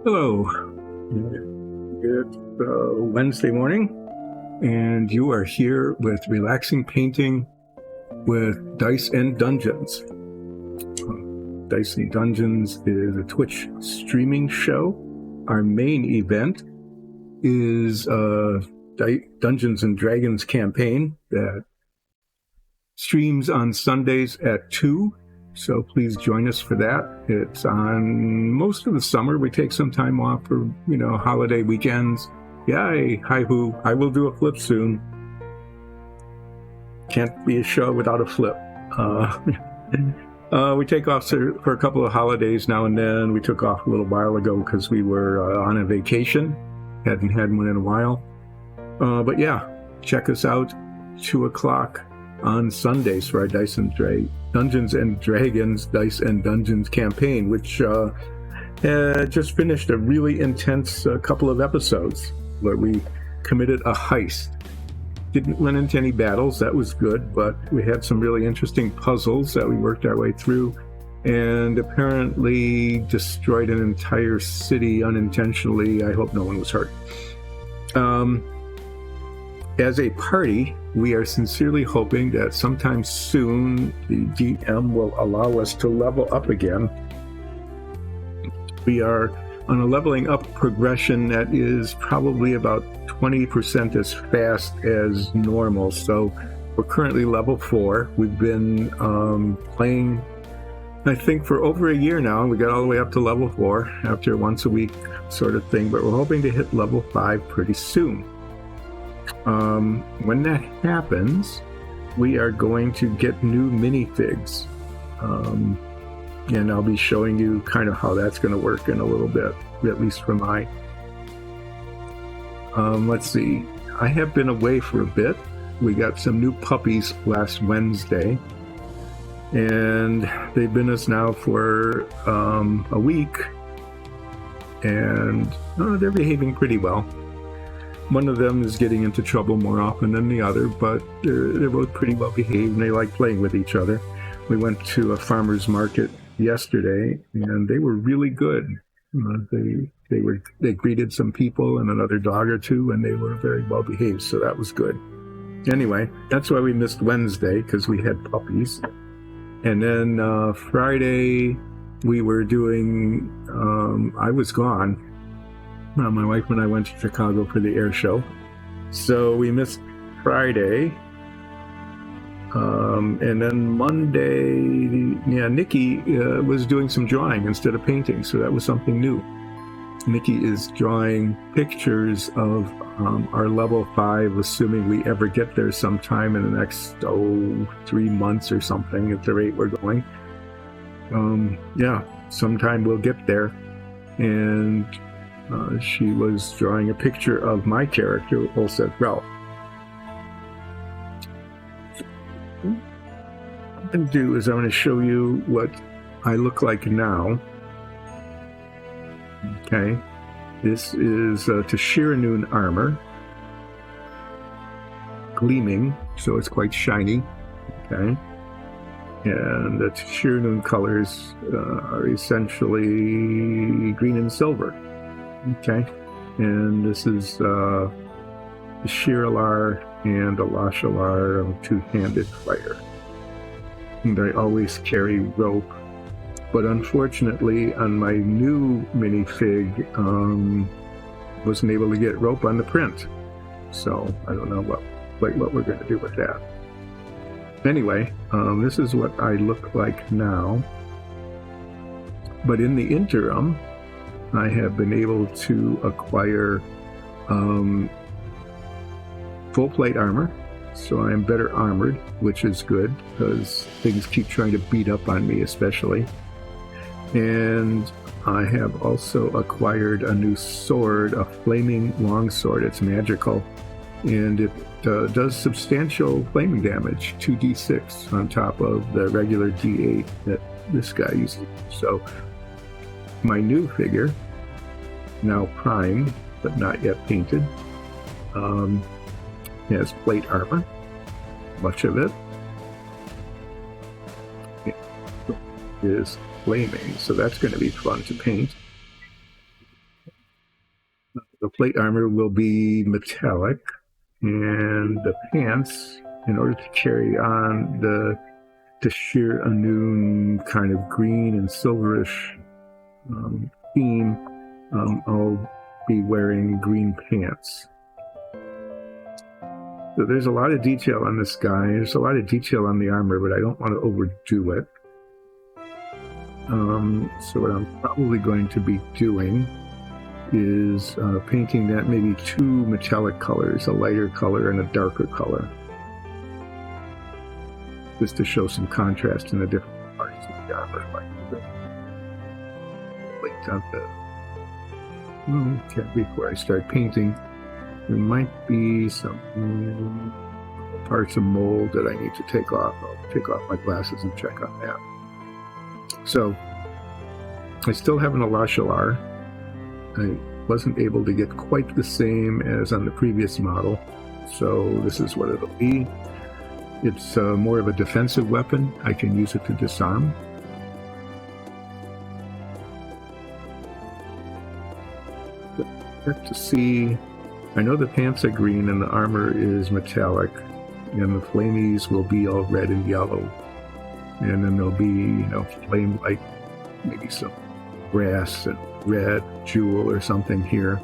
Hello. It's Wednesday morning, and you are here with Relaxing Painting with Dice and Dungeons. Dice and Dungeons is a Twitch streaming show. Our main event is Dungeons and Dragons campaign that streams on Sundays at 2. So please join us for that. It's on most of the summer. We take some time off for, holiday weekends. Yay, hi-hoo. I will do a flip soon. Can't be a show without a flip. We take off for a couple of holidays now and then. We took off a little while ago because we were on a vacation. Hadn't had one in a while. But yeah, check us out 2 o'clock on Sundays for our Dungeons and Dragons Dice and Dungeons campaign, which had just finished a really intense couple of episodes where we committed a heist. Didn't run into any battles, that was good, but we had some really interesting puzzles that we worked our way through and apparently destroyed an entire city unintentionally. I hope no one was hurt. As a party, we are sincerely hoping that sometime soon the DM will allow us to level up again. We are on a leveling up progression that is probably about 20% as fast as normal. So we're currently level 4. We've been playing, I think, for over a year now. We got all the way up to level 4 after once a week sort of thing, but we're hoping to hit level 5 pretty soon. When that happens, we are going to get new minifigs, and I'll be showing you kind of how that's going to work in a little bit, at least for my. Let's see. I have been away for a bit. We got some new puppies last Wednesday, and they've been us now for a week, and they're behaving pretty well. One of them is getting into trouble more often than the other, but they're both pretty well behaved and they like playing with each other. We went to a farmer's market yesterday and they were really good. They greeted some people and another dog or two, and they were very well behaved, so that was good. Anyway, that's why we missed Wednesday, because we had puppies. And then Friday we were doing, I was gone. My wife and I went to Chicago for the air show, so we missed Friday. And then Monday, Nikki was doing some drawing instead of painting, so that was something new. Nikki is drawing pictures of our level 5, assuming we ever get there sometime in the next 3 months or something at the rate we're going. Sometime we'll get there. And she was drawing a picture of my character, ulseth. What I'm going to do is I'm going to show you what I look like now. Okay, this is Tashiranoon armor, gleaming, so it's quite shiny. Okay, and the Tashiranoon colors are essentially green and silver. Okay, and this is the Shiralar and a Lashalar two-handed fighter. And I always carry rope, but unfortunately on my new minifig, wasn't able to get rope on the print. So I don't know what we're going to do with that. Anyway, this is what I look like now. But in the interim, I have been able to acquire full plate armor, so I am better armored, which is good because things keep trying to beat up on me, especially. And I have also acquired a new sword, a flaming longsword. It's magical, and it does substantial flaming damage, 2d6 on top of the regular d8 that this guy used to do. So my new figure, now primed but not yet painted, has plate armor, much of it is flaming, so that's going to be fun to paint. plate armor will be metallic, and the pants, in order to carry on the sheer Anun kind of green and silverish theme, I'll be wearing green pants. So there's a lot of detail on this guy. There's a lot of detail on the armor, but I don't want to overdo it. So what I'm probably going to be doing is painting that maybe two metallic colors, a lighter color and a darker color, just to show some contrast in the different parts of the armor. Before I start painting, there might be some parts of mold that I need to take off. I'll take off my glasses and check on that. So I still have an Alashalar. I wasn't able to get quite the same as on the previous model, so this is what it'll be. It's more of a defensive weapon. I can use it to disarm. To see, I know the pants are green and the armor is metallic, and the flamies will be all red and yellow, and then there'll be, flame light, maybe some brass and red jewel or something here,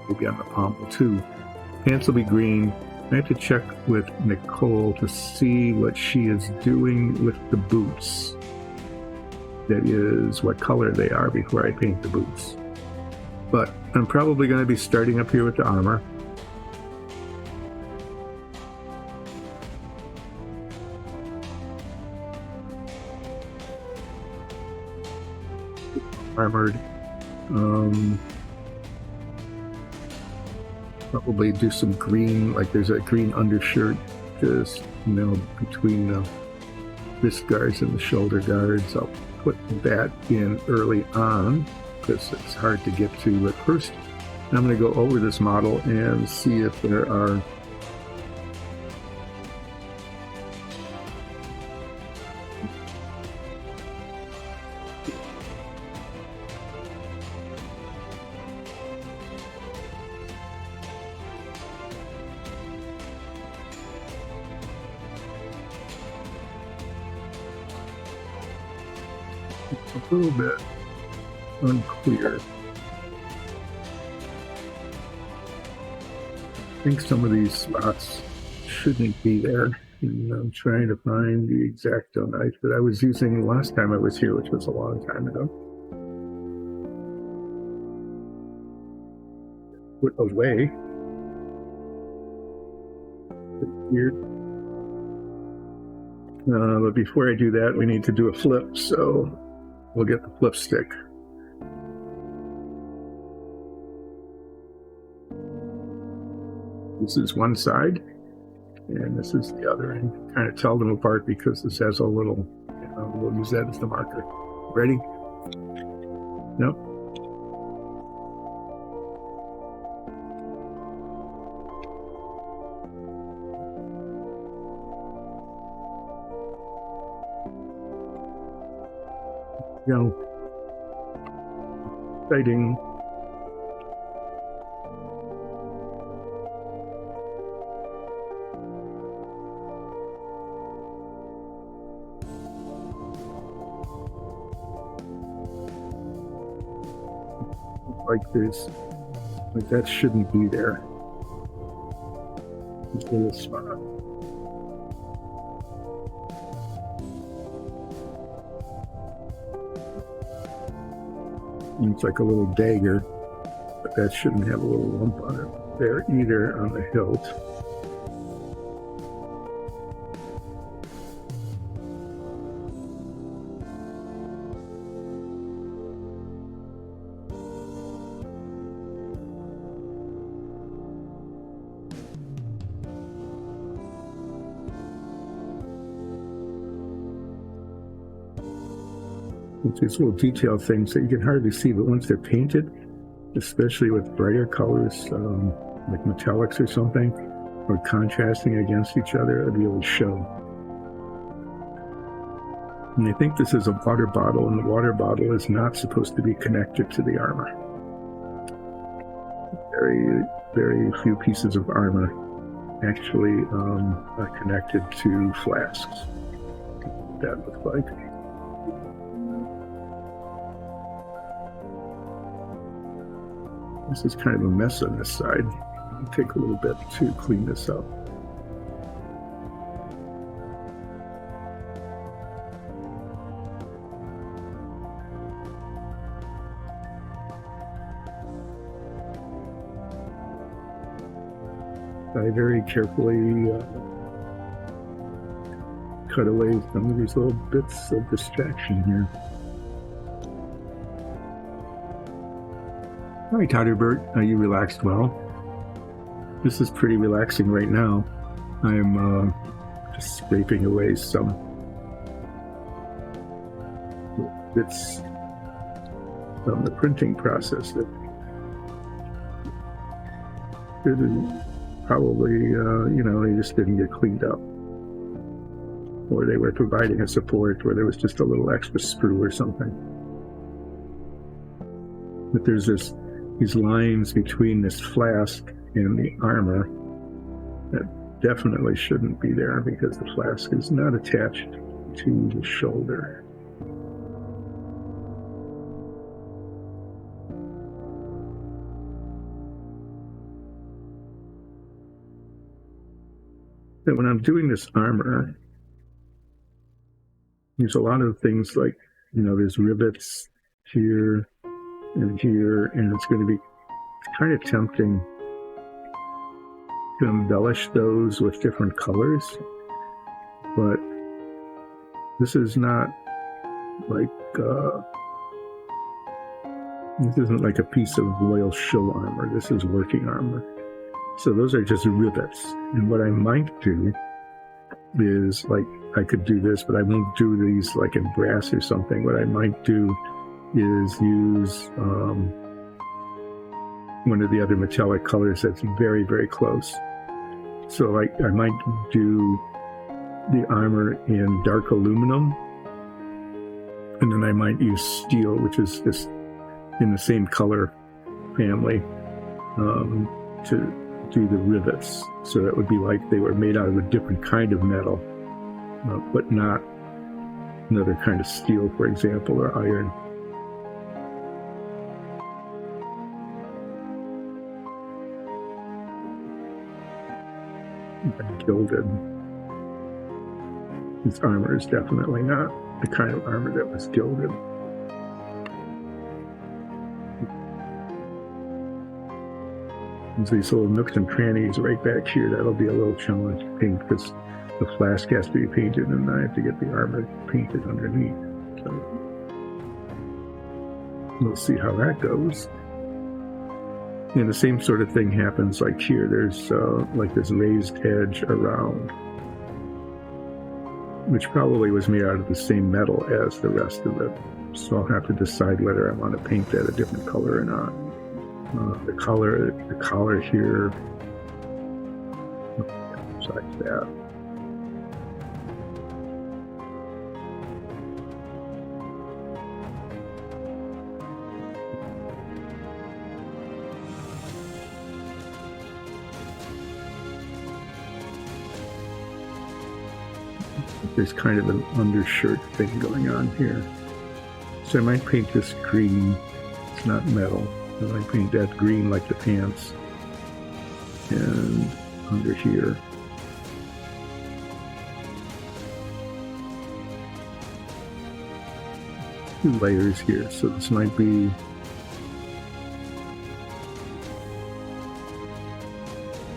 maybe on the pommel too. Pants will be green. I have to check with Nicole to see what she is doing with the boots. That is, what color they are before I paint the boots. But I'm probably going to be starting up here with the armor. Armored. Probably do some green, like there's a green undershirt just, between the wrist guards and the shoulder guards. I'll put that in early on, because it's hard to get to. But first, I'm going to go over this model and see if there are a little bit unclear. I think some of these spots shouldn't be there. And I'm trying to find the exact knife that I was using last time I was here, which was a long time ago. Put away. Weird. But before I do that, we need to do a flip, so we'll get the flip stick. This is one side, and this is the other, and kind of tell them apart because this has a little, we'll use that as the marker. Ready? Nope. Go. Exciting. Like this, like that shouldn't be there. This little spot. It's like a little dagger, but that shouldn't have a little lump on it there either on the hilt. These little detail things that you can hardly see, but once they're painted, especially with brighter colors, like metallics or something, or contrasting against each other, it'll really show. And I think this is a water bottle, and the water bottle is not supposed to be connected to the armor. very, very few pieces of armor actually are connected to flasks. That looks like. This is kind of a mess on this side. It'll take a little bit to clean this up. I very carefully cut away some of these little bits of distraction here. All right, Todderbert, are you relaxed well? This is pretty relaxing right now. I'm just scraping away some bits from the printing process that didn't probably, they just didn't get cleaned up. Or they were providing a support where there was just a little extra screw or something. But there's these lines between this flask and the armor that definitely shouldn't be there because the flask is not attached to the shoulder. So when I'm doing this armor, there's a lot of things like, there's rivets here and here, and it's going to be kind of tempting to embellish those with different colors, but this is not like, this isn't like a piece of royal show armor. This is working armor. So those are just rivets. And what I might do is, like, I could do this, but I won't do these like in brass or something. What I might do is use one of the other metallic colors that's very, very close. So like I might do the armor in dark aluminum, and then I might use steel, which is just in the same color family, to do the rivets. So that would be like they were made out of a different kind of metal, but not another kind of steel, for example, or iron. Gilded. This armor is definitely not the kind of armor that was gilded. There's these little nooks and crannies right back here. That'll be a little challenge to paint because the flask has to be painted and I have to get the armor painted underneath. So we'll see how that goes. And the same sort of thing happens like here. There's like this raised edge around, which probably was made out of the same metal as the rest of it. So I'll have to decide whether I want to paint that a different color or not. The collar here, besides that. There's kind of an undershirt thing going on here. So I might paint this green. It's not metal. I might paint that green like the pants. And under here. Two layers here. So this might be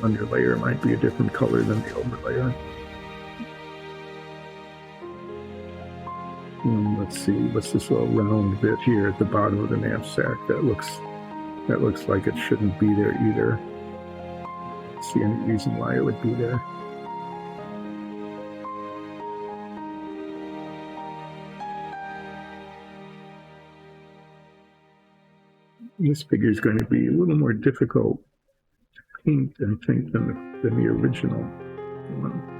underlayer might be a different color than the overlayer. Let's see, what's this little round bit here at the bottom of the knapsack? That looks like it shouldn't be there either. I don't see any reason why it would be there. This figure is going to be a little more difficult to paint, I think, than the original one.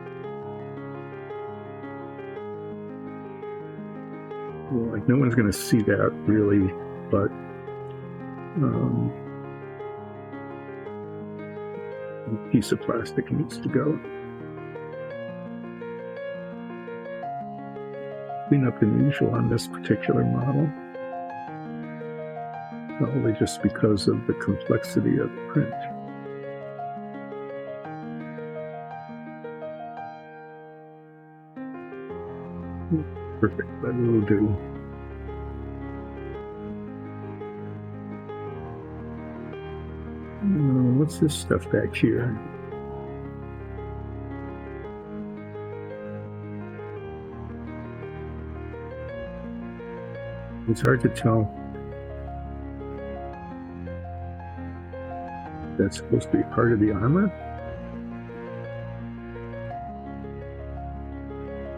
Well, like no one's going to see that really, but A piece of plastic needs to go. Cleanup than usual on this particular model. Probably just because of the complexity of the print. Perfect, that will do. What's this stuff back here? It's hard to tell. That's supposed to be part of the armor?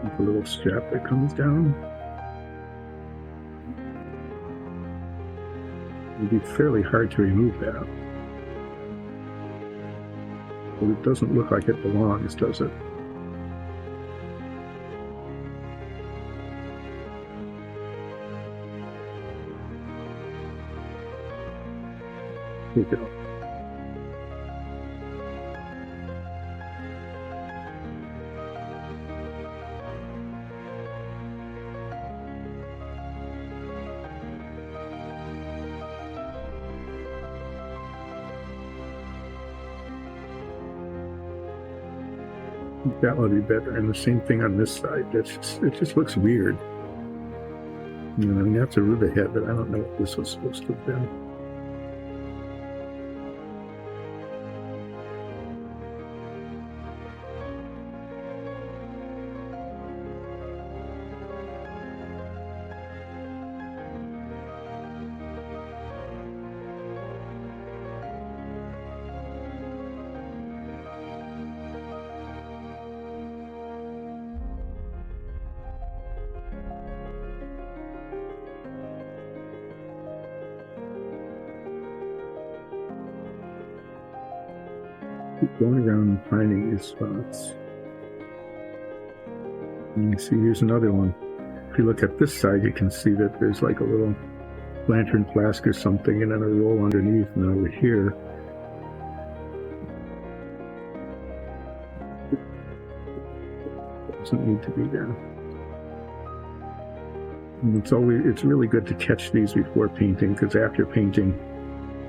With a little strap that comes down. It'd be fairly hard to remove that. But it doesn't look like it belongs, does it? Take it off. That would be better, and the same thing on this side. It just looks weird. You know, I mean, that's a rivet head, but I don't know what this was supposed to have been. Keep going around and finding these spots. And you see, here's another one. If you look at this side, you can see that there's like a little lantern flask or something, and then a roll underneath, and over here. Doesn't need to be there. And it's really good to catch these before painting, because after painting,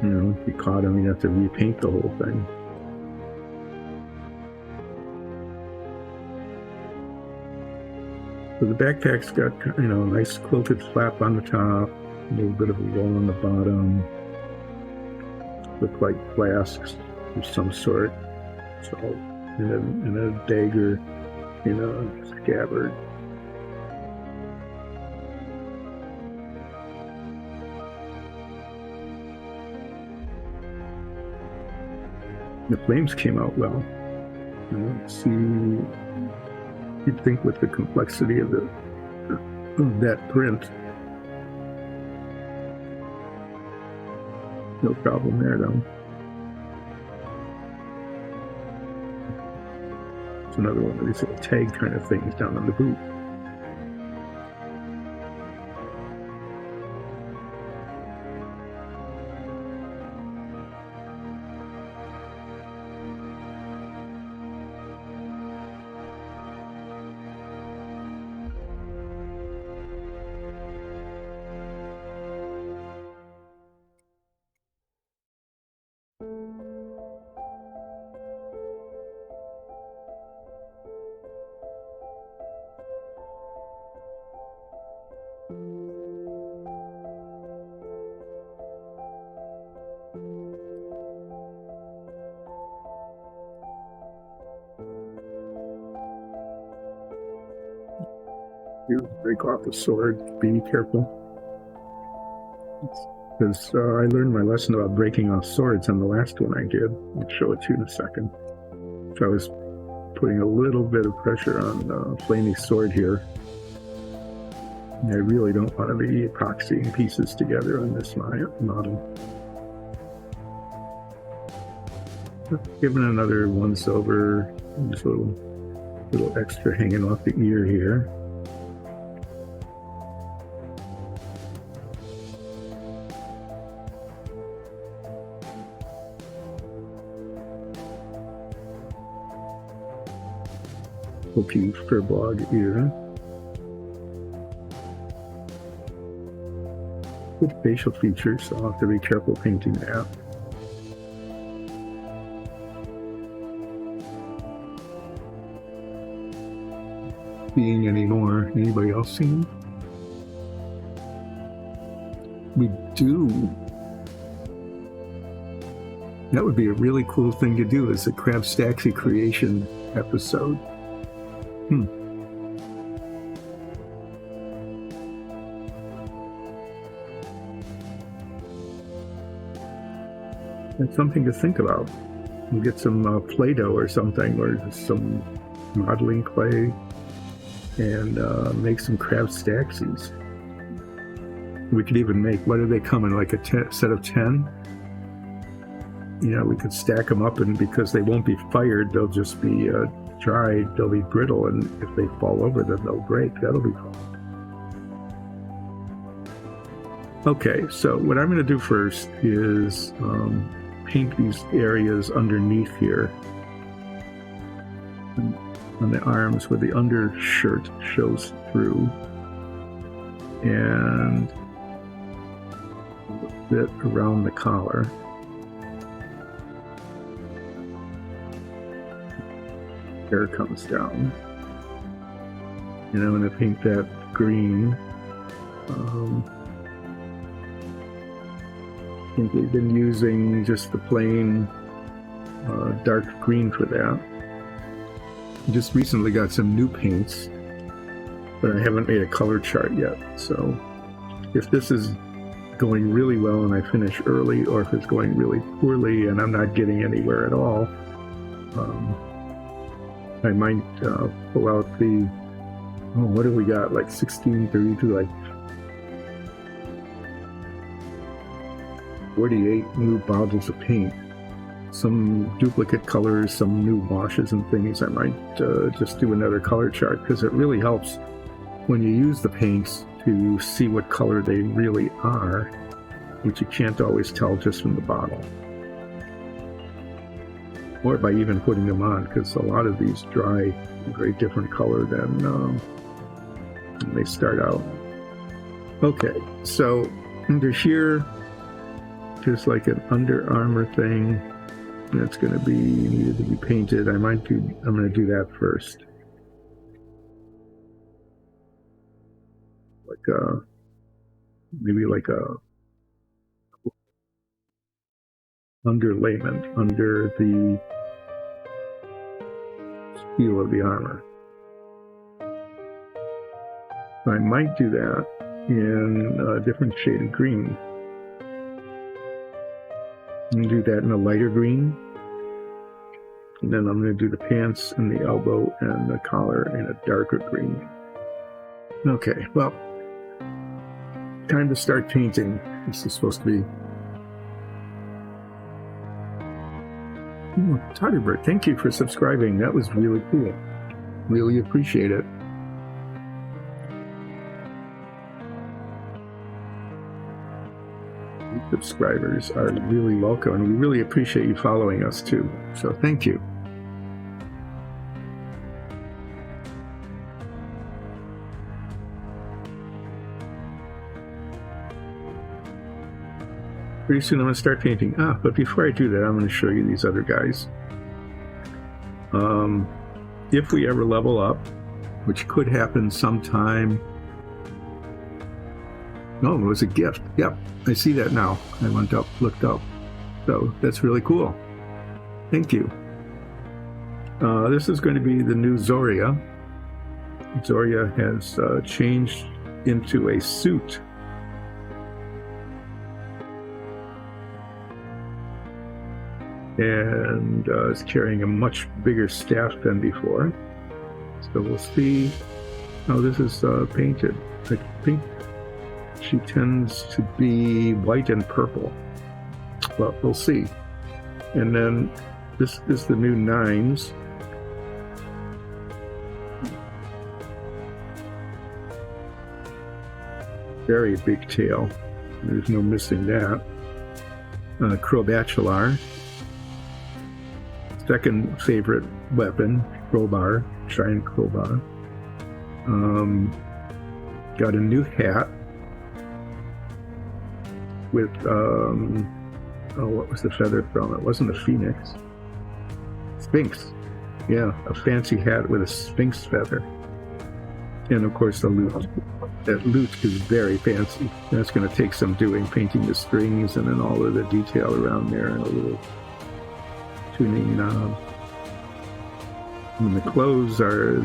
you know, if you caught them, you have to repaint the whole thing. So the backpack's got, you know, a nice quilted flap on the top, a little bit of a roll on the bottom. Look like flasks of some sort. So, and a dagger in a scabbard. The flames came out well. You know, see. You'd think with the complexity of that print, no problem there though. It's another one of these little tag kind of things down on the boot. You break off the sword, be careful. Because I learned my lesson about breaking off swords on the last one I did. I'll show it to you in a second. So I was putting a little bit of pressure on Flamey Sword here. I really don't want to be epoxying pieces together on this model. Giving another once over, just a little extra hanging off the ear here. Pokey Furbog ear. Good facial features, so I'll have to be careful painting that. Seeing any more? Anybody else seen? We do. That would be a really cool thing to do as a Crab Staxy creation episode. That's something to think about. We'll get some Play-Doh or something, or some modeling clay, and make some Crab Staxies. We could even make, what do they come in, like a set of 10? You know, we could stack them up, and because they won't be fired, they'll just be dried, they'll be brittle, and if they fall over, then they'll break. That'll be fun. Okay, so what I'm going to do first is paint these areas underneath here on the arms where the undershirt shows through, and a bit around the collar. Hair comes down, and I'm going to paint that green. I think we've been using just the plain dark green for that. Just recently got some new paints, but I haven't made a color chart yet. So if this is going really well and I finish early, or if it's going really poorly and I'm not getting anywhere at all, I might pull out the, what have we got, like 1632, like 48 new bottles of paint. Some duplicate colors, some new washes and things. I might just do another color chart, because it really helps when you use the paints to see what color they really are, which you can't always tell just from the bottle. Or by even putting them on, because a lot of these dry a very different color than when they start out. Okay, so under here, there's like an Under Armour thing that's going to be needed to be painted. I'm going to do that first. Like maybe like a underlayment under the steel of the armor. I might do that in a different shade of green. I'm going to do that in a lighter green. And then I'm going to do the pants and the elbow and the collar in a darker green. Okay, well, time to start painting. This is supposed to be... Todderbird, thank you for subscribing. That was really cool. Really appreciate it. Subscribers are really welcome, and we really appreciate you following us too. So thank you. Pretty soon I'm going to start painting. But before I do that, I'm going to show you these other guys. If we ever level up, which could happen sometime. No, it was a gift. Yep, I see that now. I went up, looked up. So that's really cool. Thank you. This is going to be the new Zorya. Zorya has changed into a suit. And is carrying a much bigger staff than before. So we'll see how this is painted. I think she tends to be white and purple. Well, we'll see. And then this is the new 9s. Very big tail. There's no missing that. Crobatular. second favorite weapon, crowbar, giant crowbar. Got a new hat with, what was the feather from? It wasn't a phoenix. Sphinx. Yeah, a fancy hat with a sphinx feather. And of course the lute. That lute is very fancy. That's going to take some doing, painting the strings and then all of the detail around there and a little tuning knob. And the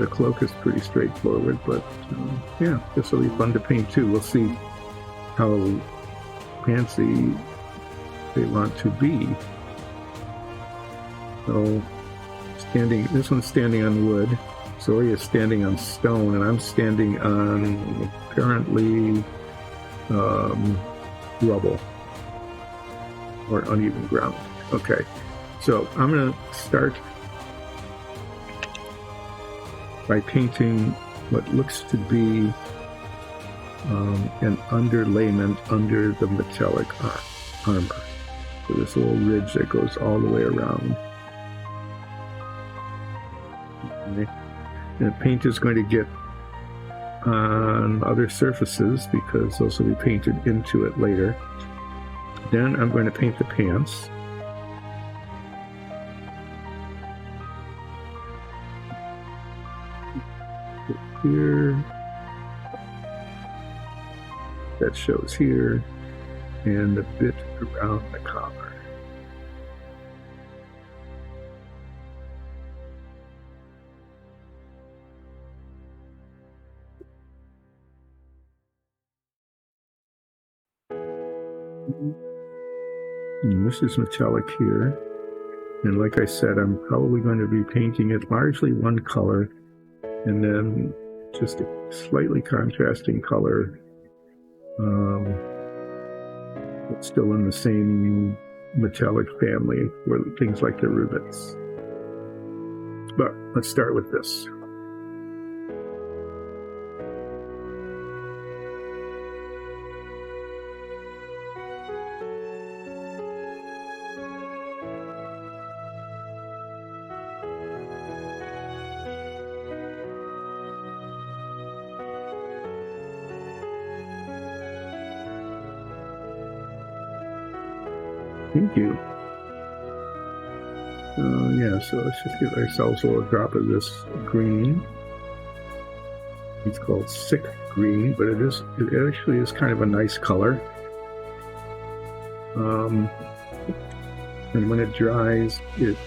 cloak is pretty straightforward, but yeah, this will be fun to paint too. We'll see how fancy they want to be. So this one's standing on wood. Zorya is standing on stone, and I'm standing on apparently rubble or uneven ground. Okay, so I'm going to start by painting what looks to be an underlayment under the metallic armor. So this little ridge that goes all the way around. Okay. And paint is going to get on other surfaces because those will be painted into it later. Then I'm going to paint the pants. Here. That shows here. And the bit around the collar. And this is metallic here, and like I said, I'm probably going to be painting it largely one color and then just a slightly contrasting color, but still in the same metallic family for things like the rivets. But let's start with this. Thank you. Yeah, so let's just give ourselves a little drop of this green. It's called sick green, but it actually is kind of a nice color. And when it dries, it's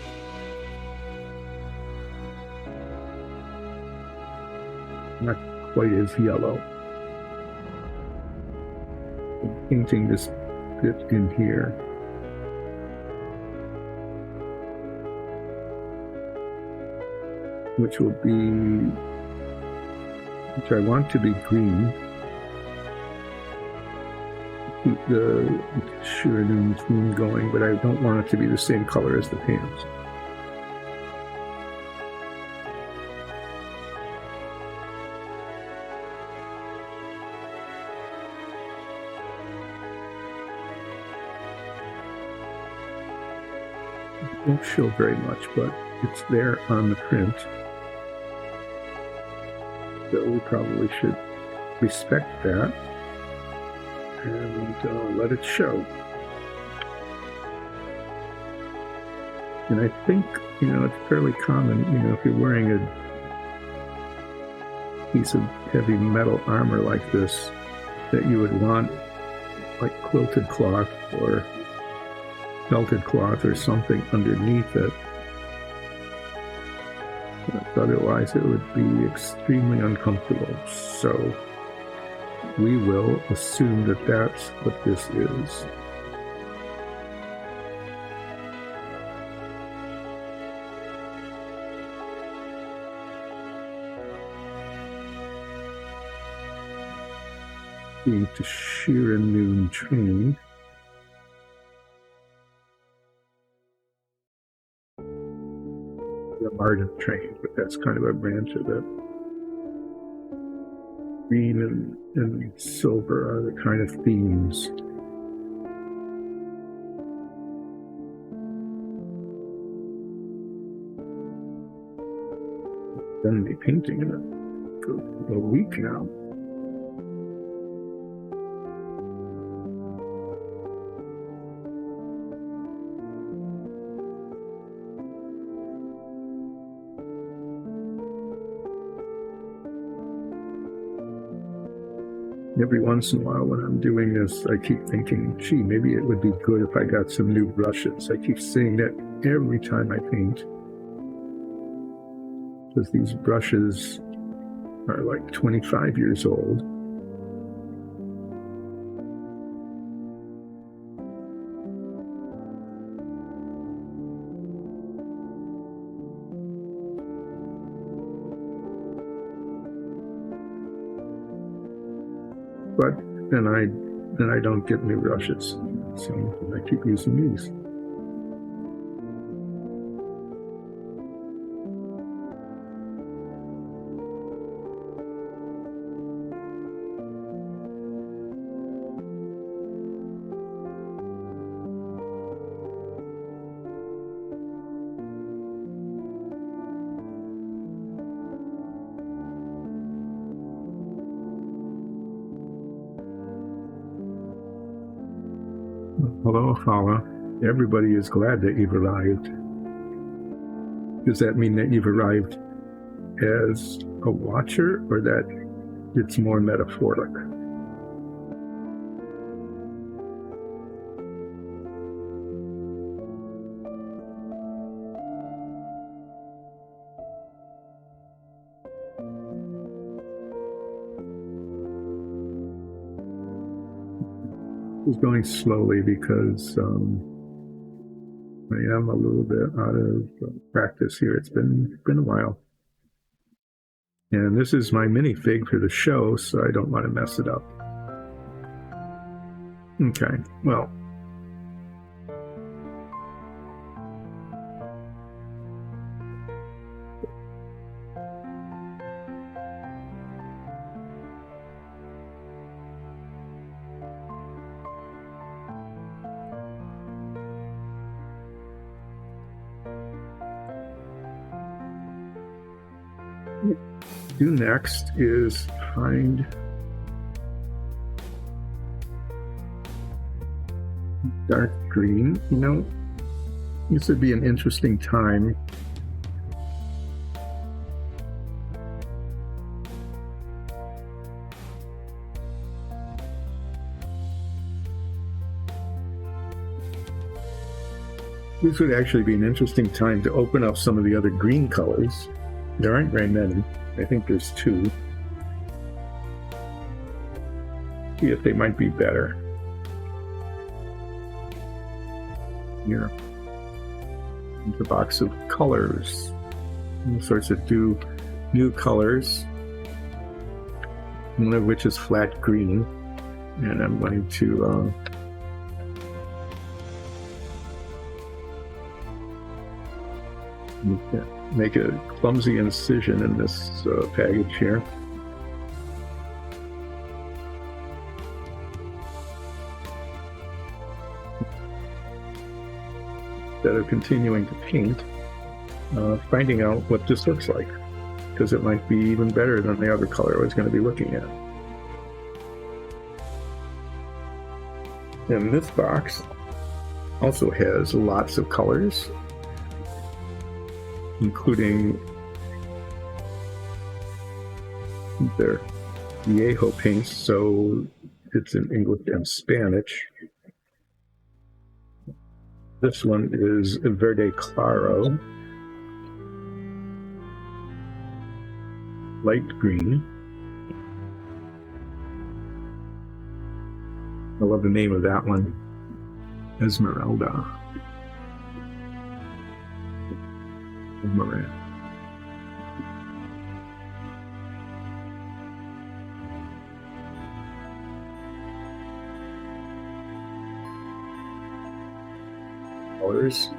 not quite as yellow. I'm painting this bit in here. Which I want to be green. Keep the Shiranoon theme going, but I don't want it to be the same color as the pants. It won't show very much, but it's there on the print. So we probably should respect that and let it show. And I think, it's fairly common, if you're wearing a piece of heavy metal armor like this, that you would want like quilted cloth or felted cloth or something underneath it. Otherwise, it would be extremely uncomfortable. So we will assume that that's what this is. Being to Shiranoon train. The Ardent train, but that's kind of a branch of it. Green and silver are the kind of themes. done any painting in a week now. Every once in a while when I'm doing this, I keep thinking, gee, maybe it would be good if I got some new brushes. I keep saying that every time I paint. Because these brushes are like 25 years old. But then I don't get new brushes, so I keep using these. Hello, Fala. Everybody is glad that you've arrived. Does that mean that you've arrived as a watcher, or that it's more metaphoric? It's going slowly because I am a little bit out of practice here. It's been a while. And this is my minifig for the show, so I don't want to mess it up. Okay, well. Do next is find dark green. You know, this would be an interesting time this would actually be an interesting time to open up some of the other green colors. There aren't very many. I think there's 2. See if they might be better. Here. The box of colors. All sorts of new colors. One of which is flat green. And I'm going to make a clumsy incision in this package here. Instead of continuing to paint, finding out what this looks like, because it might be even better than the other color I was going to be looking at. And this box also has lots of colors, including their Viejo paints, so it's in English and Spanish. This one is Verde Claro, light green. I love the name of that one, Esmeralda. Moran. Colors.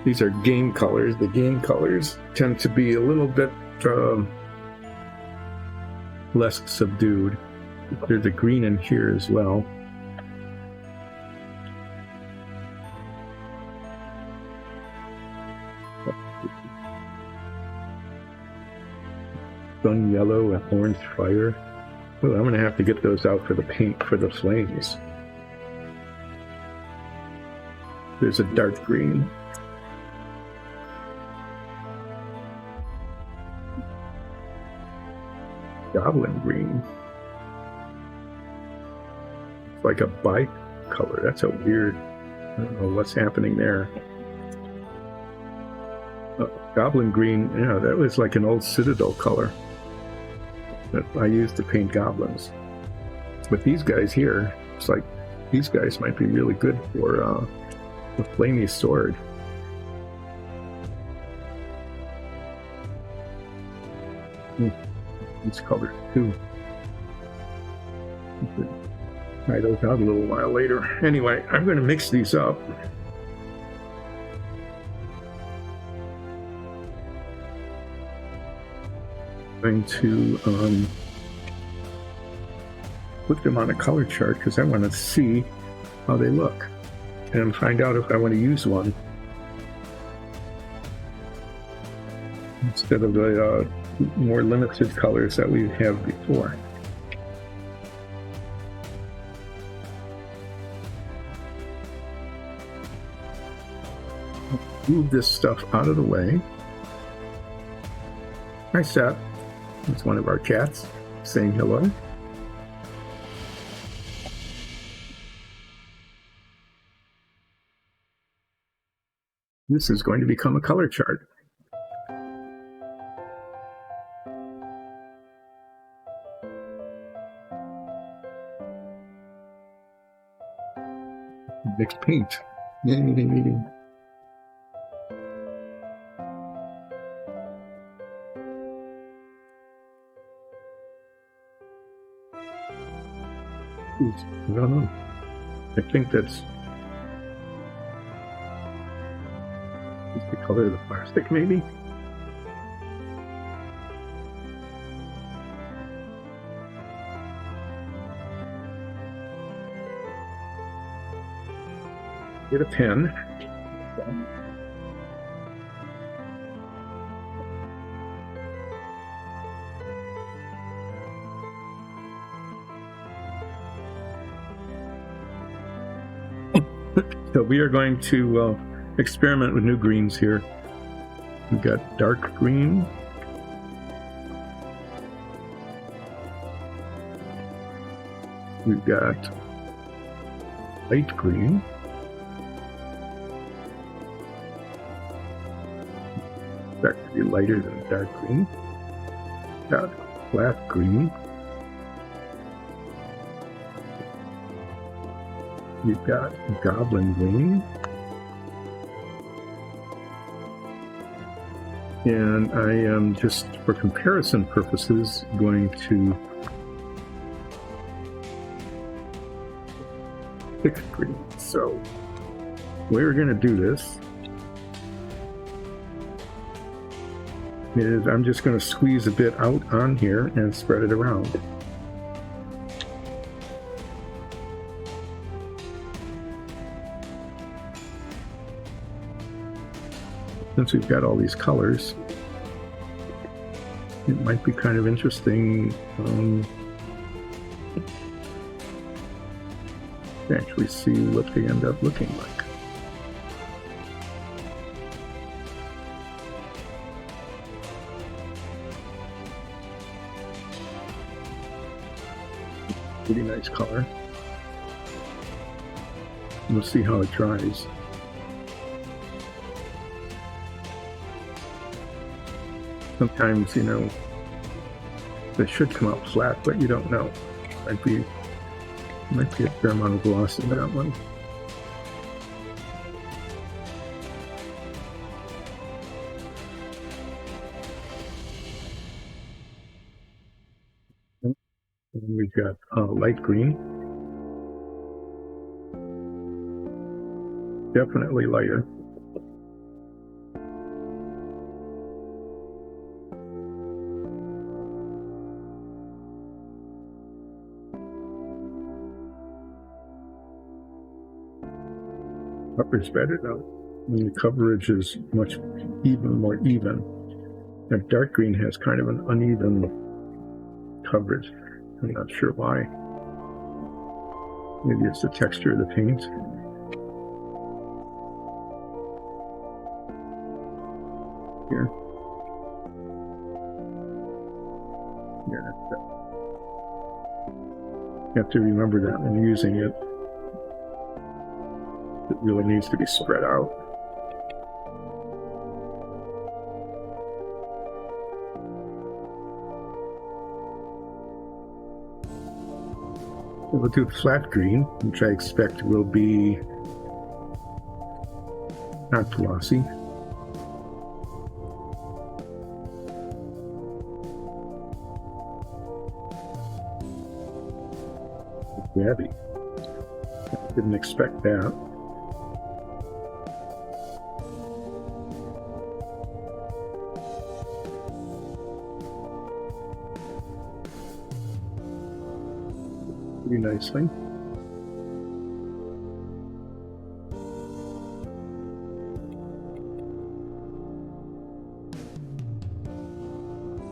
These are game colors. The game colors tend to be a little bit less subdued. There's a green in here as well. sun yellow and orange fire. Well, I'm going to have to get those out for the paint for the flames. There's a dark green. Goblin green. It's like a bicolor. That's a weird... I don't know what's happening there. Goblin green, yeah, that was like an old Citadel color that I used to paint goblins. But these guys here, it's like these guys might be really good for the Flamey Sword. These colors too. Try those out a little while later. Anyway, I'm going to mix these up. Going to put them on a color chart because I want to see how they look and find out if I want to use one instead of the more limited colors that we have before. Move this stuff out of the way. Hi, Seth. It's one of our cats saying hello. This is going to become a color chart. Mixed paint. Yay. I don't know. I think that's the color of the plastic, maybe? Get a pen. So we are going to experiment with new greens here. We've got dark green. We've got light green. That could be lighter than dark green. Got flat green. We've got goblin green. And I am just, for comparison purposes, going to pick green. So we're going to do this is I'm just going to squeeze a bit out on here and spread it around. Since we've got all these colors, it might be kind of interesting to actually see what they end up looking like. Pretty nice color. We'll see how it dries. Sometimes, you know, they should come out flat, but you don't know. Might be a fair amount of gloss in that one. And we've got light green. Definitely lighter. Coverage better now. I mean, the coverage is much more even. That dark green has kind of an uneven coverage. I'm not sure why. Maybe it's the texture of the paint. Here. Here. You have to remember that when using it. It really needs to be spread out. We'll do flat green, which I expect will be not glossy. Grabby. Didn't expect that. Pretty nicely.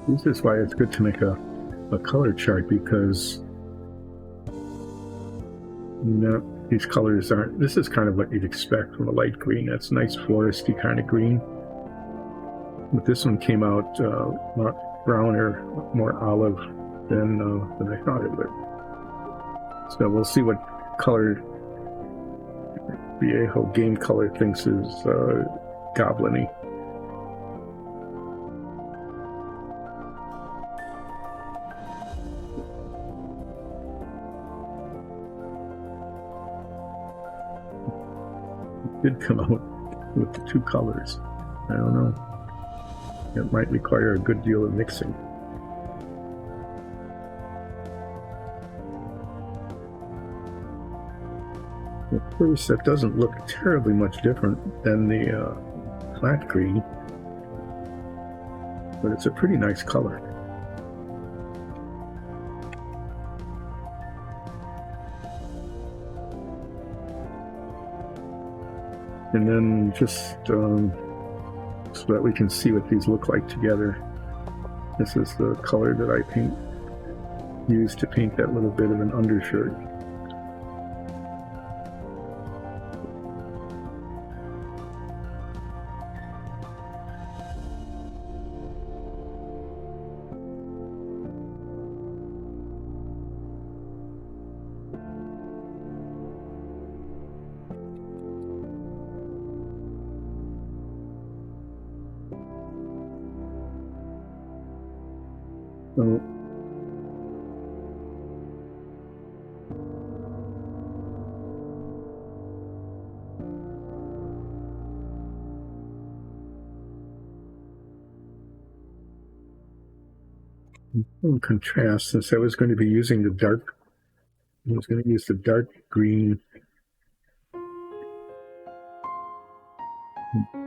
This is why it's good to make a color chart, because these colors aren't, this is kind of what you'd expect from a light green. That's nice foresty kind of green. But this one came out not browner, more olive than I thought it would. So we'll see what color Viejo Game Color thinks is goblin-y. Did come out with the two colors. I don't know. It might require a good deal of mixing. At first, that doesn't look terribly much different than the flat green, but it's a pretty nice color. And then just so that we can see what these look like together, this is the color that I used to paint that little bit of an undershirt. So, in contrast, since I was going to be using I was going to use the dark green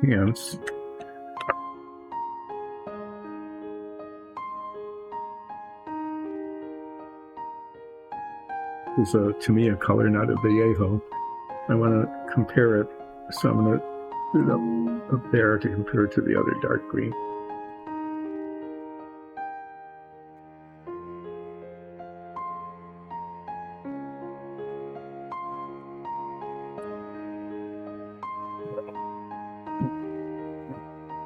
pants. This is to me a color, not a Viejo. I want to compare it, so I'm going to put it up there to compare it to the other dark green.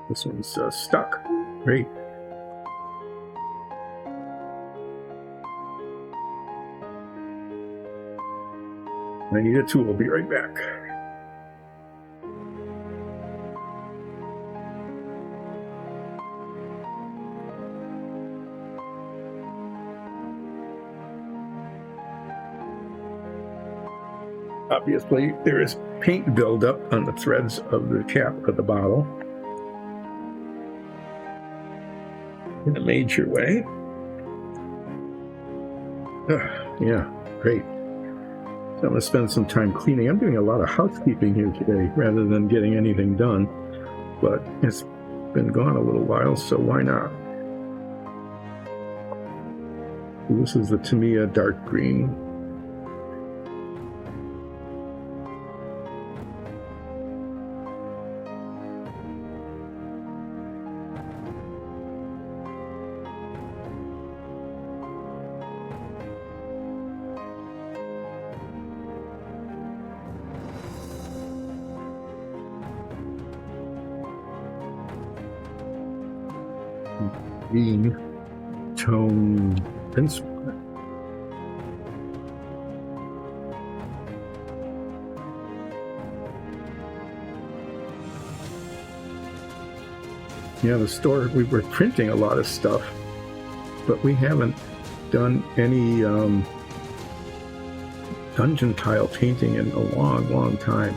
This one's stuck. Great. I need a tool. I'll be right back. Obviously, there is paint buildup on the threads of the cap of the bottle in a major way. Yeah, great. So I'm going to spend some time cleaning. I'm doing a lot of housekeeping here today rather than getting anything done, but it's been gone a little while, so why not? This is the Tamiya dark green. green tone pencil. Yeah, the store, we were printing a lot of stuff, but we haven't done any dungeon tile painting in a long time.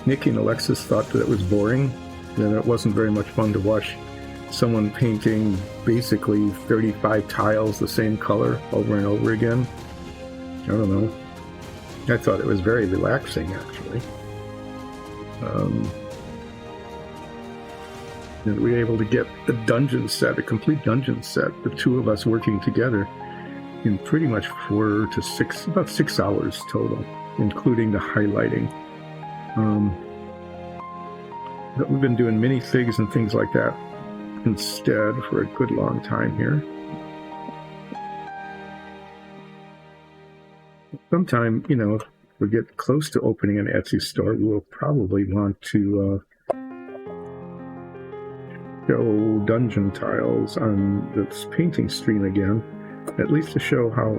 Nikki and Alexis thought that it was boring, and it wasn't very much fun to watch someone painting basically 35 tiles the same color over and over again. I don't know. I thought it was very relaxing, actually. And we were able to get a dungeon set, a complete dungeon set, the two of us working together in pretty much about 6 hours total, including the highlighting. But we've been doing minifigs and things like that instead for a good long time here. Sometime, if we get close to opening an Etsy store, we'll probably want to show dungeon tiles on this painting stream again, at least to show how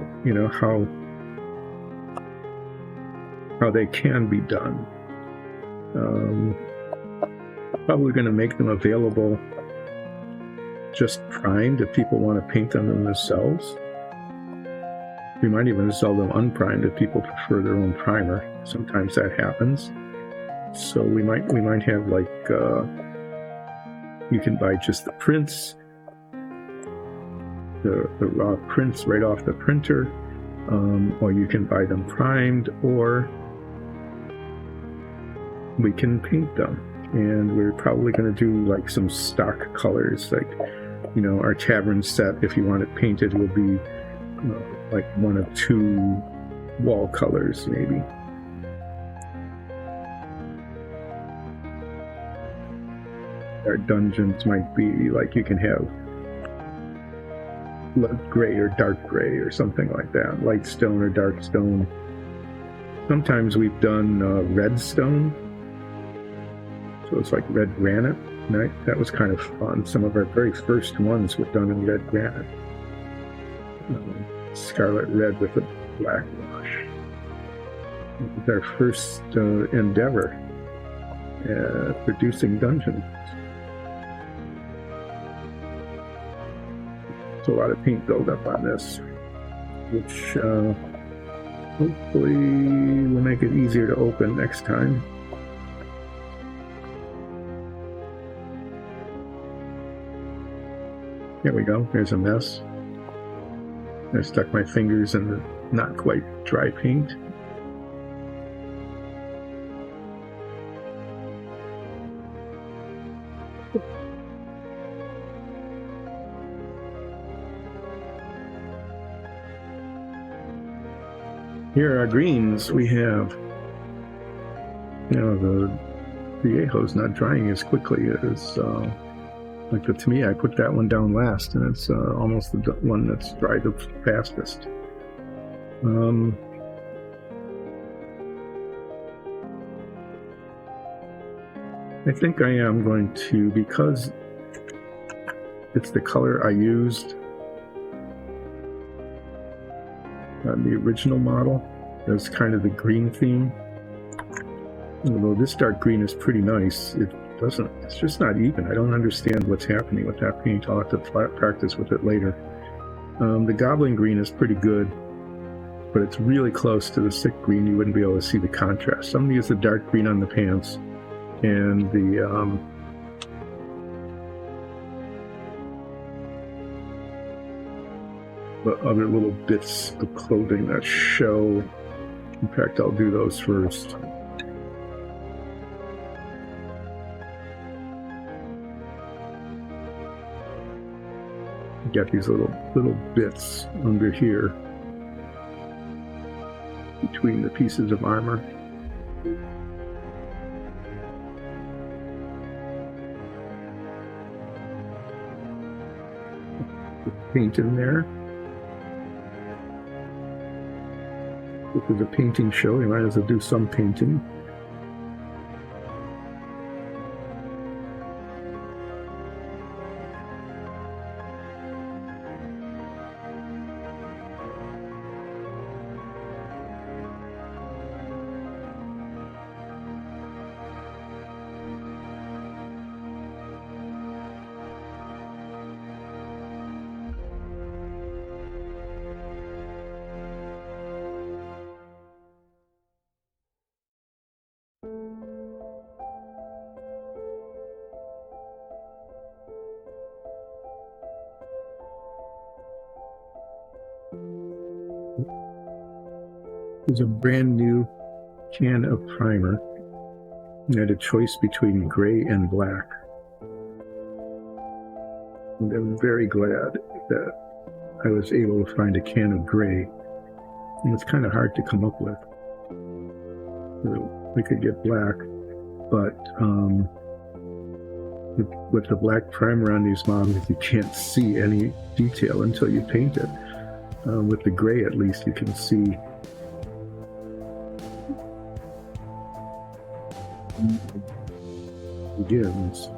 they can be done. Probably going to make them available just primed if people want to paint them themselves. We might even sell them unprimed if people prefer their own primer. Sometimes that happens. So we might have like you can buy just the prints, the raw prints right off the printer, or you can buy them primed, or we can paint them. And we're probably going to do like some stock colors, like our tavern set, if you want it painted, will be like 1 of 2 wall colors maybe. Our dungeons might be like, you can have light gray or dark gray or something like that, light stone or dark stone. Sometimes we've done red stone, so it's like red granite. That was kind of fun. Some of our very first ones were done in red granite. Scarlet red with a black wash. It was our first endeavor at producing dungeons. So a lot of paint buildup on this, which hopefully will make it easier to open next time. There we go, there's a mess. I stuck my fingers in the not quite dry paint. Here are our greens. We have, the viejo's not drying as quickly as, to me, I put that one down last, and it's almost the one that's dried the fastest. I think I am going to, because it's the color I used on the original model, as kind of the green theme. Although this dark green is pretty nice, it's just not even. I don't understand what's happening with that paint. I'll have to practice with it later. The goblin green is pretty good, but it's really close to the sick green. You wouldn't be able to see the contrast. I'm going to use the dark green on the pants and the other little bits of clothing that show. In fact, I'll do those first. Got these little bits under here between the pieces of armor. Paint in there. This is a painting show. You might as well do some painting. is a brand new can of primer. I had a choice between gray and black. And I'm very glad that I was able to find a can of gray. And it's kind of hard to come up with. We could get black, but with the black primer on these models, you can't see any detail until you paint it. With the gray, at least, you can see begins.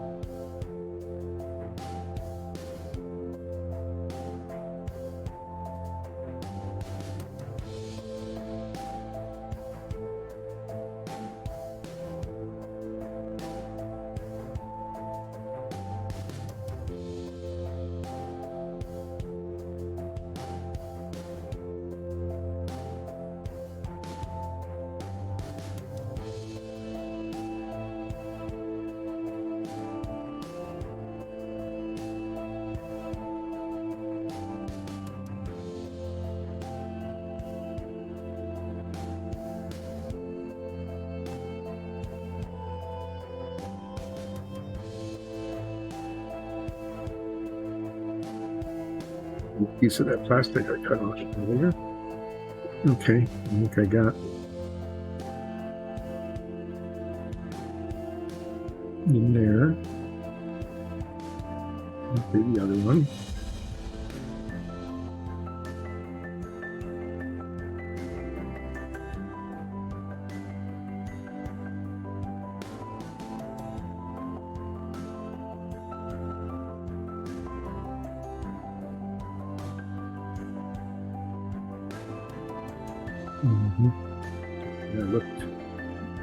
Piece of that plastic I cut off earlier. Okay, I think I got in there. Okay, the other one.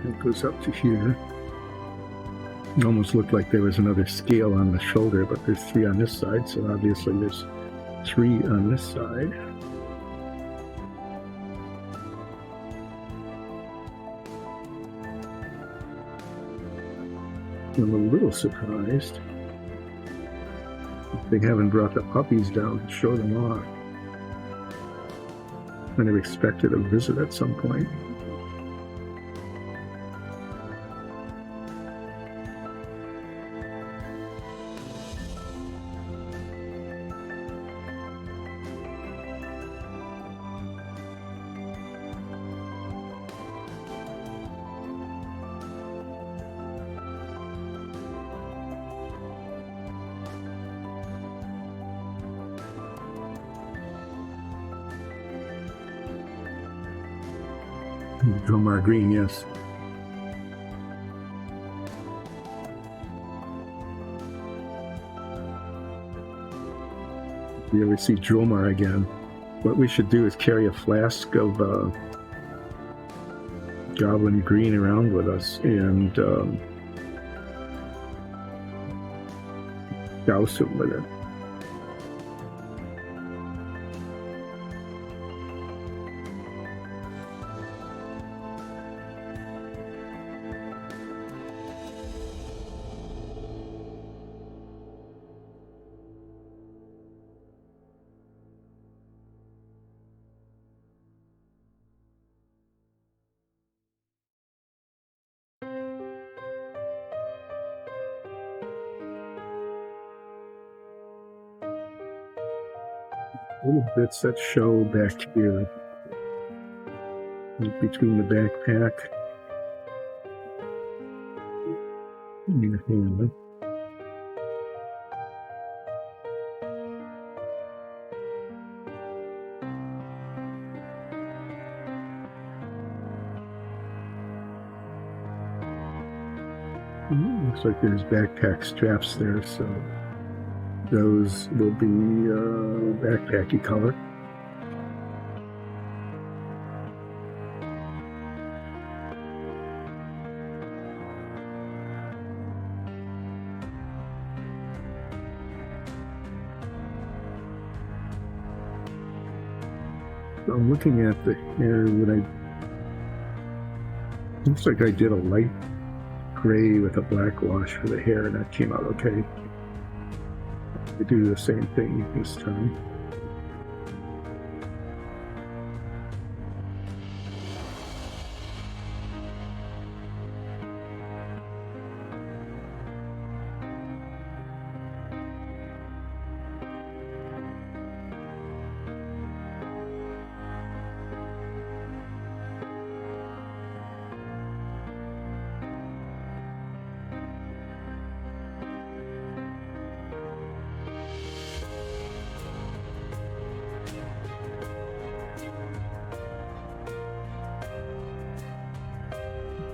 It goes up to here. It almost looked like there was another scale on the shoulder, but there's 3 on this side, so obviously there's 3 on this side. I'm a little surprised they haven't brought the puppies down to show them off. I never expected a visit at some point. Dromar green, yes. If we ever see Dromar again, what we should do is carry a flask of goblin green around with us and douse him with it. Little bits that show back here between the backpack and the hand. Looks like there's backpack straps there, so those will be backpacky color. So I'm looking at the hair. Looks like I did a light gray with a black wash for the hair, and that came out okay. We do the same thing this time.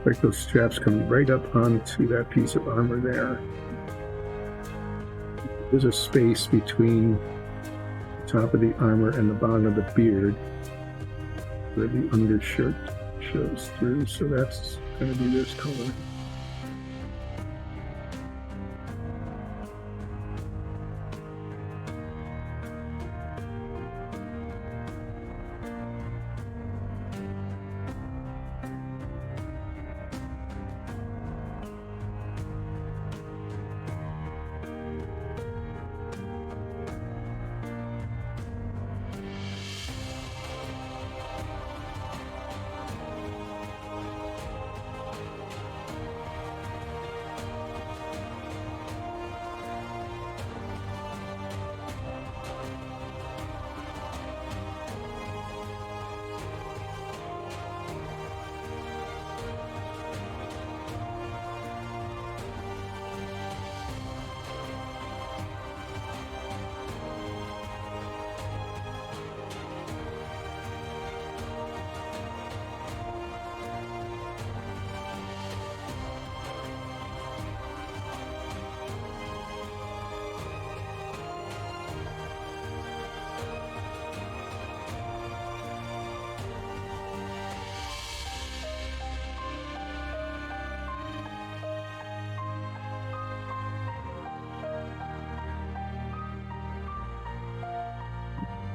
Like those straps come right up onto that piece of armor there. There's a space between the top of the armor and the bottom of the beard where the undershirt shows through, so that's going to be this color.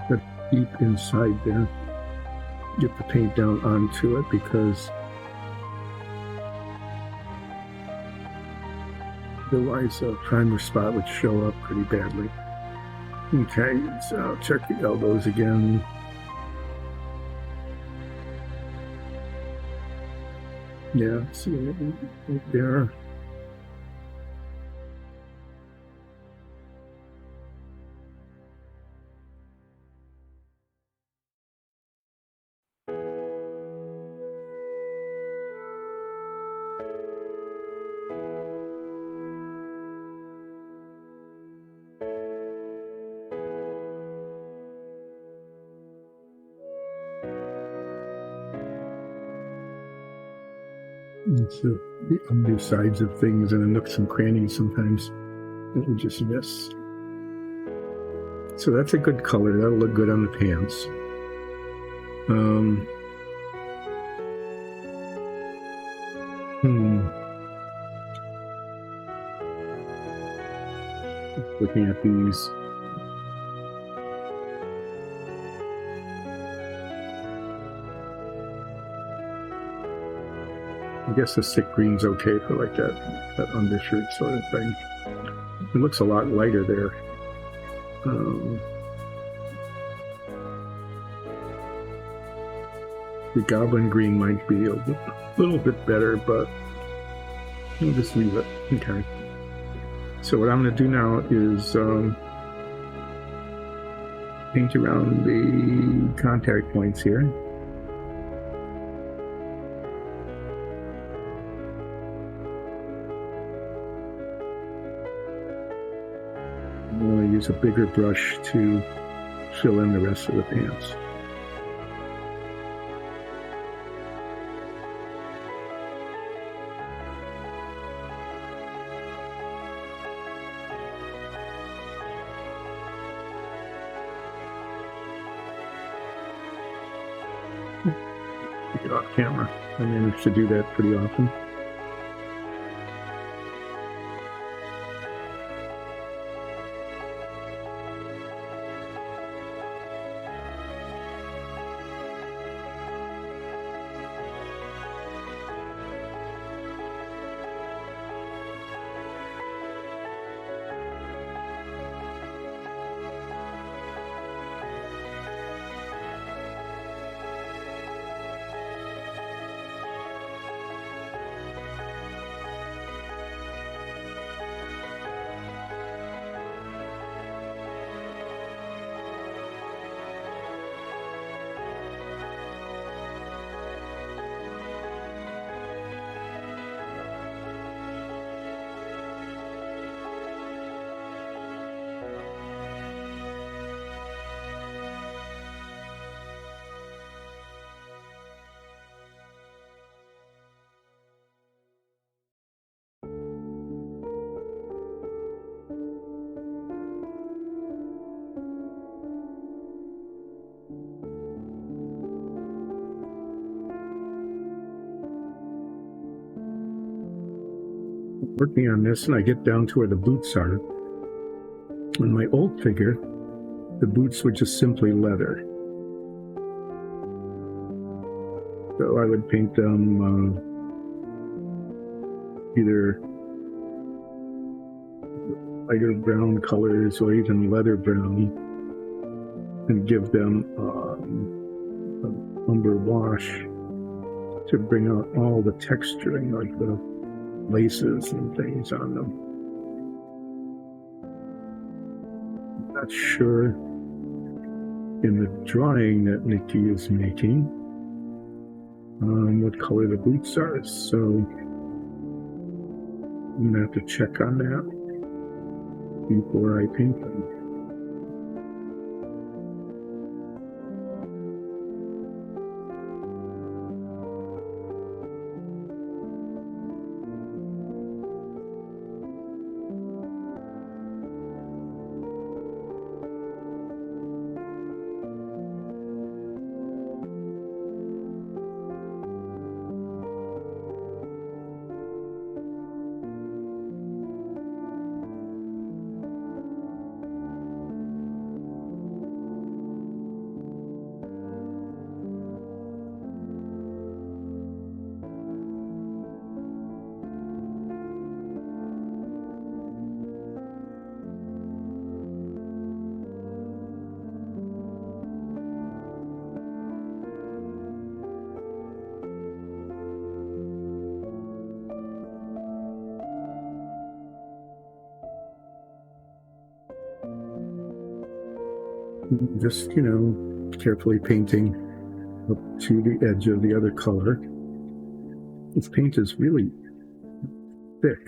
But deep inside there, get the paint down onto it because otherwise a primer spot would show up pretty badly. Okay, so check the elbows again. Yeah, see it right there. It's the undersides of things and the nooks and crannies sometimes that we just miss. So that's a good color. That'll look good on the pants. Looking at these. I guess the thick green's okay for like that undershirt sort of thing. It looks a lot lighter there. The goblin green might be a little bit better, but we'll just leave it. Okay. So what I'm going to do now is paint around the contact points here. I'm going to use a bigger brush to fill in the rest of the pants. Get off camera. I manage to do that pretty often. working on this, and I get down to where the boots are. On my old figure, the boots were just simply leather. So I would paint them either lighter brown colors or even leather brown, and give them an umber wash to bring out all the texturing, like the laces and things on them. I'm not sure in the drawing that Nikki is making what color the boots are, so I'm gonna have to check on that before I paint them. Just, carefully painting up to the edge of the other color. This paint is really thick,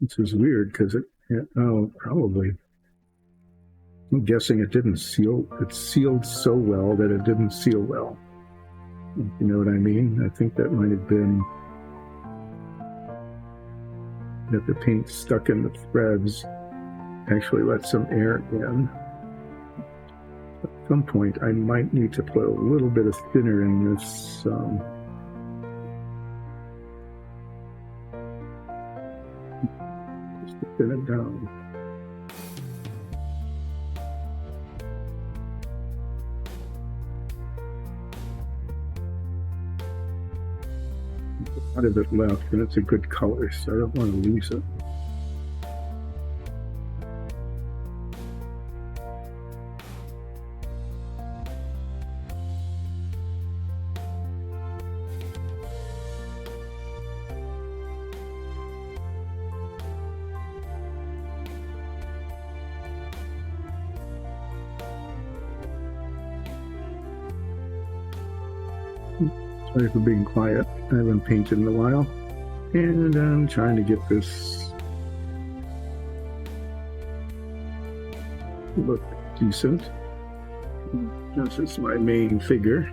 which is weird because probably, I'm guessing it didn't seal. It sealed so well that it didn't seal well. You know what I mean? I think that might have been that the paint stuck in the threads actually let some air in. At some point, I might need to put a little bit of thinner in this just to thin it down. A lot of it left, and it's a good color, so I don't want to lose it. Sorry for being quiet. I haven't painted in a while, and I'm trying to get this look decent. This is my main figure,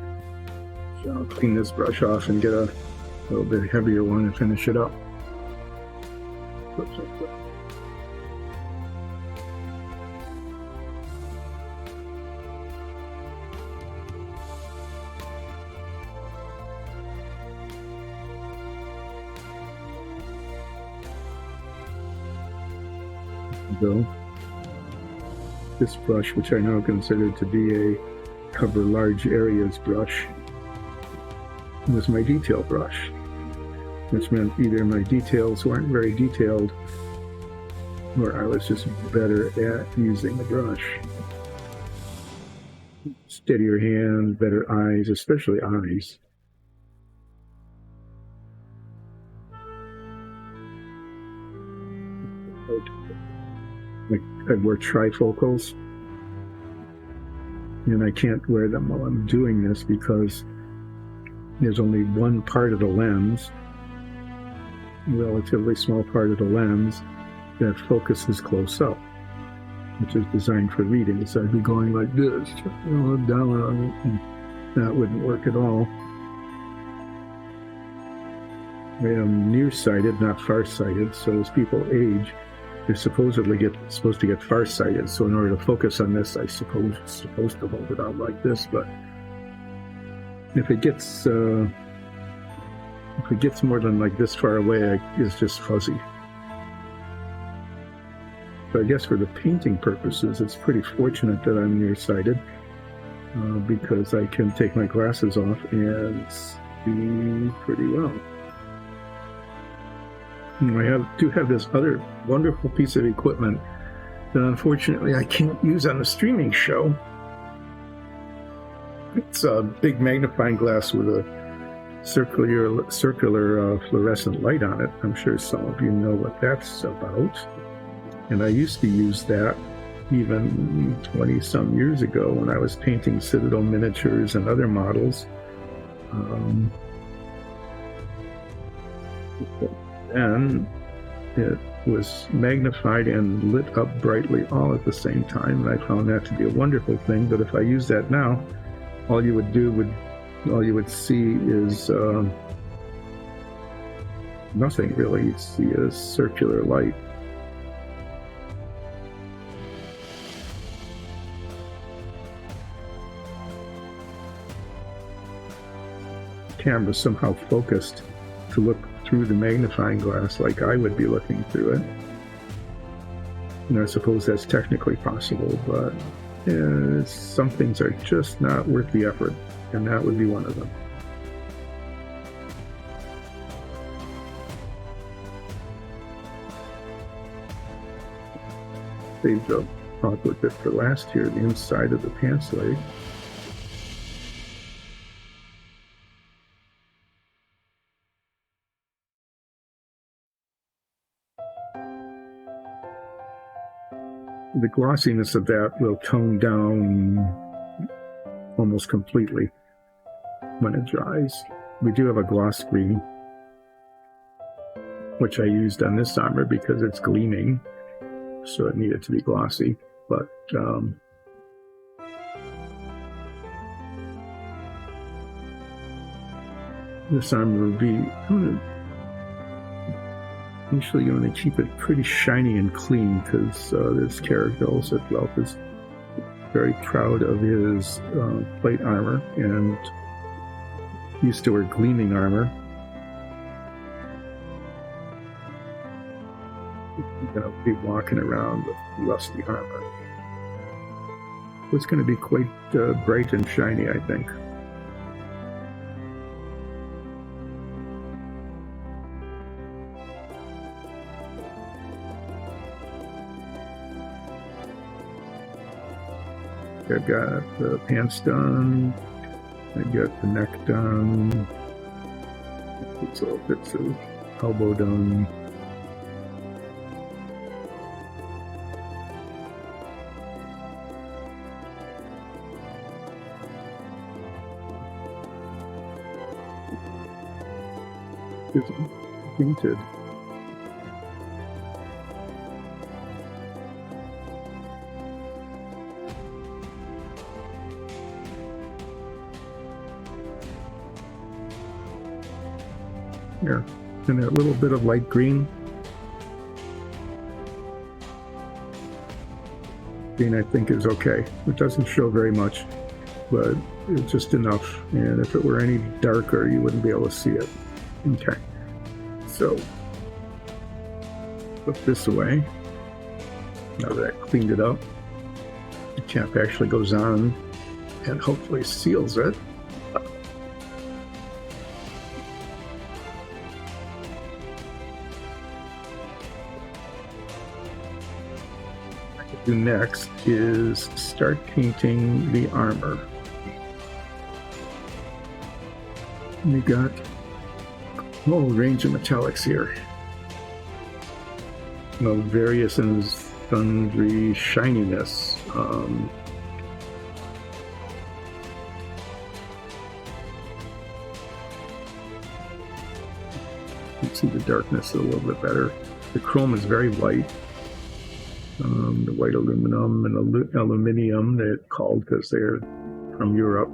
so I'll clean this brush off and get a little bit heavier one and finish it up. Though this brush, which I now consider to be a cover large areas brush, was my detail brush, which meant either my details weren't very detailed or I was just better at using the brush. Steadier hand, better eyes, especially eyes. I wear trifocals, and I can't wear them while I'm doing this because there's only one part of the lens, a relatively small part of the lens, that focuses close up, which is designed for reading. So I'd be going like this, down on it, and that wouldn't work at all. I am nearsighted, not farsighted, so as people age, they're supposed to get farsighted. So in order to focus on this, I suppose it's supposed to hold it out like this. But if it gets If it gets more than like this far away, it's just fuzzy. So I guess for the painting purposes, it's pretty fortunate that I'm nearsighted because I can take my glasses off and see pretty well. I do have this other wonderful piece of equipment that unfortunately I can't use on the streaming show. It's a big magnifying glass with a circular fluorescent light on it. I'm sure some of you know what that's about. And I used to use that even 20-some years ago when I was painting Citadel miniatures and other models. And it was magnified and lit up brightly all at the same time, and I found that to be a wonderful thing. But if I use that now, all you would see is nothing really. You'd see a circular light. The camera somehow focused to look through the magnifying glass like I would be looking through it. And I suppose that's technically possible, but some things are just not worth the effort, and that would be one of them. Saved up awkward bit for last here, the inside of the pants leg. The glossiness of that will tone down almost completely when it dries. We do have a gloss screen, which I used on this armor because it's gleaming, so it needed to be glossy. But this armor will be, usually you want to keep it pretty shiny and clean because this character, ulseth, is very proud of his plate armor and used to wear gleaming armor. He's going to be walking around with rusty armor. It's going to be quite bright and shiny, I think. I've got the pants done, I got the neck done, it's little bits of elbow done. It's painted. Here, and that little bit of light green. Green, I think, is okay. It doesn't show very much, but it's just enough. And if it were any darker, you wouldn't be able to see it. Okay, so put this away. Now that I cleaned it up, the cap actually goes on and hopefully seals it. Do next is start painting the armor. We got a whole range of metallics here. Various and sundry shininess. You can see the darkness a little bit better. The chrome is very light. The white aluminum and aluminium, they're called because they're from Europe.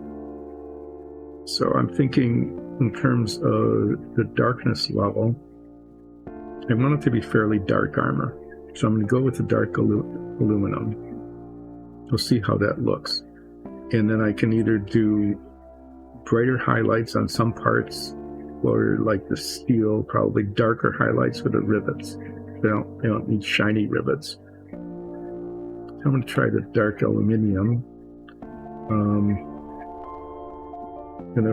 So I'm thinking in terms of the darkness level, I want it to be fairly dark armor. So I'm going to go with the dark aluminum. We'll see how that looks. And then I can either do brighter highlights on some parts explore like the steel, probably darker highlights for the rivets. They don't need shiny rivets. So I'm going to try the dark aluminium. And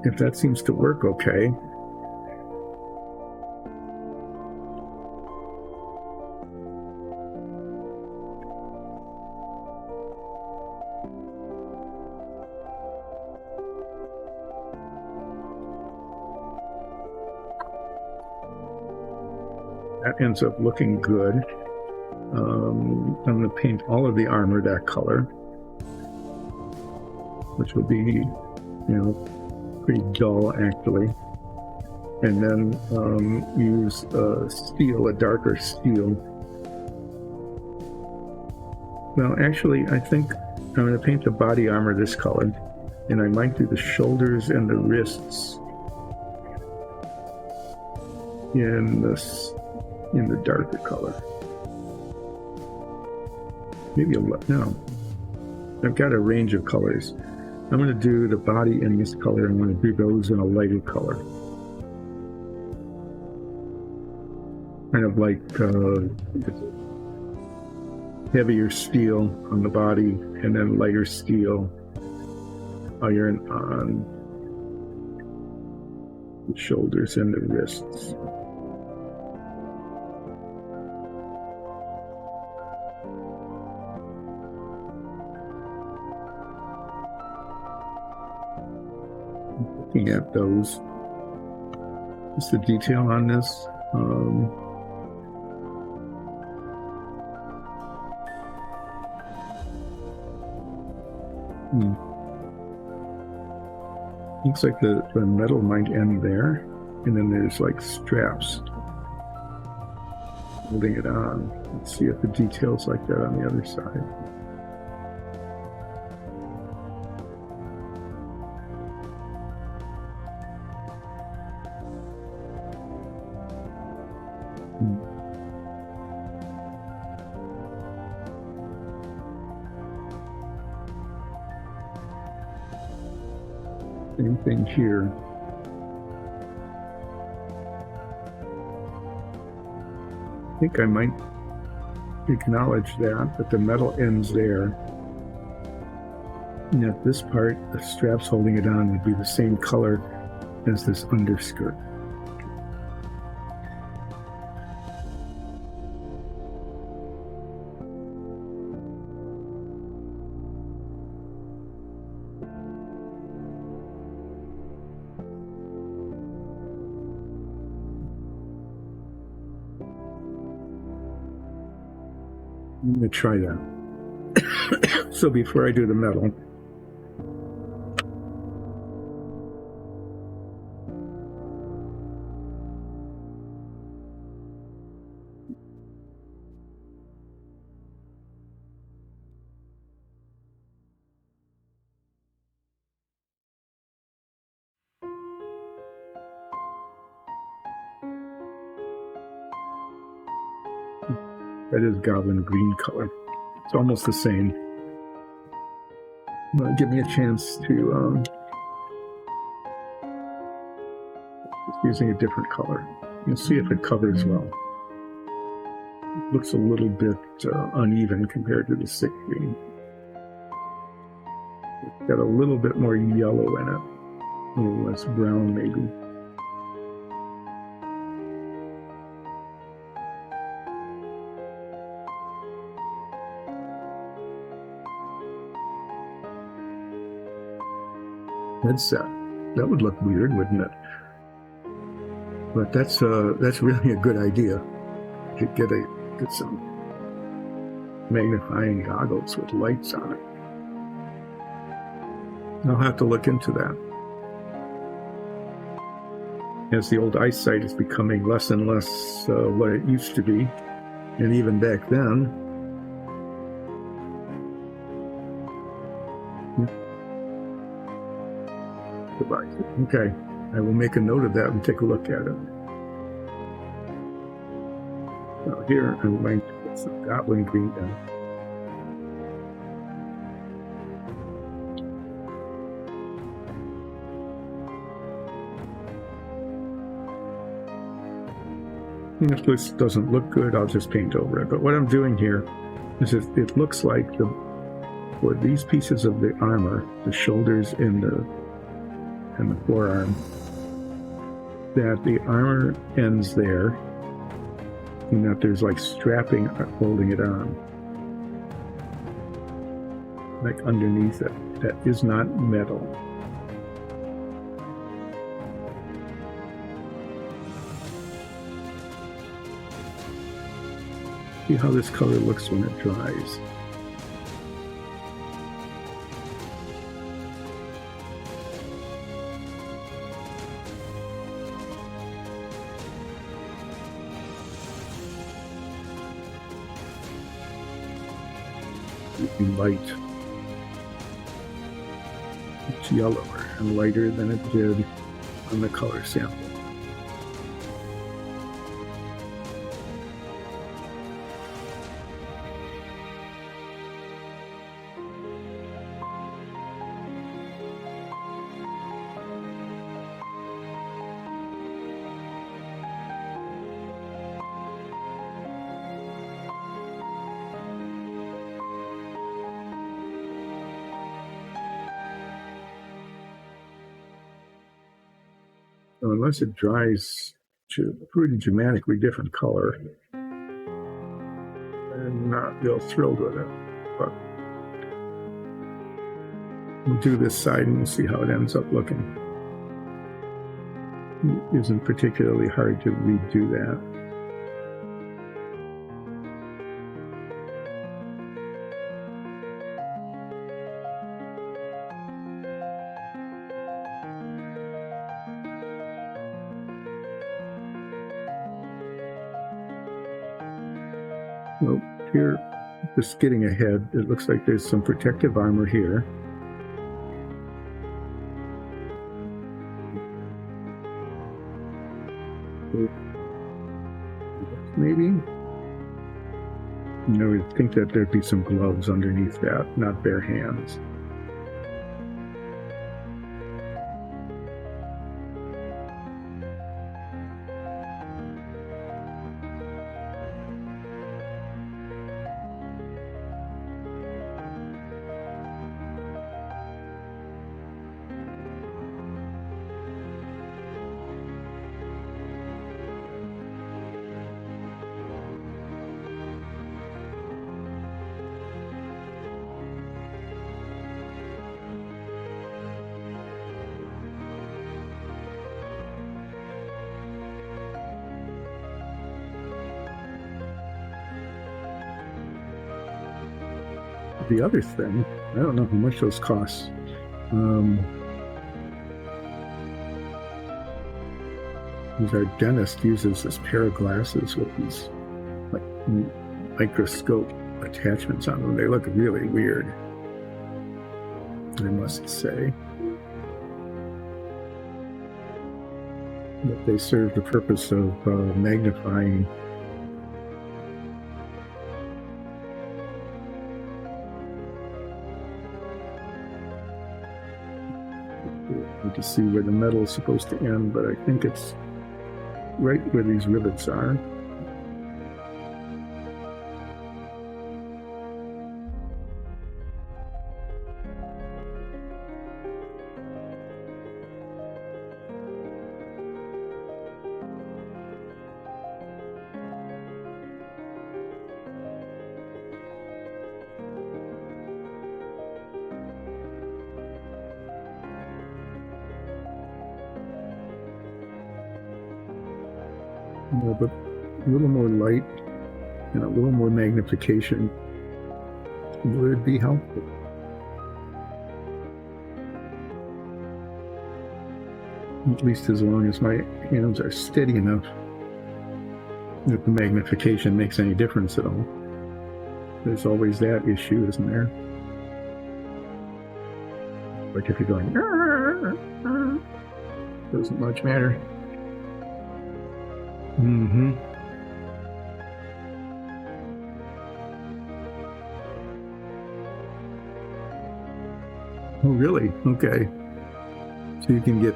if that seems to work okay, that ends up looking good. I'm going to paint all of the armor that color, which will be, pretty dull actually. And then use steel, a darker steel. Well, actually, I think I'm going to paint the body armor this color, and I might do the shoulders and the wrists in the darker color. Maybe no. I've got a range of colors. I'm going to do the body in this color. I'm going to do those in a lighter color. Kind of like heavier steel on the body and then lighter steel iron on the shoulders and the wrists. Looking at those, just the detail on this. Looks like the metal might end there, and then there's like straps holding it on. Let's see if the details like that on the other side. Same thing here. I think I might acknowledge that the metal ends there. And at this part, the straps holding it on would be the same color as this underskirt. I'm going to try that. So before I do the metal, that is goblin green color. It's almost the same. Give me a chance to just using a different color. You'll see if it covers well. It looks a little bit uneven compared to the sick green. It's got a little bit more yellow in it, a little less brown maybe. Headset. That would look weird, wouldn't it? But that's really a good idea. To get some magnifying goggles with lights on it. I'll have to look into that. As the old eyesight is becoming less and less what it used to be, and even back then. Okay, I will make a note of that and take a look at it. Now here, I'm going to put some goblin green down. And if this doesn't look good, I'll just paint over it. But what I'm doing here is it looks like for these pieces of the armor, the shoulders and the forearm, that the armor ends there, and that there's like strapping holding it on, like underneath it. That is not metal. See how this color looks when it dries. Light. It's yellower and lighter than it did on the color sample. So unless it dries to a pretty dramatically different color, I'm not real thrilled with it. But we'll do this side and we'll see how it ends up looking. It isn't particularly hard to redo that. Well, here, just getting ahead, it looks like there's some protective armor here. Maybe? I would think that there'd be some gloves underneath that, not bare hands. The other thing, I don't know how much those cost. Our dentist uses this pair of glasses with these like microscope attachments on them. They look really weird, I must say. But they serve the purpose of magnifying to see where the metal is supposed to end, but I think it's right where these rivets are. But a little more light and a little more magnification would be helpful. At least as long as my hands are steady enough that the magnification makes any difference at all. There's always that issue, isn't there? Like if you're going, doesn't much matter. Mm-hmm. Oh, really? Okay. So you can get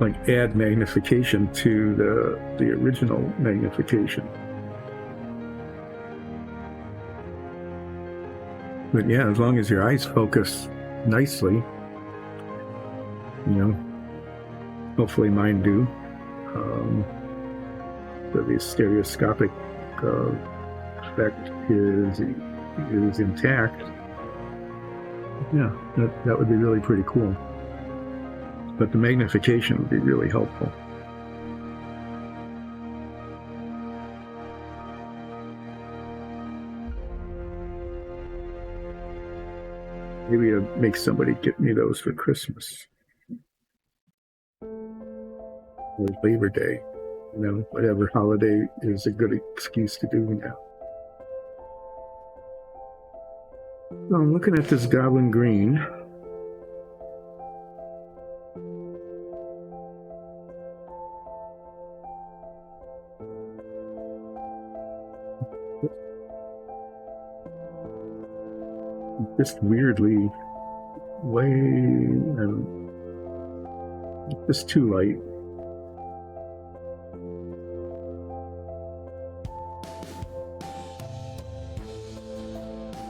like add magnification to the original magnification. But yeah, as long as your eyes focus nicely, you know, hopefully mine do. So the stereoscopic effect is intact. Yeah, that would be really pretty cool. But the magnification would be really helpful. Maybe to make somebody get me those for Christmas or Labor Day, you know, whatever holiday is a good excuse to do now. So I'm looking at this Goblin Green. Just weirdly way just too light.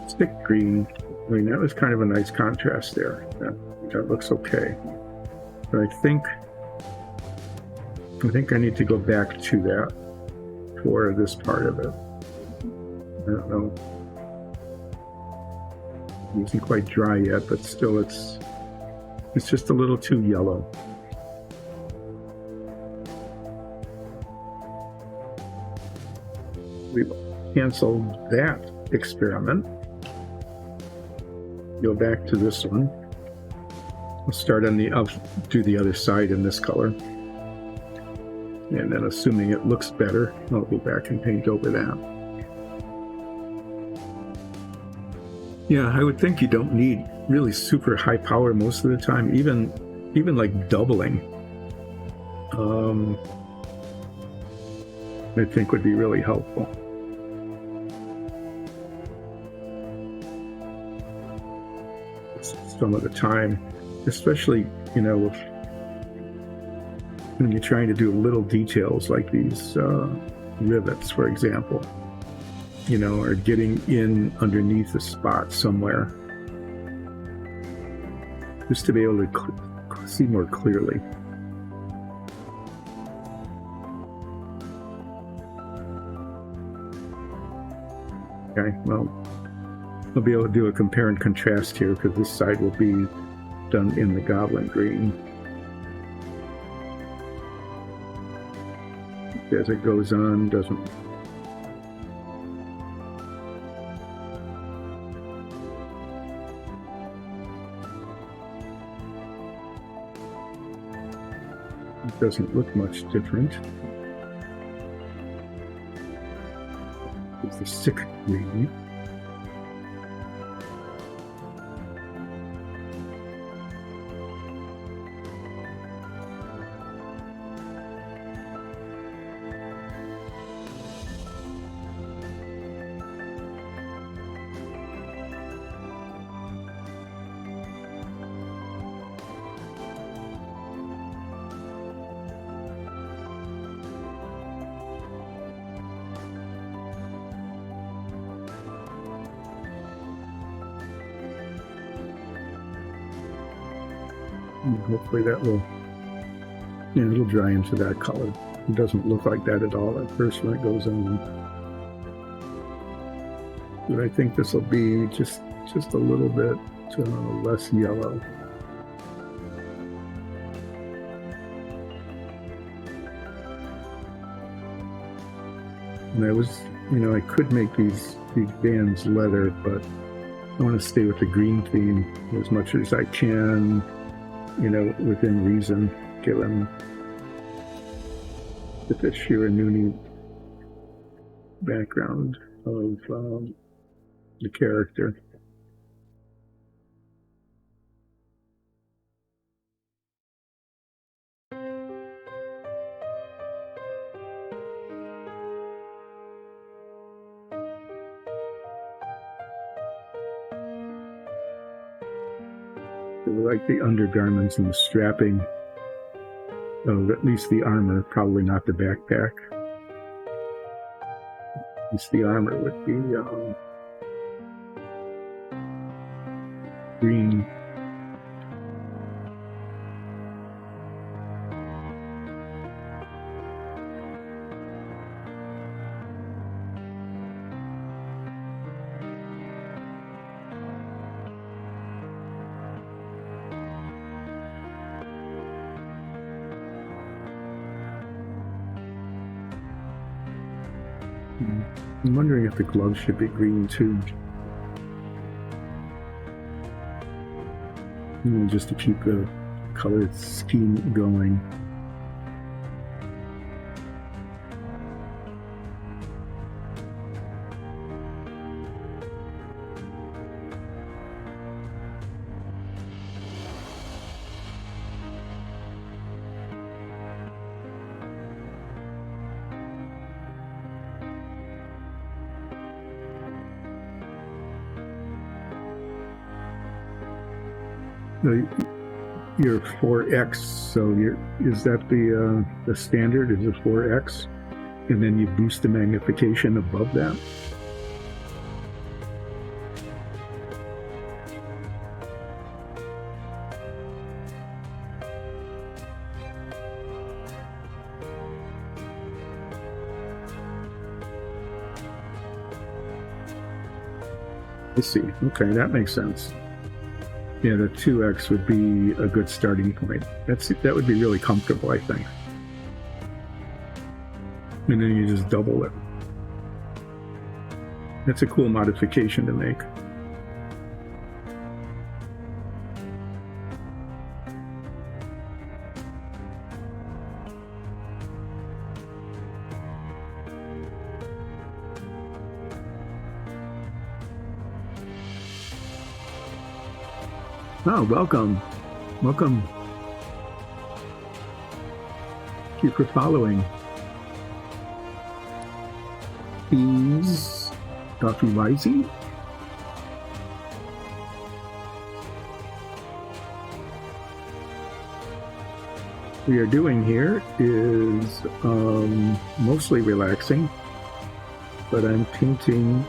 Stick green. I mean, that was kind of a nice contrast there. That looks okay. But I think I need to go back to that for this part of it. I don't know. It isn't quite dry yet, but still it's just a little too yellow. We've canceled that experiment. Go back to this one. I'll start on I'll do the other side in this color. And then assuming it looks better, I'll go back and paint over that. Yeah, I would think you don't need really super high power most of the time, even like doubling. I think would be really helpful. Some of the time, especially, you know, when you're trying to do little details like these rivets, for example, you know, or getting in underneath a spot somewhere, just to be able to see more clearly. Okay, well, I'll be able to do a compare and contrast here because this side will be done in the Goblin Green. As it goes on, doesn't. It doesn't look much different. It's the sick green. And hopefully that will, yeah, it'll dry into that color. It doesn't look like that at all at first when it goes on. But I think this will be just a little bit less yellow. And I was, you know, I could make these bands leather, but I want to stay with the green theme as much as I can, you know, within reason, given the Shiranuni background of the character. I like the undergarments and the strapping Oh, at least the armor, probably not the backpack. At least the armor would be green. I'm wondering if the gloves should be green too. Just to keep the color scheme going. You're 4x, so is that the standard? Is it 4x, and then you boost the magnification above that? I see. Okay, that makes sense. Yeah, the 2x would be a good starting point. That would be really comfortable, I think. And then you just double it. That's a cool modification to make. Oh, welcome. Welcome. Thank you for following. Is Dr. Wisey? What we are doing here is mostly relaxing, but I'm painting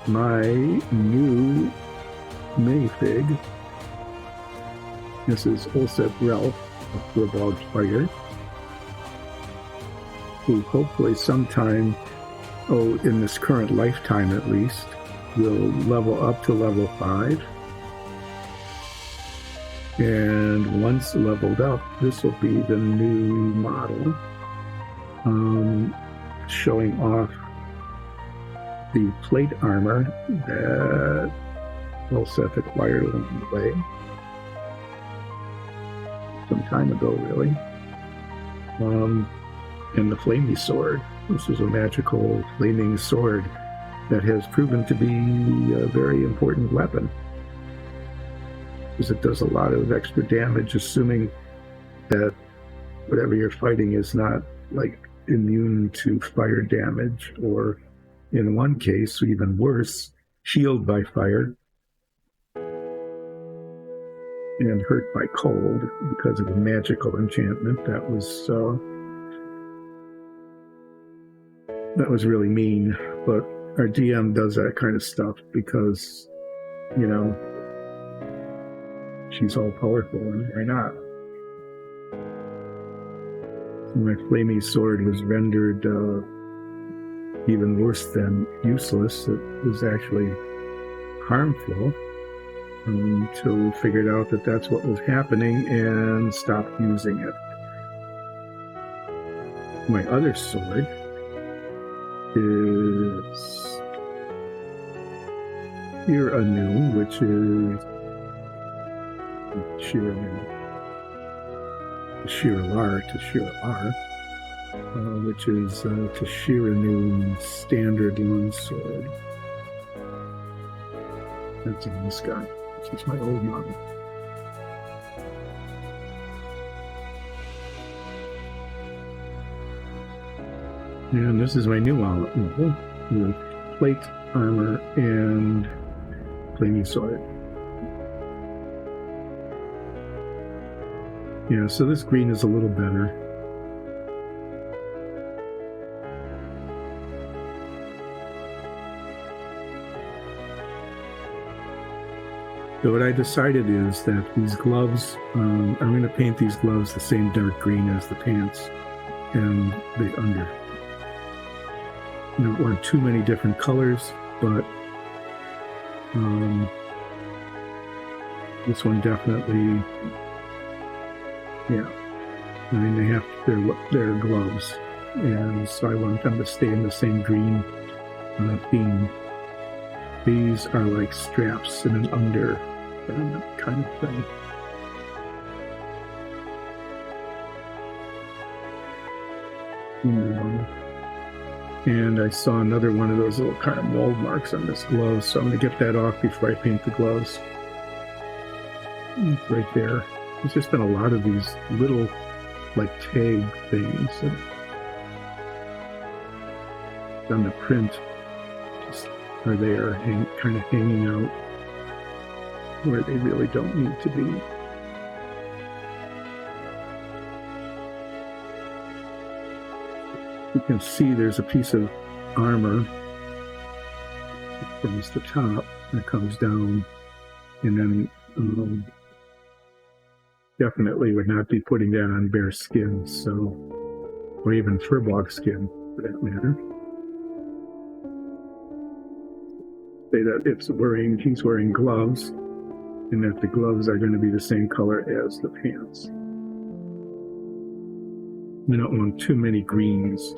my new minifig. This is ulseth Ralph, a four-balled fighter, who hopefully sometime, in this current lifetime at least, will level up to level 5. And once leveled up, this will be the new model, showing off the plate armor that ulseth acquired along the way, some time ago, really. And the Flamey Sword. This is a magical flaming sword that has proven to be a very important weapon, because it does a lot of extra damage, assuming that whatever you're fighting is not like immune to fire damage, or in one case, even worse, shielded by fire and hurt by cold because of a magical enchantment. That was really mean, but our DM does that kind of stuff because, she's all powerful, and why not? My Flamey Sword was rendered even worse than useless. It was actually harmful until we figured out that that's what was happening and stopped using it. My other sword is Shiranu, which is Shiralar to Shiralar, which is Shiranu standard longsword. That's in this guy. This is my old model. And this is my new model with plate armor and Flamey Sword. Yeah, so this green is a little better. So what I decided is that these gloves, I'm going to paint these gloves the same dark green as the pants and the under. You don't want too many different colors, but this one definitely, yeah. I mean, they're gloves, and so I want them to stay in the same green theme. These are like straps and an under kind of thing. And I saw another one of those little kind of mold marks on this glove, so I'm going to get that off before I paint the gloves. Right there. There's just been a lot of these little like tag things on the print just are there and kind of hanging out where they really don't need to be. You can see there's a piece of armor from the top that comes down, and then definitely would not be putting that on bare skin, so, or even furbog skin for that matter. Say that he's wearing gloves, and that the gloves are going to be the same color as the pants. We don't want too many greens.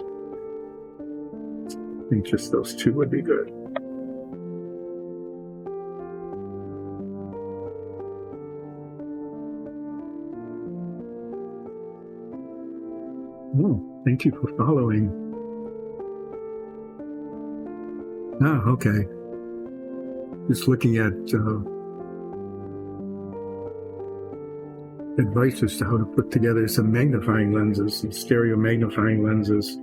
I think just those two would be good. Oh, thank you for following. Ah, okay. Just looking at advice as to how to put together some magnifying lenses, some stereo magnifying lenses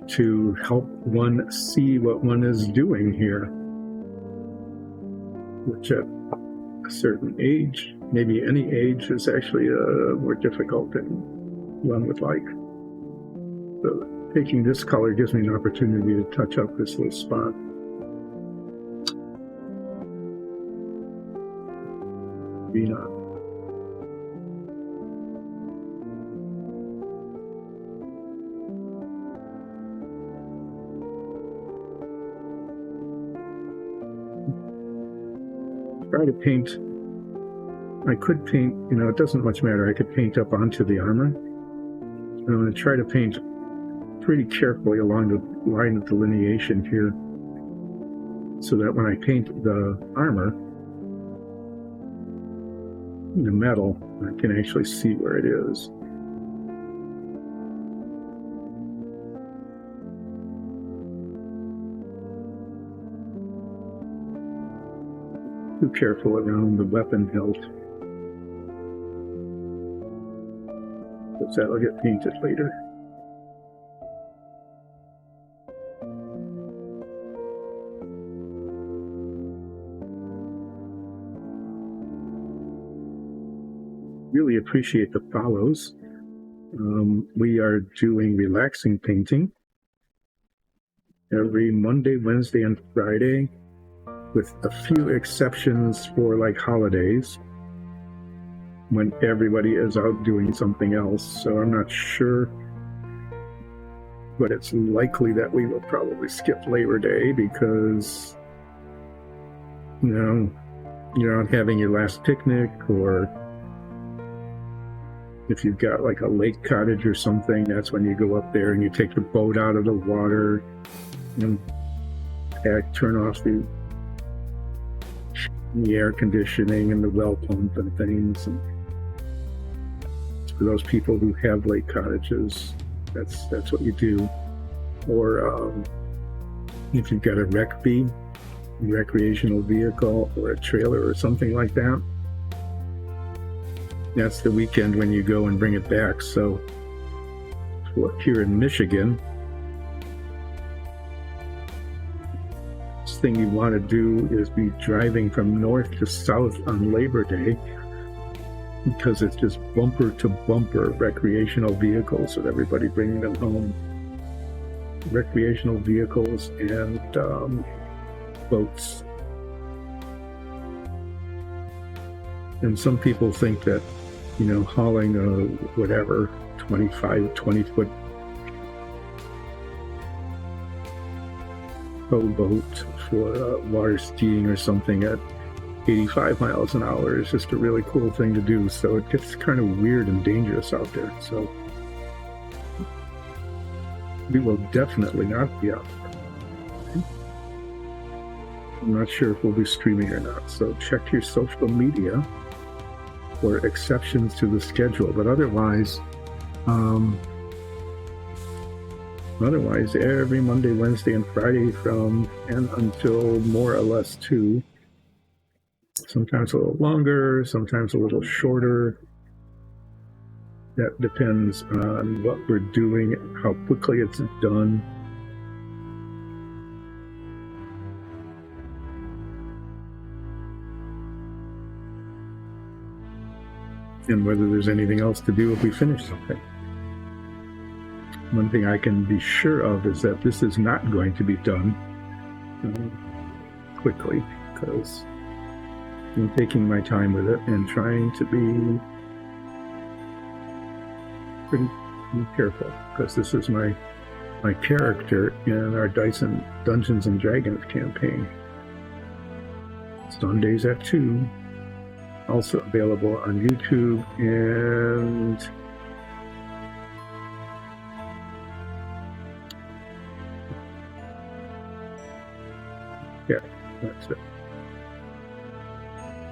to help one see what one is doing here, which at a certain age, maybe any age, is actually more difficult than one would like. So taking this color gives me an opportunity to touch up this little spot. Try to paint. I could paint, it doesn't much matter. I could paint up onto the armor. I'm going to try to paint pretty carefully along the line of delineation here, so that when I paint the armor, the metal, I can actually see where it is. Too careful around the weapon hilt, because that'll get painted later. Really appreciate the follows. We are doing relaxing painting every Monday, Wednesday, and Friday, with a few exceptions for like holidays when everybody is out doing something else. So I'm not sure, but it's likely that we will probably skip Labor Day because, you're out having your last picnic, or if you've got like a lake cottage or something, that's when you go up there and you take the boat out of the water and turn off the air conditioning and the well pump and things. And for those people who have lake cottages, that's what you do. Or if you've got a recreational vehicle or a trailer or something like that, that's the weekend when you go and bring it back. So here in Michigan, thing you want to do is be driving from north to south on Labor Day because it's just bumper to bumper recreational vehicles with everybody bringing them home. Recreational vehicles and boats. And some people think that, you know, hauling a whatever 20-foot boat for water skiing or something at 85 miles an hour is just a really cool thing to do. So it gets kind of weird and dangerous out there. So we will definitely not be out there. I'm not sure if we'll be streaming or not. So check your social media for exceptions to the schedule. But otherwise, every Monday, Wednesday, and Friday from and until more or less 2. Sometimes a little longer, sometimes a little shorter. That depends on what we're doing, how quickly it's done. And whether there's anything else to do if we finish something. One thing I can be sure of is that this is not going to be done quickly, because I'm taking my time with it and trying to be pretty careful, because this is my character in our Dyson Dungeons and Dragons campaign. Sundays at 2. Also available on YouTube and yeah, that's it.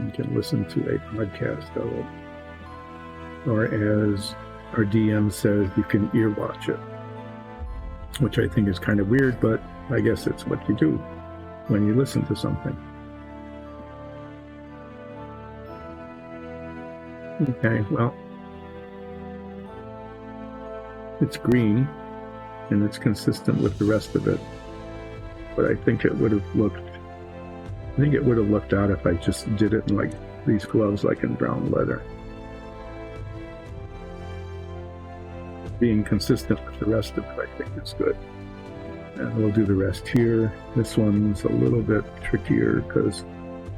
You can listen to a podcast, or as our DM says, you can ear watch it, which I think is kind of weird, but I guess it's what you do when you listen to something. Okay, well, it's green and it's consistent with the rest of it, but I think it would have looked out if I just did it in like these gloves, like in brown leather. Being consistent with the rest of it, I think is good. And we'll do the rest here. This one's a little bit trickier because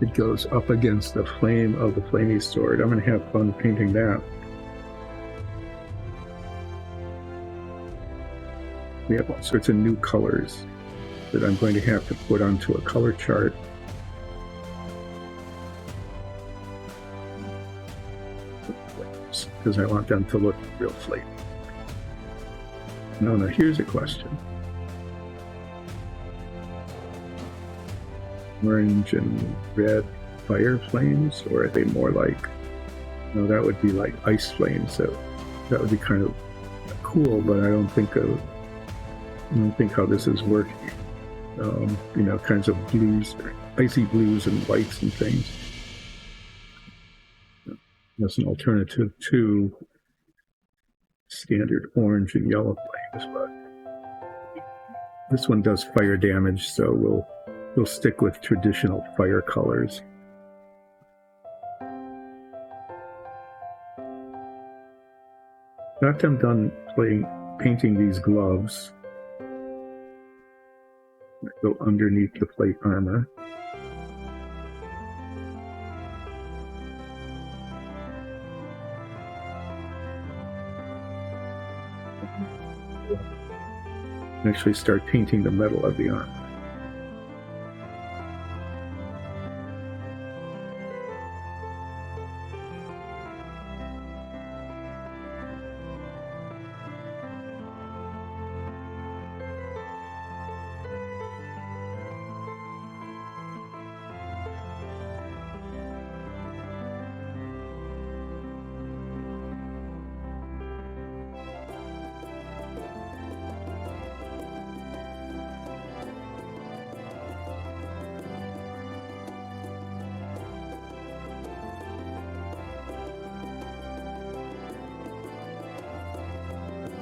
it goes up against the flame of the Flamey Sword. I'm going to have fun painting that. We have all sorts of new colors that I'm going to have to put onto a color chart. Because I want them to look real flamey. Now here's a question. Orange and red fire flames, or are they more like, no, that would be like ice flames, so that would be kind of cool, but I don't think how this is working. You know, kinds of blues, icy blues and whites and things. That's an alternative to standard orange and yellow flames, but this one does fire damage, so we'll stick with traditional fire colors. After I'm done painting these gloves, I go underneath the plate armor. Actually start painting the metal of the armor.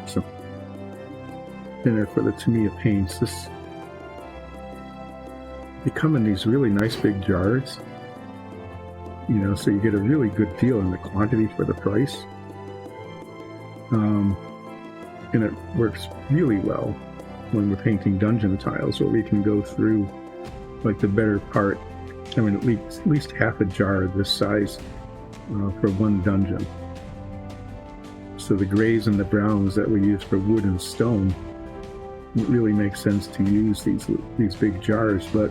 So, thinner for the Tamiya paints. They come in these really nice big jars. you know, so you get a really good deal on the quantity for the price. And it works really well when we're painting dungeon tiles, where we can go through like the better part, I mean, at least half a jar of this size for one dungeon. So the grays and the browns that we use for wood and stone, it really makes sense to use these big jars. But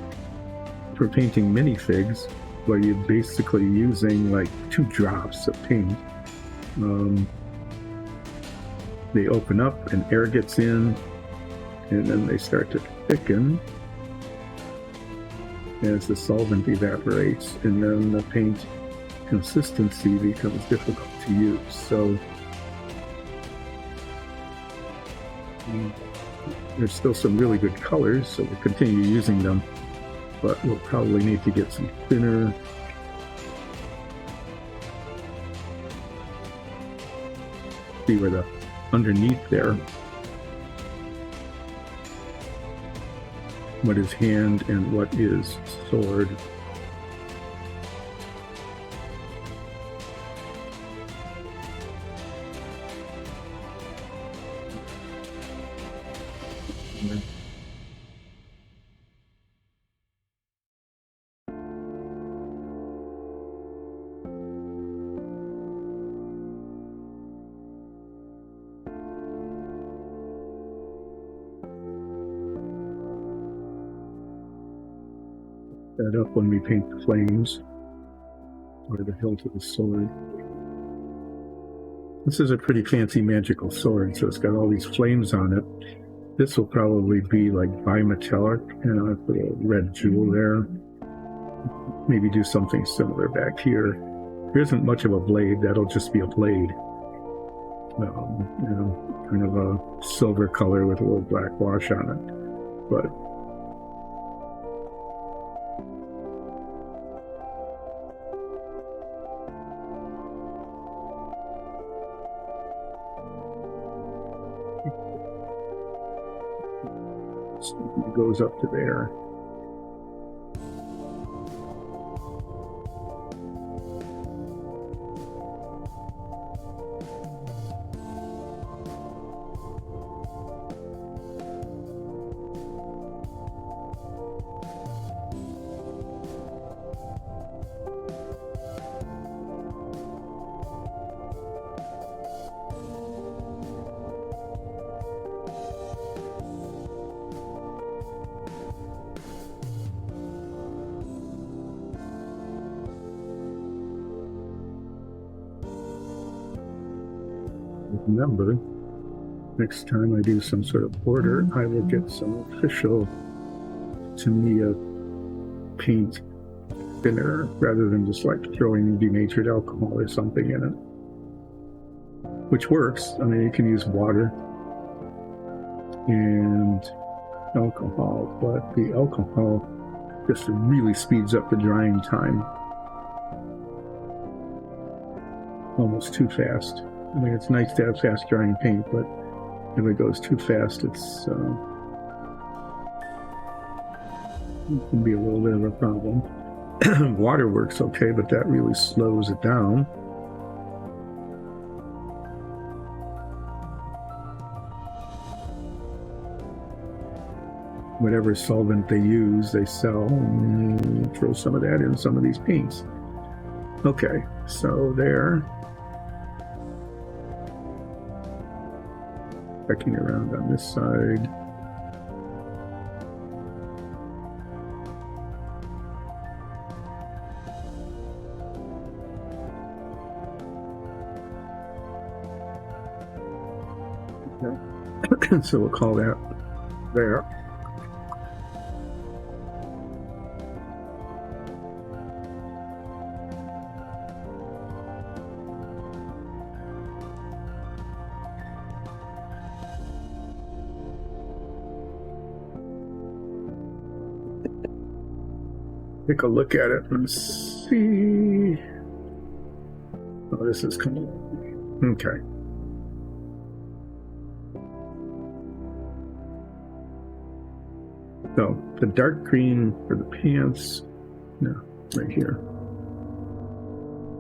for painting minifigs, where you're basically using like 2 drops of paint, they open up and air gets in, and then they start to thicken as the solvent evaporates, and then the paint consistency becomes difficult to use. So there's still some really good colors, so we'll continue using them, but we'll probably need to get some thinner. See where the underneath there, what is hand and what is sword. That up when we paint the flames or the hilt of the sword. This is a pretty fancy magical sword, so it's got all these flames on it. This will probably be like bimetallic, and I'll put a red jewel there. Maybe do something similar back here. There isn't much of a blade, that'll just be a blade. You know, kind of a silver color with a little black wash on it. But it goes up to there. Remember, next time I do some sort of order, I will get some official Tamiya paint thinner rather than just like throwing denatured alcohol or something in it, which works. I mean, you can use water and alcohol, but the alcohol just really speeds up the drying time almost too fast. I mean, it's nice to have fast drying paint, but if it goes too fast, it can be a little bit of a problem. Water works okay, but that really slows it down. Whatever solvent they use, they sell, and throw some of that in some of these paints. Okay, so there. Checking around on this side. Okay. So we'll call that there. Take a look at it and see. Oh, this is coming. Okay. So the dark green for the pants, no, right here.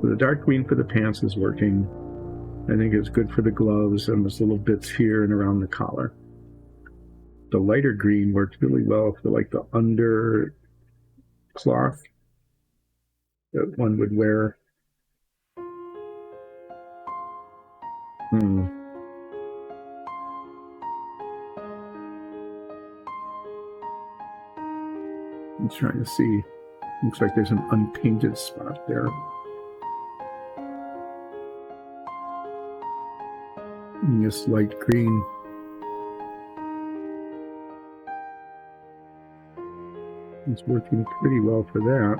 The dark green for the pants is working. I think it's good for the gloves and those little bits here and around the collar. The lighter green worked really well for like the under cloth that one would wear. I'm trying to see. Looks like there's an unpainted spot there. And this light green. It's working pretty well for that.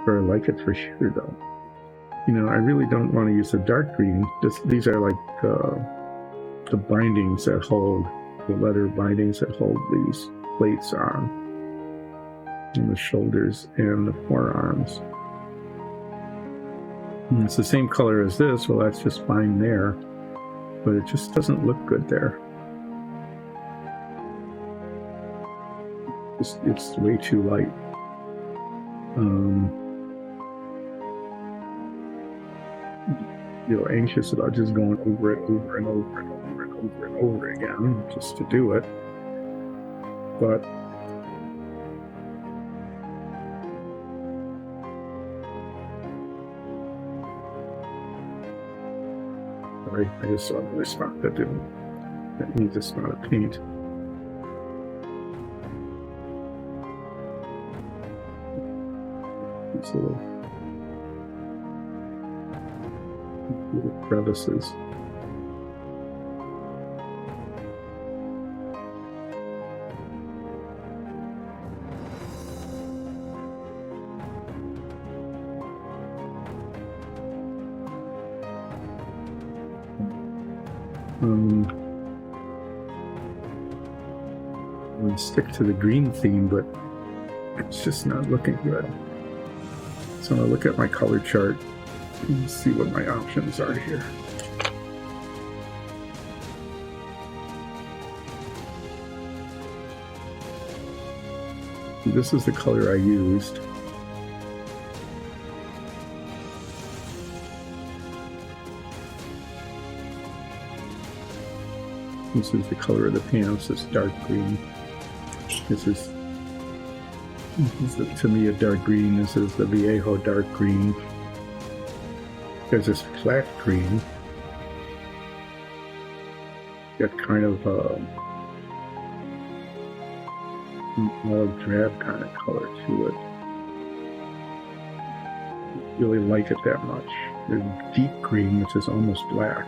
Or I like it for sure, though. You know, I really don't want to use the dark green. These are like the bindings that hold, the leather bindings that hold these plates on, in the shoulders and the forearms. And it's the same color as this. Well, that's just fine there, but it just doesn't look good there. It's way too light. Feel anxious about just going over it over and over and over and over and over again just to do it. But sorry, I just saw another spot that needs a spot of paint. These little crevices. I'm going to stick to the green theme, but it's just not looking good. So I'm going to look at my color chart and see what my options are here. This is the color I used. This is the color of the pants, this dark green. This is to me a dark green. This is the Viejo dark green. There's this flat green. Got kind of olive drab kind of color to it. Don't really like it that much. There's deep green, which is almost black.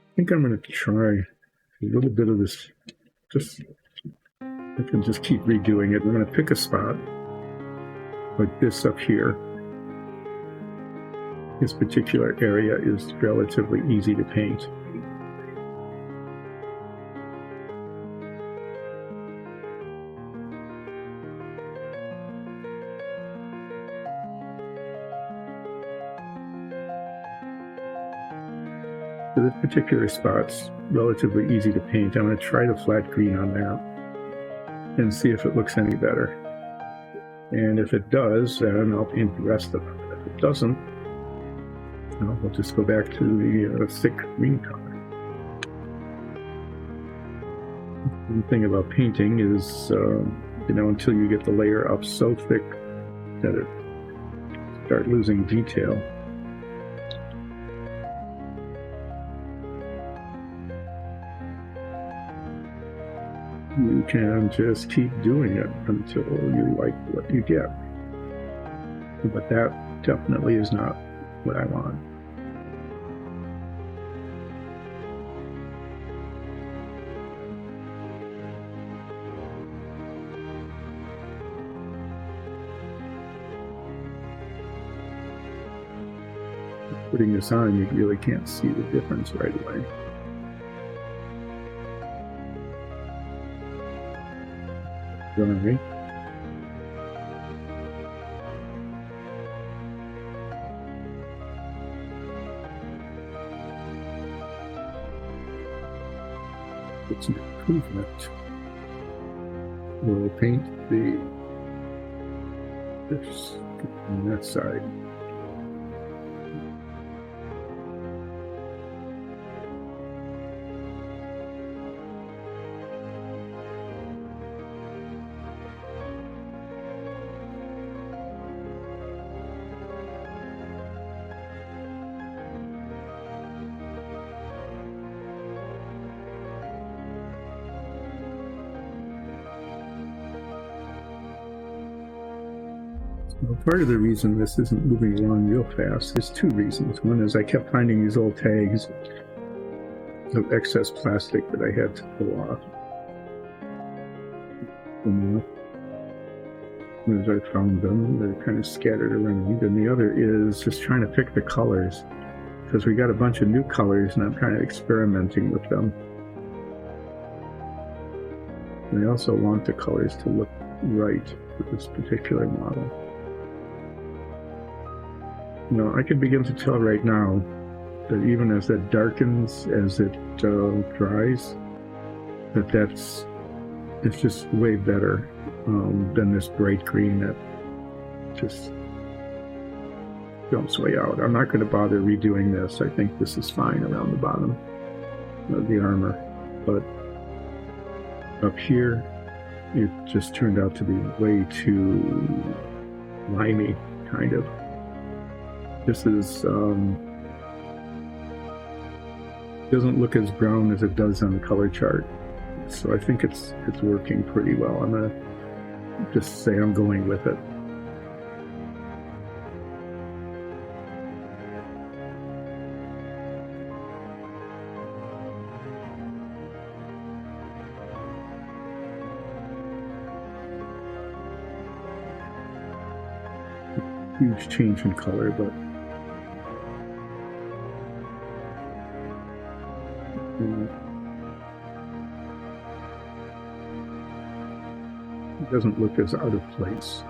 I think I'm going to try a little bit of this. I can just keep redoing it. I'm going to pick a spot like this up here. This particular area is relatively easy to paint. So this particular spot's relatively easy to paint. I'm going to try the flat green on that and see if it looks any better. And if it does, then I'll paint the rest of it. If it doesn't, we'll just go back to the thick green color. The thing about painting is, until you get the layer up so thick that it starts losing detail. You can just keep doing it until you like what you get. But that definitely is not what I want. Putting this on, you really can't see the difference right away. Right. It's an improvement. We'll paint this on that side. Well, part of the reason this isn't moving along real fast is two reasons. One is I kept finding these old tags of excess plastic that I had to pull off. And as I found them, they're kind of scattered around. And the other is just trying to pick the colors, because we got a bunch of new colors and I'm kind of experimenting with them. And I also want the colors to look right for this particular model. Now, I can begin to tell right now that even as that darkens, as it dries, it's just way better than this bright green that just jumps way out. I'm not going to bother redoing this. I think this is fine around the bottom of the armor. But up here, it just turned out to be way too limey, kind of. This is doesn't look as brown as it does on the color chart, so I think it's working pretty well. I'm gonna just say I'm going with it. Huge change in color, but it doesn't look as out of place.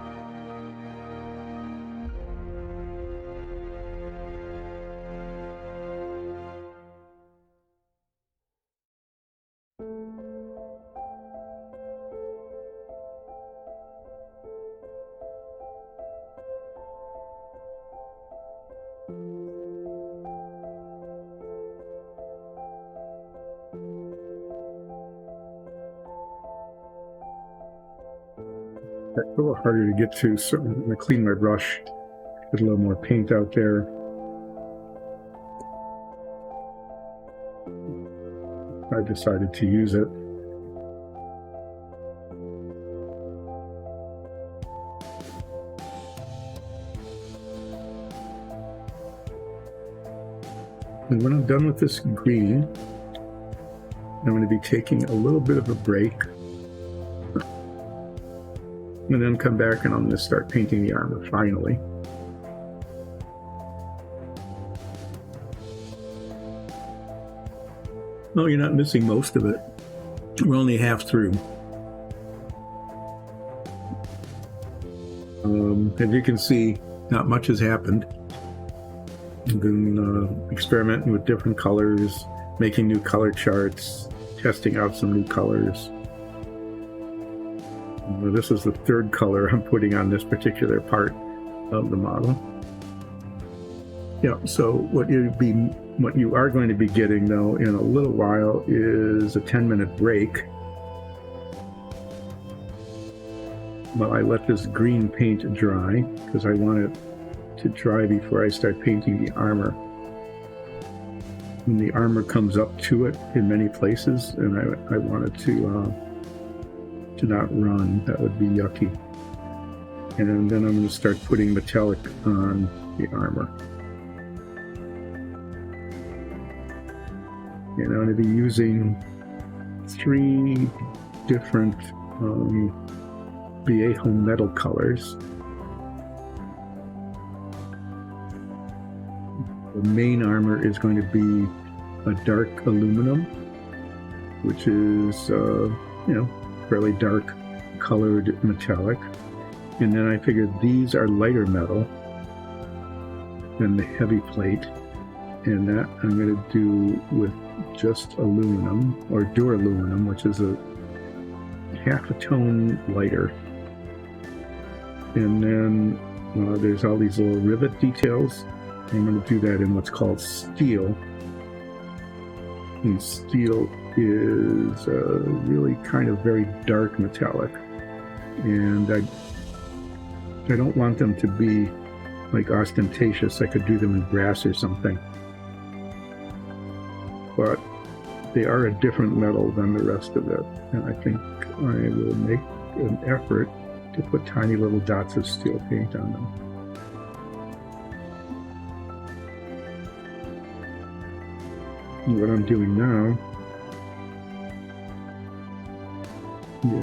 That's a little harder to get to, so I'm going to clean my brush, put a little more paint out there. I decided to use it. And when I'm done with this green, I'm going to be taking a little bit of a break. And then come back and I'm going to start painting the armor finally. No, you're not missing most of it. We're only half through. As you can see, not much has happened. I've been experimenting with different colors, making new color charts, testing out some new colors. This is the third color I'm putting on this particular part of the model. Yeah, so what you are going to be getting, though, in a little while is a 10-minute break while I let this green paint dry, because I want it to dry before I start painting the armor. When the armor comes up to it in many places, and I want it to not run, that would be yucky. And then I'm going to start putting metallic on the armor. And I'm going to be using 3 different Viejo metal colors. The main armor is going to be a dark aluminum, which is, fairly dark colored metallic. And then I figured these are lighter metal than the heavy plate. and that I'm going to do with just aluminum, or duraluminum, which is a half a tone lighter. And then there's all these little rivet details. I'm going to do that in what's called steel. And steel is really kind of very dark metallic. And I don't want them to be like ostentatious. I could do them in brass or something. But they are a different metal than the rest of it. And I think I will make an effort to put tiny little dots of steel paint on them. And what I'm doing now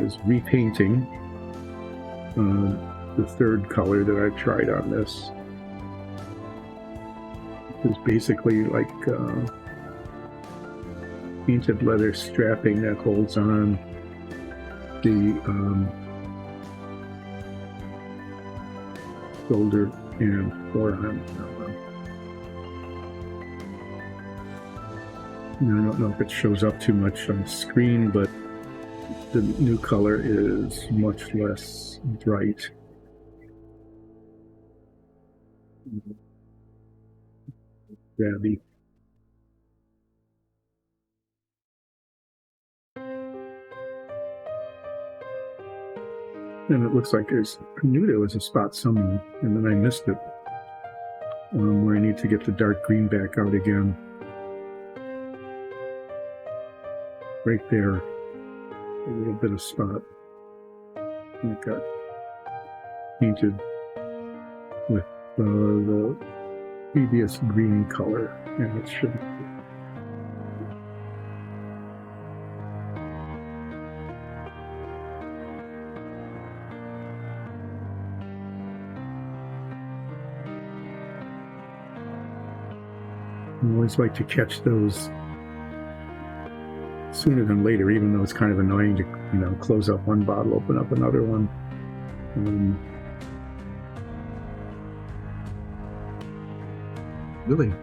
is repainting the third color that I tried on this. It's basically like painted leather strapping that holds on the shoulder and forearm. Now, I don't know if it shows up too much on screen, but the new color is much less bright. Grabby. And it looks like I knew there was a spot somewhere, and then I missed it, where I need to get the dark green back out again. Right there, a little bit of spot. And it got painted with the previous green color, and it should. I always like to catch those sooner than later, even though it's kind of annoying to, close up one bottle, open up another one. Really?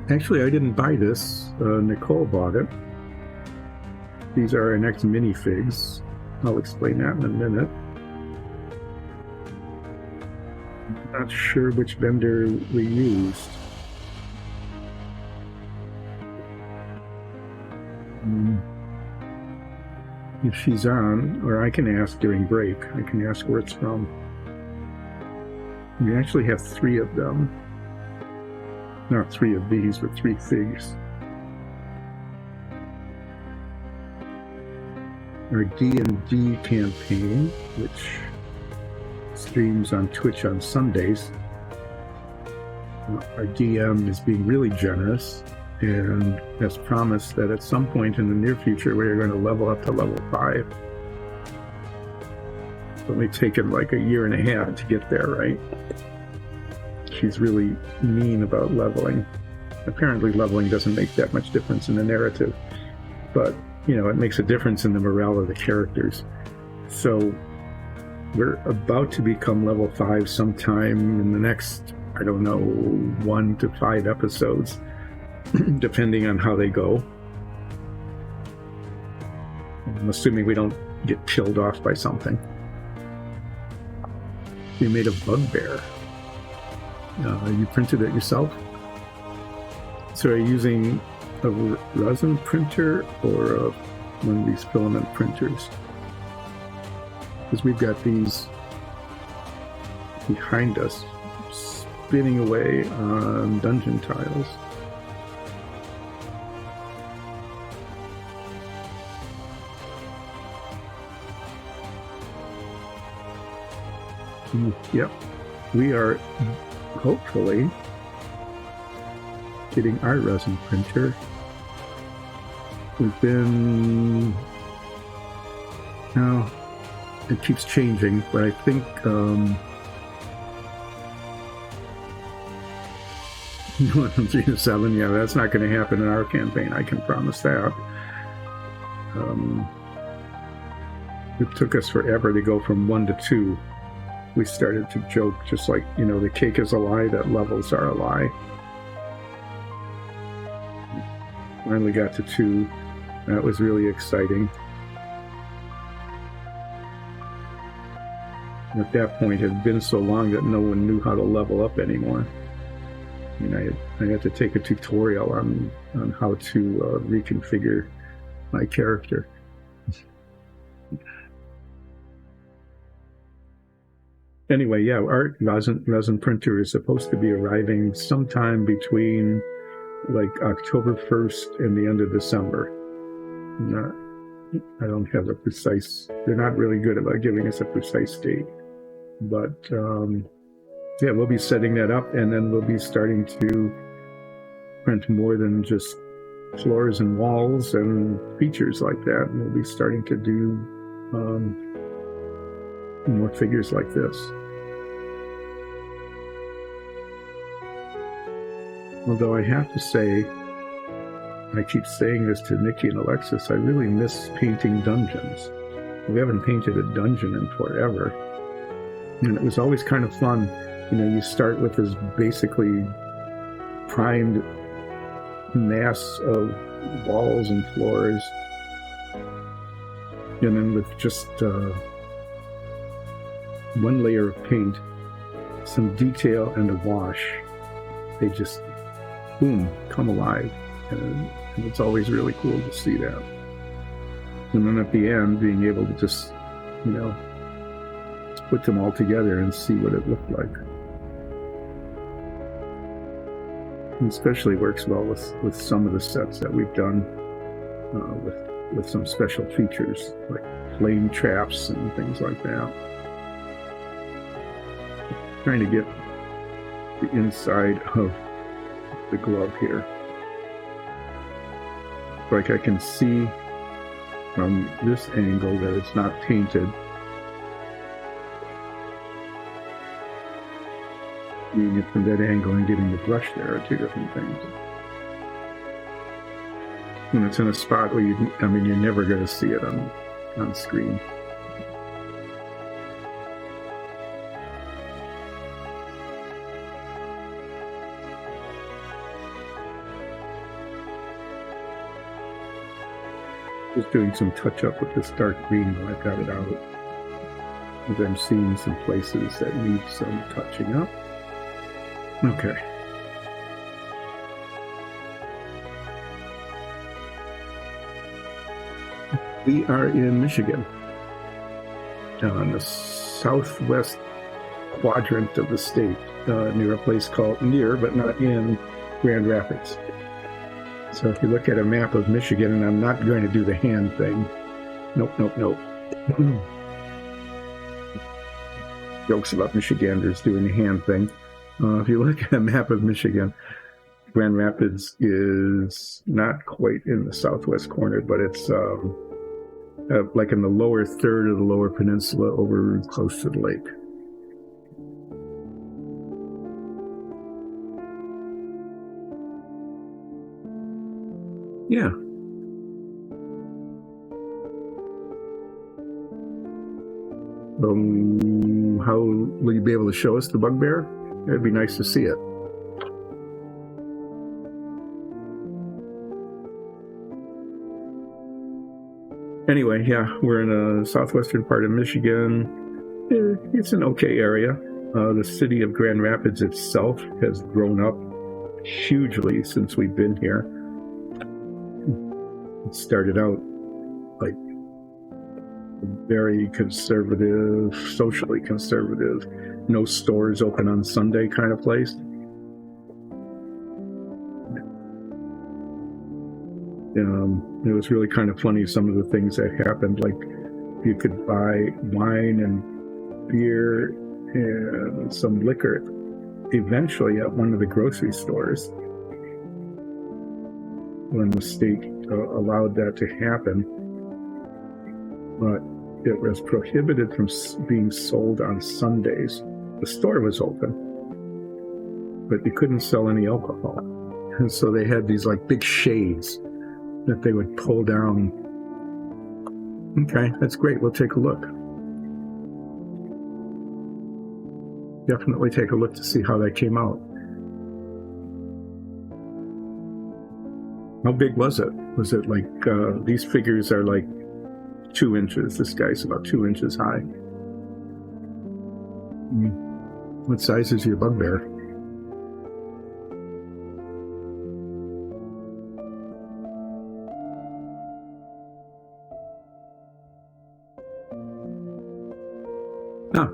Actually, I didn't buy this. Nicole bought it. These are our next minifigs. I'll explain that in a minute. Not sure which vendor we used. If she's on, or I can ask during break, I can ask where it's from. We actually have 3 of them. Not 3 of these, but 3 figs. Our D&D campaign, which streams on Twitch on Sundays. Our DM is being really generous and has promised that at some point in the near future we are going to level up to level 5. It's only taken like a year and a half to get there, right? She's really mean about leveling. Apparently leveling doesn't make that much difference in the narrative, but it makes a difference in the morale of the characters. So we're about to become level 5 sometime in the next, 1 to 5 episodes, depending on how they go. I'm assuming we don't get killed off by something. You made a bugbear. You printed it yourself? So are you using a resin printer or one of these filament printers? Because we've got these behind us spinning away on dungeon tiles. Yep, we are hopefully getting our resin printer. We've been now. It keeps changing, but I think 3 to 7, yeah, that's not going to happen in our campaign, I can promise that. It took us forever to go from 1 to 2, we started to joke, just like, you know, the cake is a lie, that levels are a lie. Finally got to 2. That was really exciting. At that point, it had been so long that no one knew how to level up anymore. I mean, I had to take a tutorial on how to reconfigure my character. Anyway, yeah, our resin printer is supposed to be arriving sometime between like October 1st and the end of December. I don't have a precise, they're not really good about giving us a precise date. But yeah, we'll be setting that up, and then we'll be starting to print more than just floors and walls and features like that. And we'll be starting to do more figures like this. Although I have to say, I keep saying this to Nikki and Alexis, I really miss painting dungeons. We haven't painted a dungeon in forever. And it was always kind of fun. You know, you start with this basically primed mass of walls and floors. And then with just one layer of paint, some detail, and a wash, they just, boom, come alive. And it's always really cool to see that. And then at the end, being able to just, you know, put them all together and see what it looked like. It especially works well with some of the sets that we've done with some special features like flame traps and things like that. Trying to get the inside of the glove here. Like I can see from this angle that it's not painted. Seeing it from that angle and getting the brush there are two different things. And it's in a spot where you're never going to see it on screen. Just doing some touch up with this dark green when I've got it out. As I'm seeing some places that need some touching up. Okay. We are in Michigan, on the southwest quadrant of the state, near a place called, near but not in, Grand Rapids. So if you look at a map of Michigan, and I'm not going to do the hand thing. Nope. Jokes about Michiganders doing the hand thing. If you look at a map of Michigan, Grand Rapids is not quite in the southwest corner, but it's like in the lower third of the lower peninsula over close to the lake. Yeah. How will you be able to show us the bugbear? It'd be nice to see it. Anyway, yeah, we're in a southwestern part of Michigan. It's an okay area. The city of Grand Rapids itself has grown up hugely since we've been here. It started out like very conservative, socially conservative, no stores open on Sunday kind of place. It was really kind of funny, some of the things that happened. Like you could buy wine and beer and some liquor eventually at one of the grocery stores when the state allowed that to happen. But it was prohibited from being sold on Sundays. The store was open, but you couldn't sell any alcohol. And so they had these like big shades that they would pull down. Okay, that's great. We'll take a look. definitely take a look to see how that came out. How big was it? Was it like, these figures are like 2 inches. This guy's about 2 inches high. What size is your bugbear? Ah.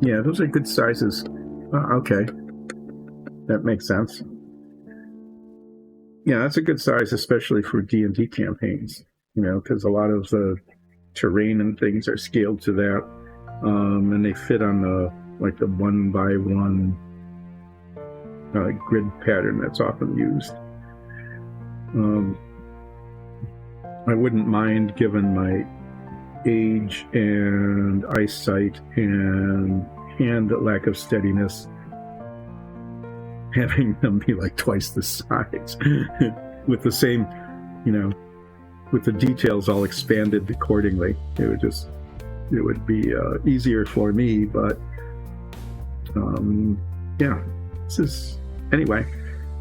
Yeah, those are good sizes. Okay. That makes sense. Yeah, that's a good size, especially for D&D campaigns, you know, because a lot of the terrain and things are scaled to that, and they fit on the 1x1 grid pattern that's often used. I wouldn't mind, given my age and eyesight and lack of steadiness, having them be like twice the size with the same, you know, with the details all expanded accordingly. It would be easier for me, but yeah, anyway,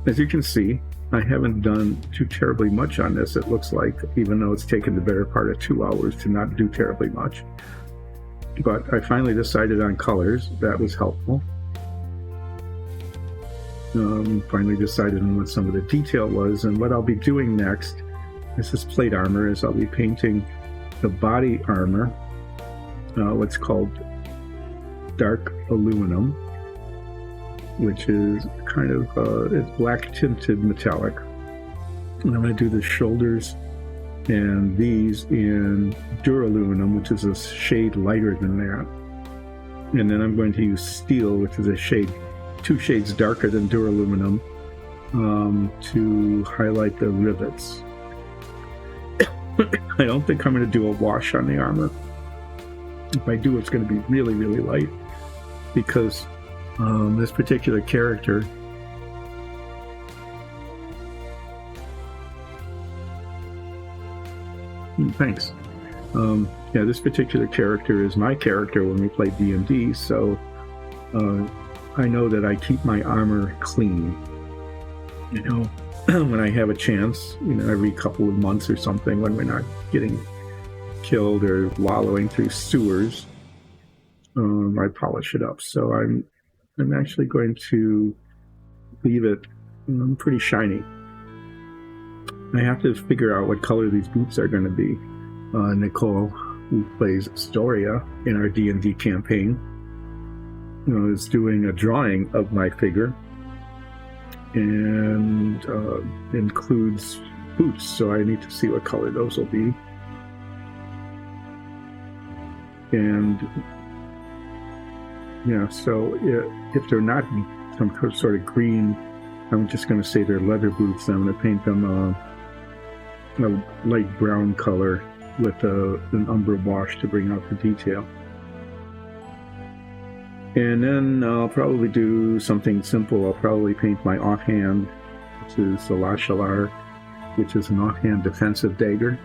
as you can see, I haven't done too terribly much on this, it looks like, even though it's taken the better part of 2 hours to not do terribly much. But I finally decided on colors. That was helpful. Finally decided on what some of the detail was, and what I'll be doing next, this is plate armor, is I'll be painting the body armor, what's called dark aluminum, which is kind of it's black tinted metallic. And I'm going to do the shoulders and these in duraluminum, which is a shade lighter than that. And then I'm going to use steel, which is a shade 2 shades darker than duraluminum, to highlight the rivets. I don't think I'm going to do a wash on the armor. If I do, it's going to be really, really light, because this particular character thanks. Yeah, this particular character is my character when we play D&D, so I know that I keep my armor clean. You know, when I have a chance, you know, every couple of months or something, when we're not getting killed or wallowing through sewers, I polish it up. So I'm actually going to leave it pretty shiny. I have to figure out what color these boots are going to be. Nicole, who plays Zorya in our D&D campaign, is doing a drawing of my figure, and includes boots, so I need to see what color those will be. And yeah, so if they're not some sort of green, I'm just going to say they're leather boots. I'm going to paint them a light brown color with an umber wash to bring out the detail. And then I'll probably do something simple. I'll probably paint my offhand, which is the Lashalar, which is an offhand defensive dagger.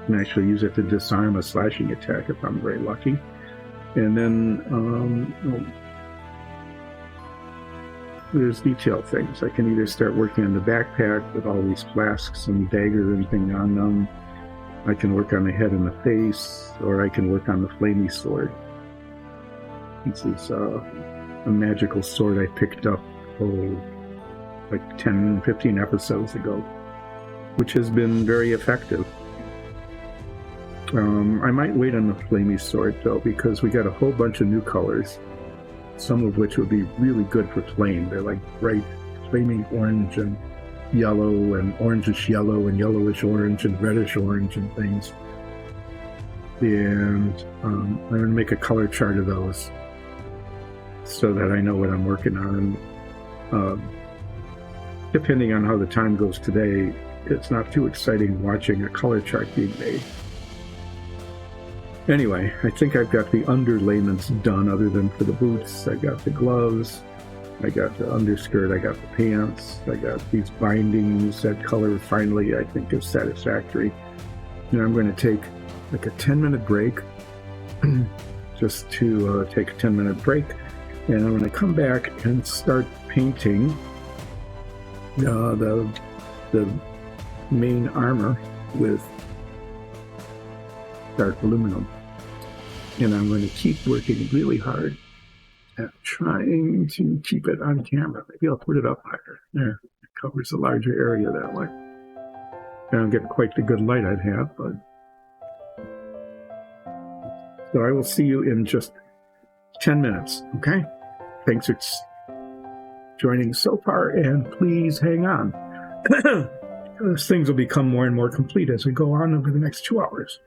And actually use it to disarm a slashing attack if I'm very lucky. And then there's detail things. I can either start working on the backpack with all these flasks and dagger and thing on them. I can work on the head and the face, or I can work on the Flamey Sword. This is a magical sword I picked up like 10, 15 episodes ago, which has been very effective. I might wait on the Flamey Sword, though, because we got a whole bunch of new colors, some of which would be really good for flame. They're like bright flaming orange and yellow and orangish yellow and yellowish orange and reddish orange and things. And I'm going to make a color chart of those so that I know what I'm working on. Depending on how the time goes today, it's not too exciting watching a color chart being made. Anyway, I think I've got the underlayments done, other than for the boots. I got the gloves, I got the underskirt, I got the pants, I got these bindings. That color finally, I think, is satisfactory. And I'm going to take like a 10-minute break, just to take a 10-minute break. And I'm going to come back and start painting the main armor with dark aluminum. And I'm going to keep working really hard at trying to keep it on camera. Maybe I'll put it up higher. There, it covers a larger area that way. I don't get quite the good light I'd have, but... So I will see you in just 10 minutes, okay? Thanks for joining so far, and please hang on. Those things will become more and more complete as we go on over the next 2 hours.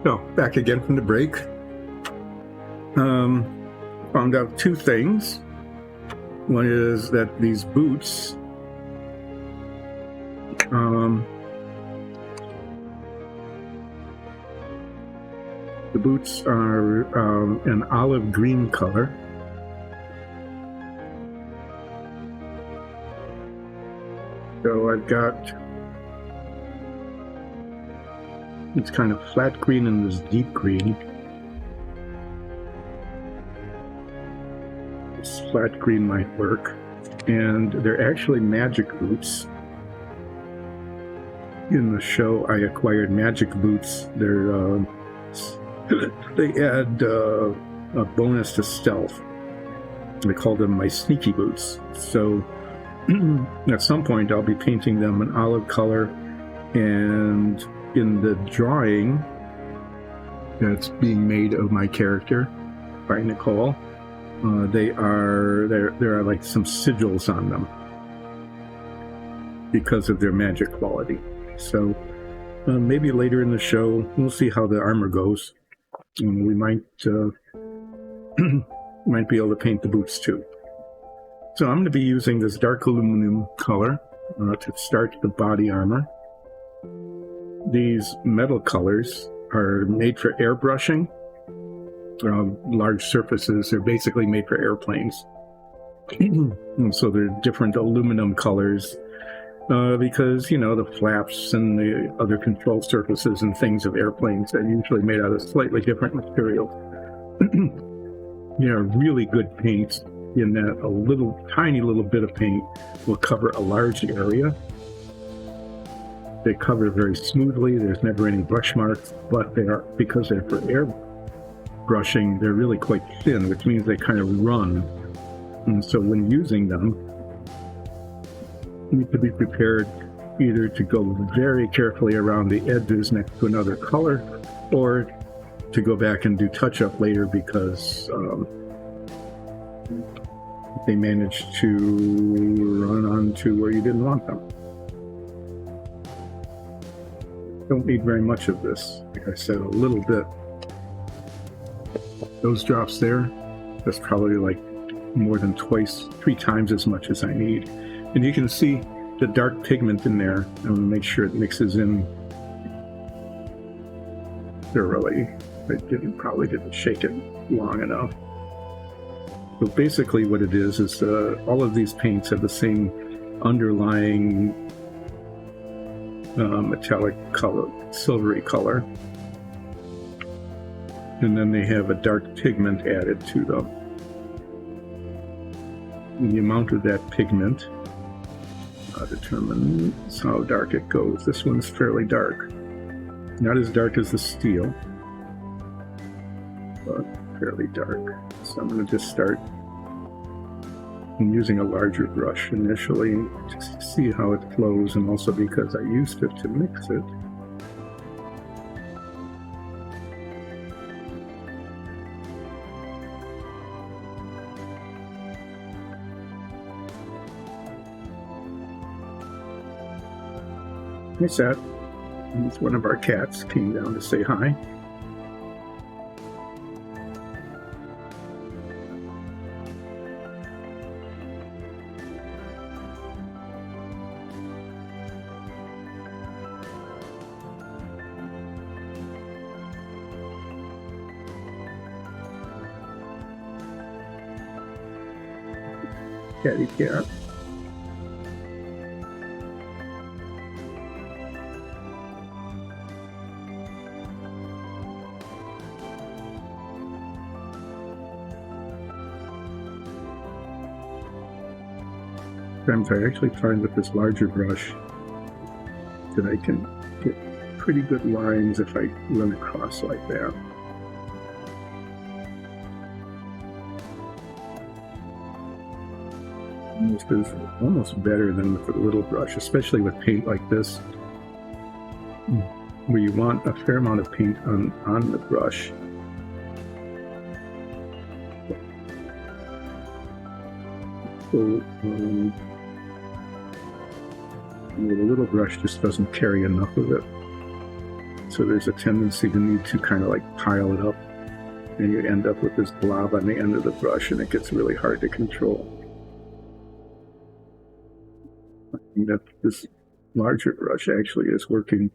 So, back again from the break. Found out two things. One is that these boots, the boots are an olive green color. So I've got, it's kind of flat green and this deep green. This flat green might work. And they're actually magic boots. In the show, I acquired magic boots. They're they add a bonus to stealth. I call them my sneaky boots. So at some point I'll be painting them an olive color, and in the drawing that's being made of my character by Nicole, there are like some sigils on them because of their magic quality. So maybe later in the show we'll see how the armor goes. We might might be able to paint the boots too. So I'm going to be using this dark aluminum color to start the body armor. These metal colors are made for airbrushing. Large surfaces are basically made for airplanes. And so they're different aluminum colors because, you know, the flaps and the other control surfaces and things of airplanes are usually made out of slightly different materials. You know, really good paints in that a tiny little bit of paint will cover a large area. They cover very smoothly. There's never any brush marks, but because they're for air brushing, they're really quite thin, which means they kind of run. And so when using them, you need to be prepared either to go very carefully around the edges next to another color, or to go back and do touch-up later because they managed to run onto where you didn't want them. Don't need very much of this. Like I said, a little bit. Those drops there, that's probably like more than 3 times as much as I need. And you can see the dark pigment in there. I'm going to make sure it mixes in thoroughly. I probably didn't shake it long enough. So basically what it is all of these paints have the same underlying metallic color, silvery color. And then they have a dark pigment added to them. And the amount of that pigment determines how dark it goes. This one's fairly dark. Not as dark as the steel, but fairly dark. So I'm going to just start using a larger brush initially just to see how it flows, and also because I used it to mix it. Hey, Seth. It's one of our cats came down to say hi. Catty cat. Sometimes I actually find with this larger brush that I can get pretty good lines if I run across like that. This is almost better than with a little brush, especially with paint like this, where you want a fair amount of paint on the brush. So, the little brush just doesn't carry enough of it. So there's a tendency to need to kind of like pile it up, and you end up with this blob on the end of the brush, and it gets really hard to control. And that this larger brush actually is working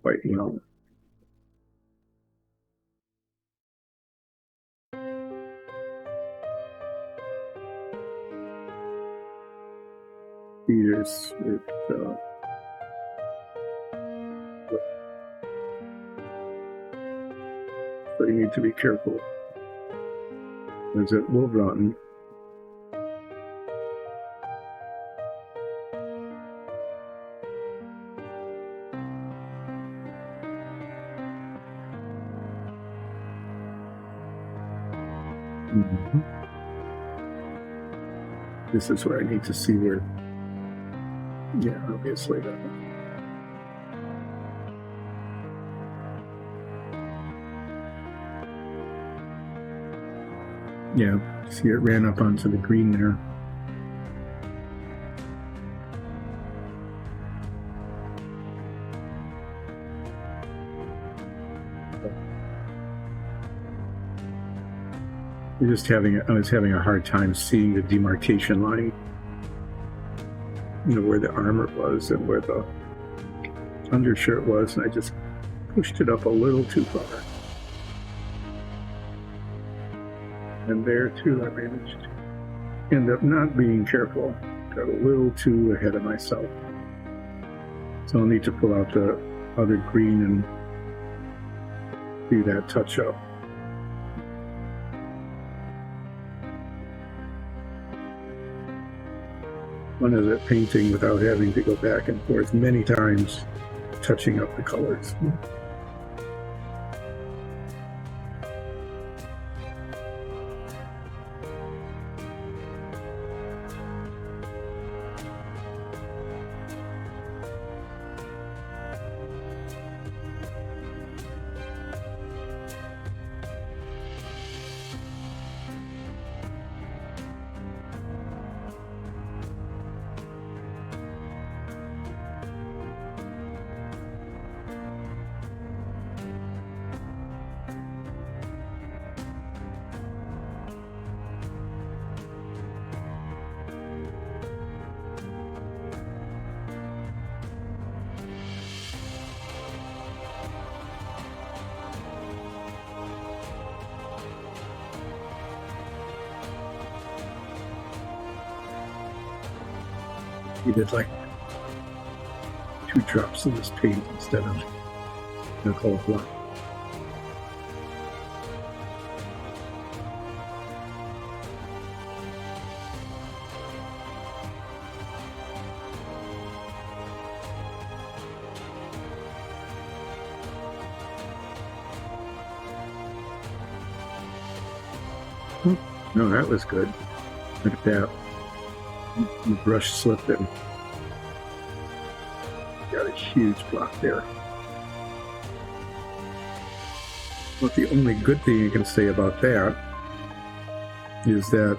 quite well. Here's so you need to be careful, as it will run. This is where I need to see where, yeah, obviously that. Yeah, see it ran up onto the green there. I was having a hard time seeing the demarcation line, you know, where the armor was and where the undershirt was, and I just pushed it up a little too far. And there too, I managed to end up not being careful. Got a little too ahead of myself. So I'll need to pull out the other green and do that touch up. One of the painting without having to go back and forth many times, touching up the colors. You did like 2 drops of this paint instead of the whole block. No, that was good. Look at that. The brush slipped and got a huge block there. But the only good thing you can say about that is that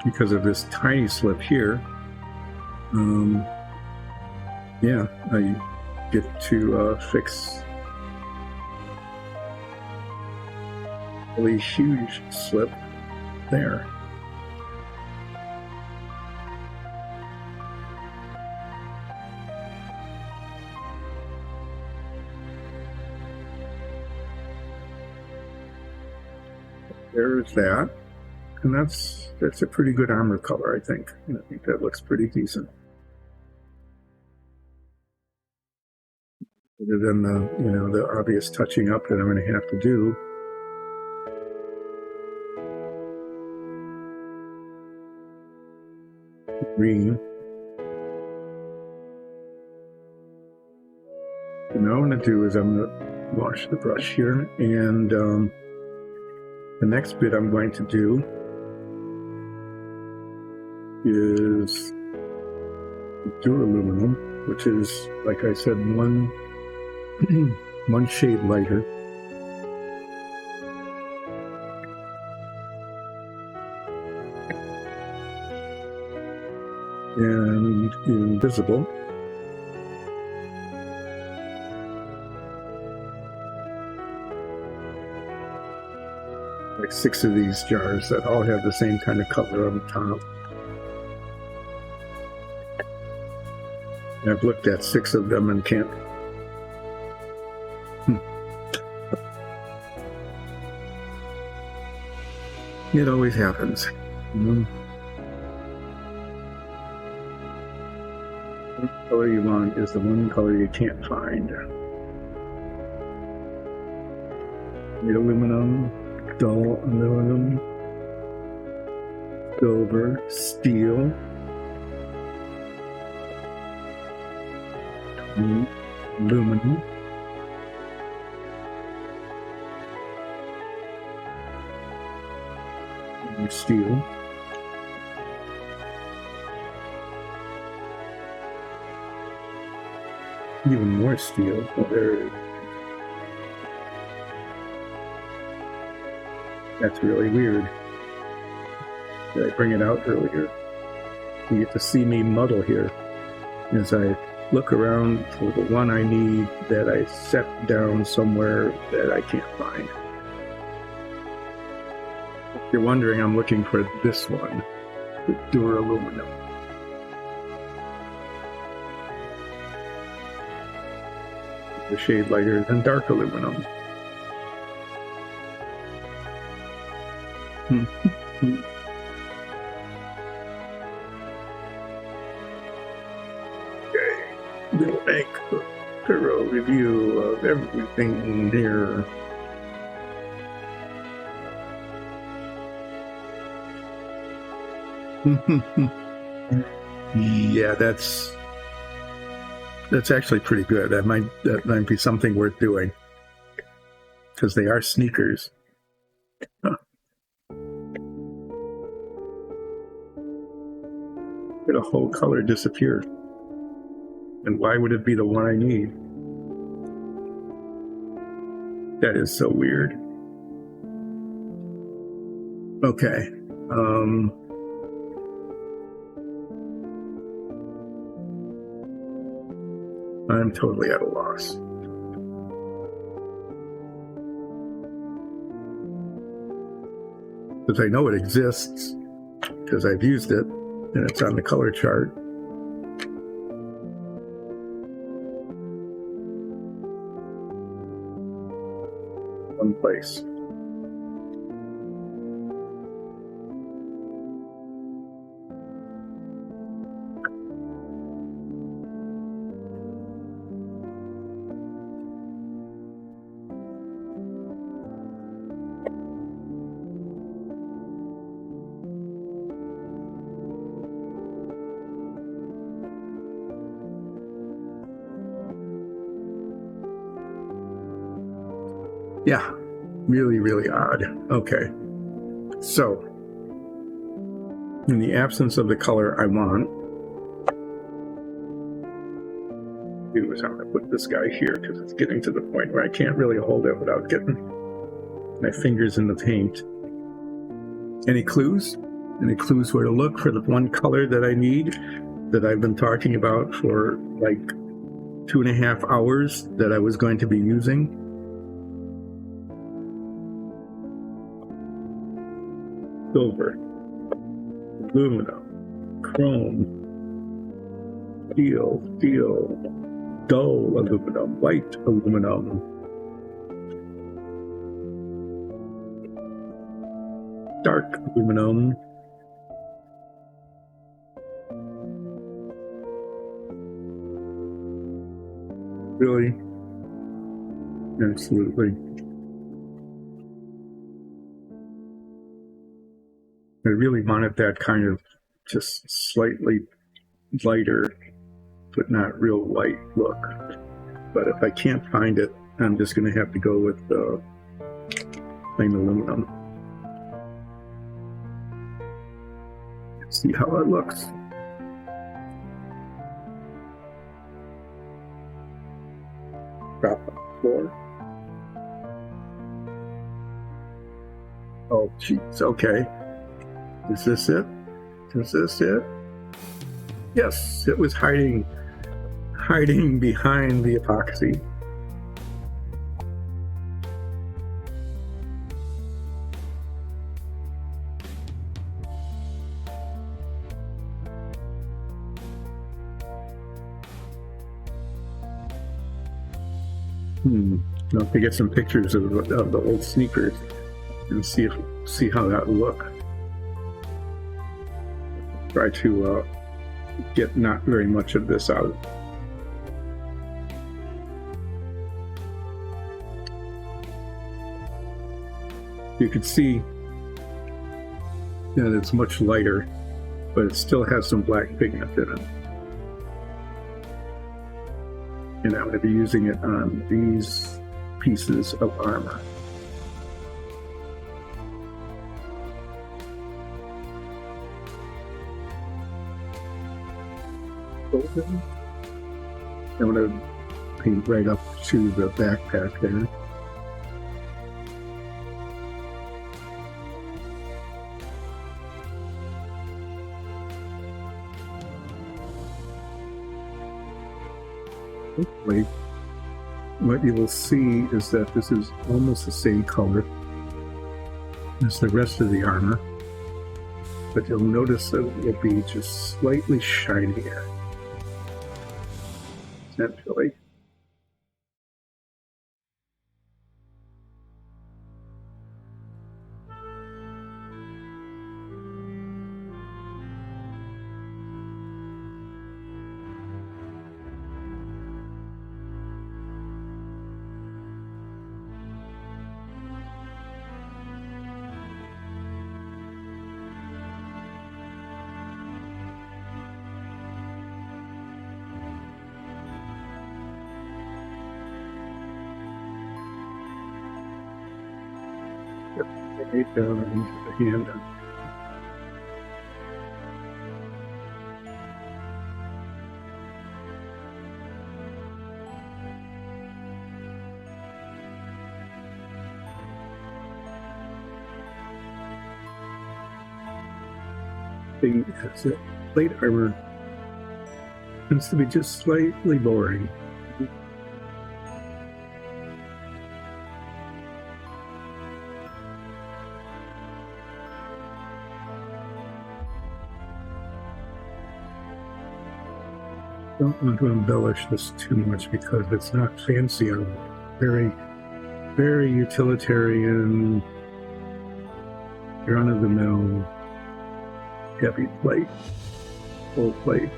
because of this tiny slip here, yeah, I get to fix a really huge slip there. There's that, and that's a pretty good armor color, I think. And I think that looks pretty decent. Other than the obvious touching up that I'm going to have to do. Green. And now what I'm going to do is I'm going to wash the brush here, and the next bit I'm going to do is duraluminum, which is, like I said, one shade lighter. And invisible. like 6 of these jars that all have the same kind of color on the top. And I've looked at 6 of them and can't. It always happens. What color you want is the one color you can't find. Red aluminum, dull aluminum, silver, steel, aluminum, steel, even more steel. Oh, there it is. That's really weird. Did I bring it out earlier? You get to see me muddle here as I look around for the one I need that I set down somewhere that I can't find. If you're wondering, I'm looking for this one, the duraluminum. The shade lighter than dark aluminum. Okay, we'll make a thorough review of everything here. Yeah, that's actually pretty good. That might be something worth doing, because they are sneakers. Huh. Did a whole color disappear? And why would it be the one I need? That is so weird. Okay. I'm totally at a loss. Because I know it exists, because I've used it, and it's on the color chart. One place. Yeah, really, really odd. Okay, so in the absence of the color I want, I'm going to put this guy here because it's getting to the point where I can't really hold it without getting my fingers in the paint. Any clues? Any clues where to look for the one color that I need, that I've been talking about for like 2.5 hours that I was going to be using? Silver, aluminum, chrome, steel, dull aluminum, white aluminum, dark aluminum, really? Absolutely. I really wanted that kind of just slightly lighter, but not real white look. But if I can't find it, I'm just going to have to go with the plain aluminum. Let's see how it looks. Drop on the floor. Oh, jeez. Okay. Is this it? Is this it? Yes, it was hiding behind the epoxy. I'll have to get some pictures of the old sneakers and see how that would look. Try to get not very much of this out. You can see that it's much lighter, but it still has some black pigment in it. And I'm going to be using it on these pieces of armor. I'm going to paint right up to the backpack there. Hopefully, what you will see is that this is almost the same color as the rest of the armor, but you'll notice that it will be just slightly shinier, essentially. Right down into the hand. Thing is that plate armor tends to be just slightly boring. Don't want to embellish this too much because it's not fancy. I'm very, very utilitarian, run-of-the-mill, heavy plate, full plate.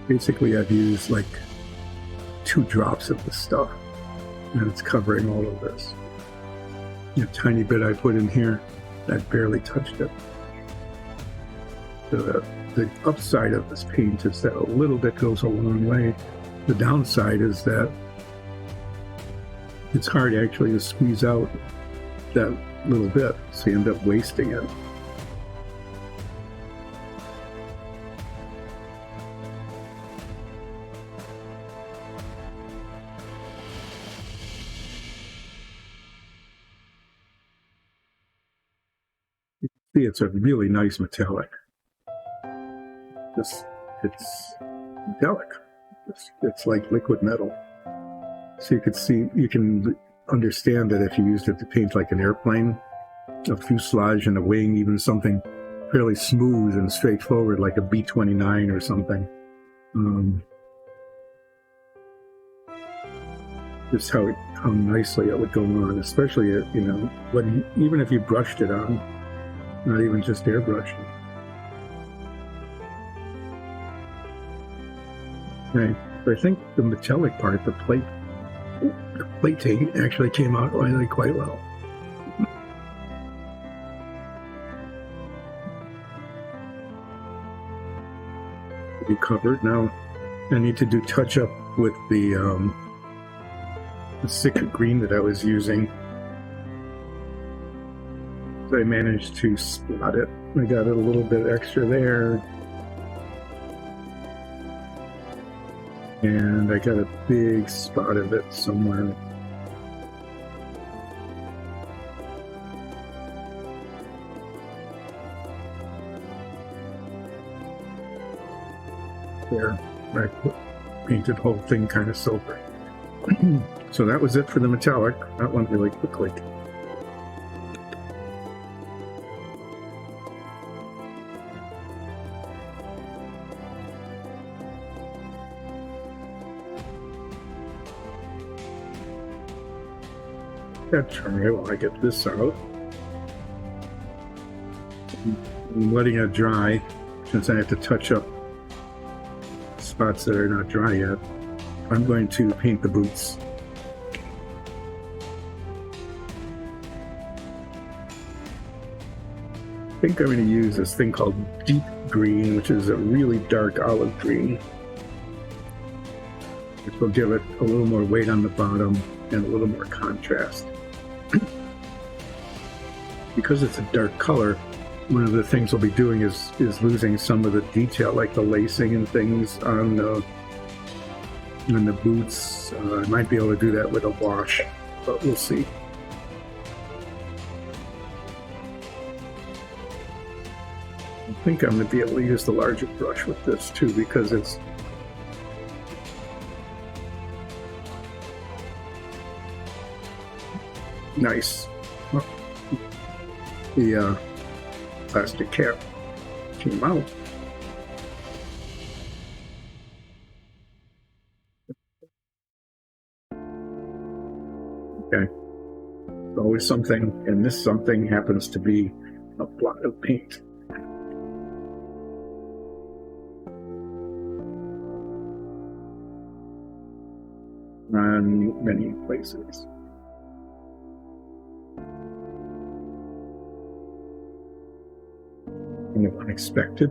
Basically, I've used like 2 drops of the stuff, and it's covering all of this. A tiny bit I put in here, I barely touched it. So the upside of this paint is that a little bit goes a long way. The downside is that it's hard actually to squeeze out that little bit, so you end up wasting it. See, it's a really nice metallic. It's metallic. It's like liquid metal. So you can understand that if you used it to paint like an airplane, a fuselage and a wing, even something fairly smooth and straightforward like a B-29 or something. Just how nicely it would go on, especially even if you brushed it on. Not even just airbrushing. Right. But I think the metallic part, the plating actually came out really quite well. Be covered. Now I need to do touch up with the thick green that I was using. I managed to spot it. I got it a little bit extra there. And I got a big spot of it somewhere. there. I painted the whole thing kind of silver. So that was it for the metallic. That went really quickly. That's all right while I get this out. I'm letting it dry since I have to touch up spots that are not dry yet. I'm going to paint the boots. I think I'm going to use this thing called deep green, which is a really dark olive green, which will give it a little more weight on the bottom and a little more contrast. Because it's a dark color, one of the things we'll be doing is losing some of the detail, like the lacing and things on the boots. I might be able to do that with a wash, but we'll see. I think I'm going to be able to use the larger brush with this too, because it's nice. Well, the plastic cap came out. Okay. There's always something, and this something happens to be a blot of paint. On many places. Kind of unexpected,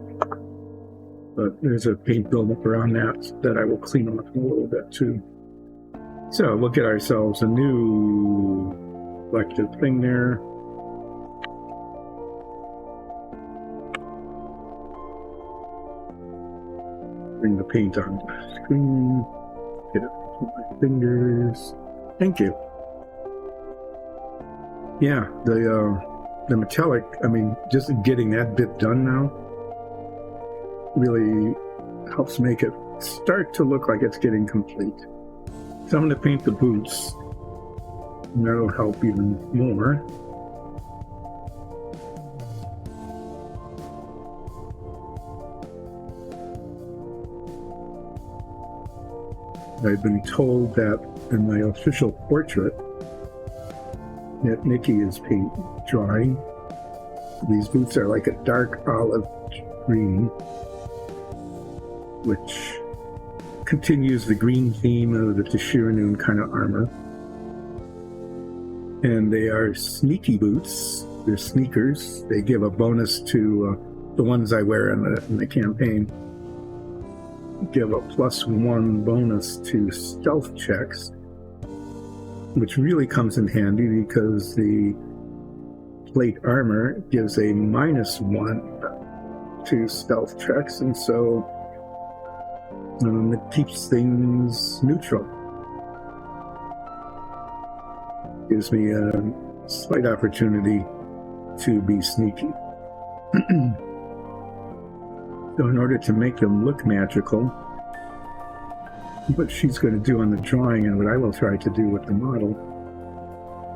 but there's a paint buildup around that I will clean off a little bit too. So we'll get ourselves a new reflective thing there. Bring the paint on the screen. Get it with my fingers. Thank you. Yeah, the metallic, I mean, just getting that bit done now really helps make it start to look like it's getting complete. So I'm going to paint the boots, and that'll help even more. I've been told that in my official portrait that Nikki is paint drawing. These boots are like a dark olive green, which continues the green theme of the Tashiranoon kind of armor. And they are sneaky boots. They're sneakers. They give a bonus to the ones I wear in the campaign. Give a +1 bonus to stealth checks, which really comes in handy because the plate armor gives a -1 to stealth checks, and so it keeps things neutral. Gives me a slight opportunity to be sneaky. So in order to make them look magical, what she's going to do on the drawing, and what I will try to do with the model,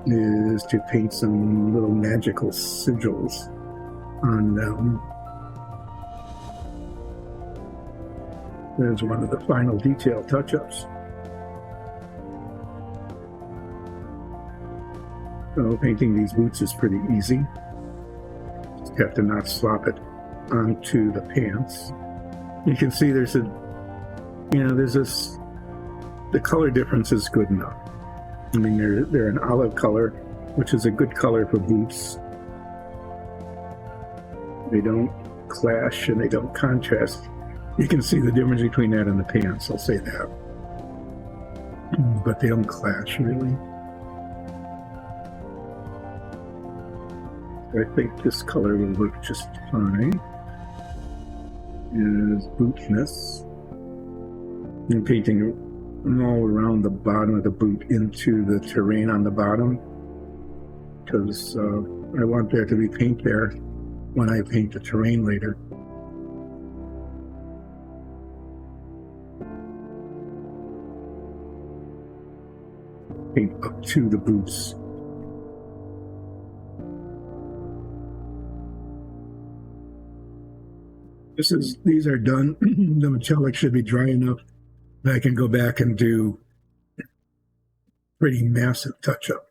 is to paint some little magical sigils on them. There's one of the final detail touch-ups. So painting these boots is pretty easy. Just have to not slop it onto the pants. You can see there's the color difference is good enough. I mean, they're an olive color, which is a good color for boots. They don't clash and they don't contrast. You can see the difference between that and the pants, I'll say that. But they don't clash, really. I think this color will look just fine. Is bootness. I'm painting all around the bottom of the boot into the terrain on the bottom, because I want there to be paint there when I paint the terrain later. paint up to the boots. These are done. The metallic should be dry enough that I can go back and do pretty massive touch-up.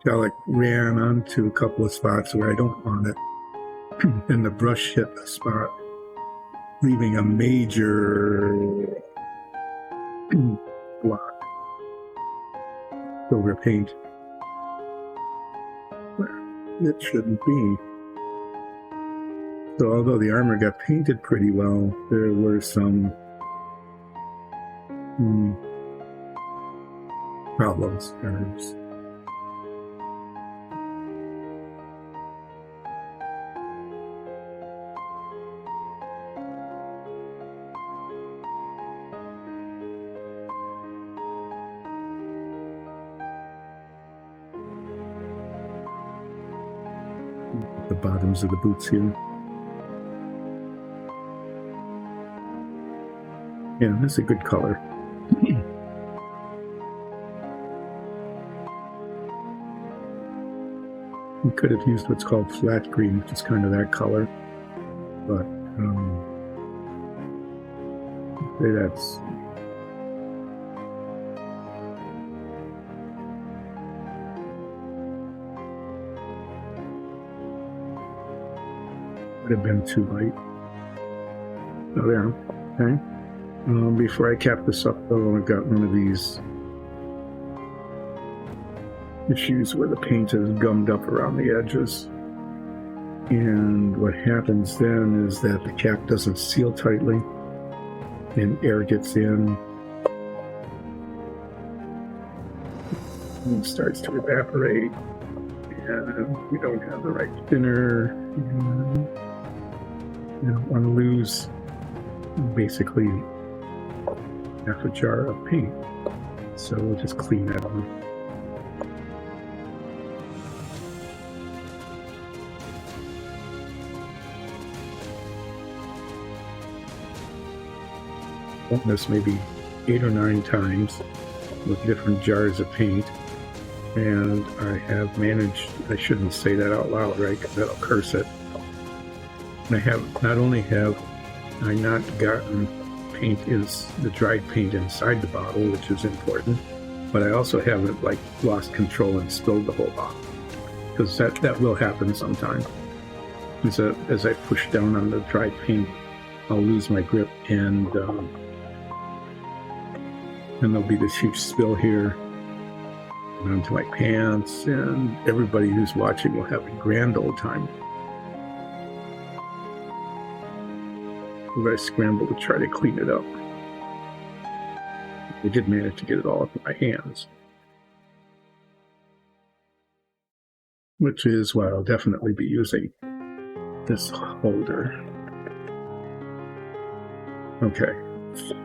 Metallic ran onto a couple of spots where I don't want it, and the brush hit a spot, leaving a major block over paint where it shouldn't be. So although the armor got painted pretty well, there were some problems. The bottoms of the boots here. Yeah, this is a good color. We could have used what's called flat green, which is kind of that color, but say that's would have been too light. Oh, there. Okay. Before I cap this up, though, I've got one of these issues where the paint is gummed up around the edges. And what happens then is that the cap doesn't seal tightly, and air gets in and starts to evaporate, and we don't have the right thinner. And you don't want to lose basically half a jar of paint. So we'll just clean that off. Done this maybe 8 or 9 times with different jars of paint, and I have managed, I shouldn't say that out loud, right, because that'll curse it. I have, not only have I not gotten paint, is the dried paint inside the bottle, which is important, but I also haven't like lost control and spilled the whole bottle, because that will happen sometime. As I push down on the dried paint, I'll lose my grip, and there'll be this huge spill here onto my pants, and everybody who's watching will have a grand old time. But I scrambled to try to clean it up. I did manage to get it all up in my hands, which is why I'll definitely be using this holder. Okay, so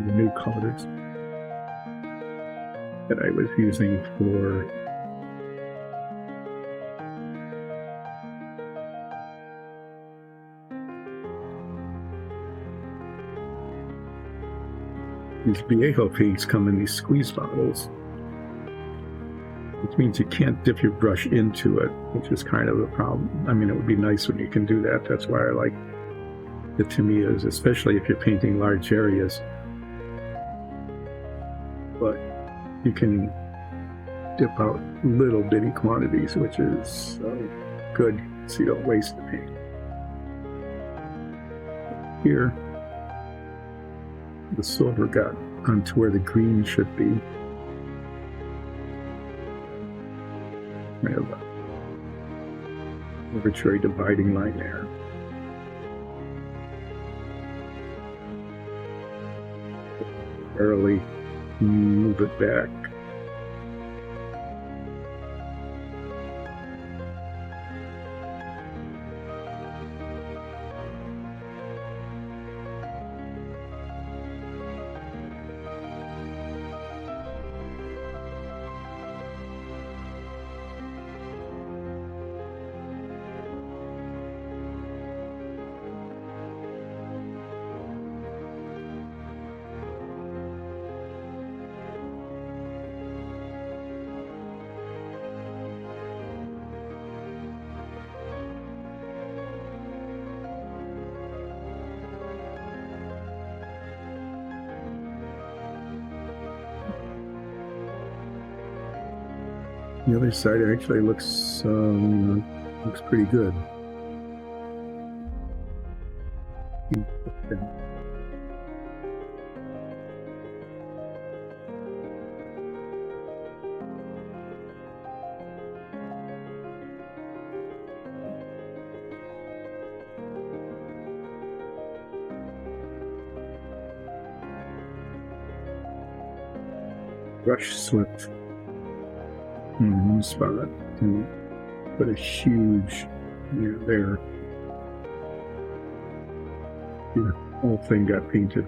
the new colors that I was using for these Viejo paints come in these squeeze bottles, which means you can't dip your brush into it, which is kind of a problem. I mean, it would be nice when you can do that. That's why I like the Tamiya's, especially if you're painting large areas. But you can dip out little bitty quantities, which is good, so you don't waste the paint. Here, the silver got onto where the green should be. I have an arbitrary dividing line there. Barely move it back. The other side actually looks pretty good. Brush swept in one spot, and put a huge there. The whole thing got painted.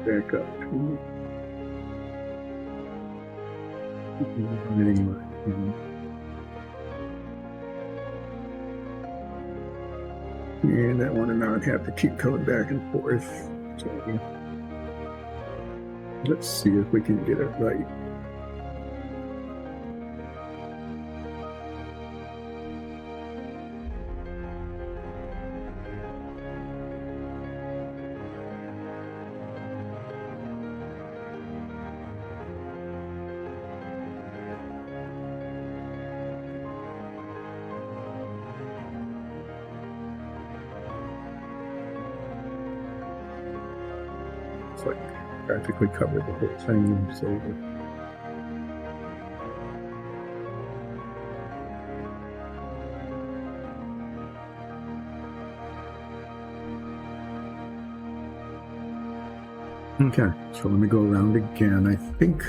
Back up. And that one amount have to keep coming back and forth. So let's see if we can get it right. It's like practically covered the whole thing in silver. Okay, so let me go around again. I think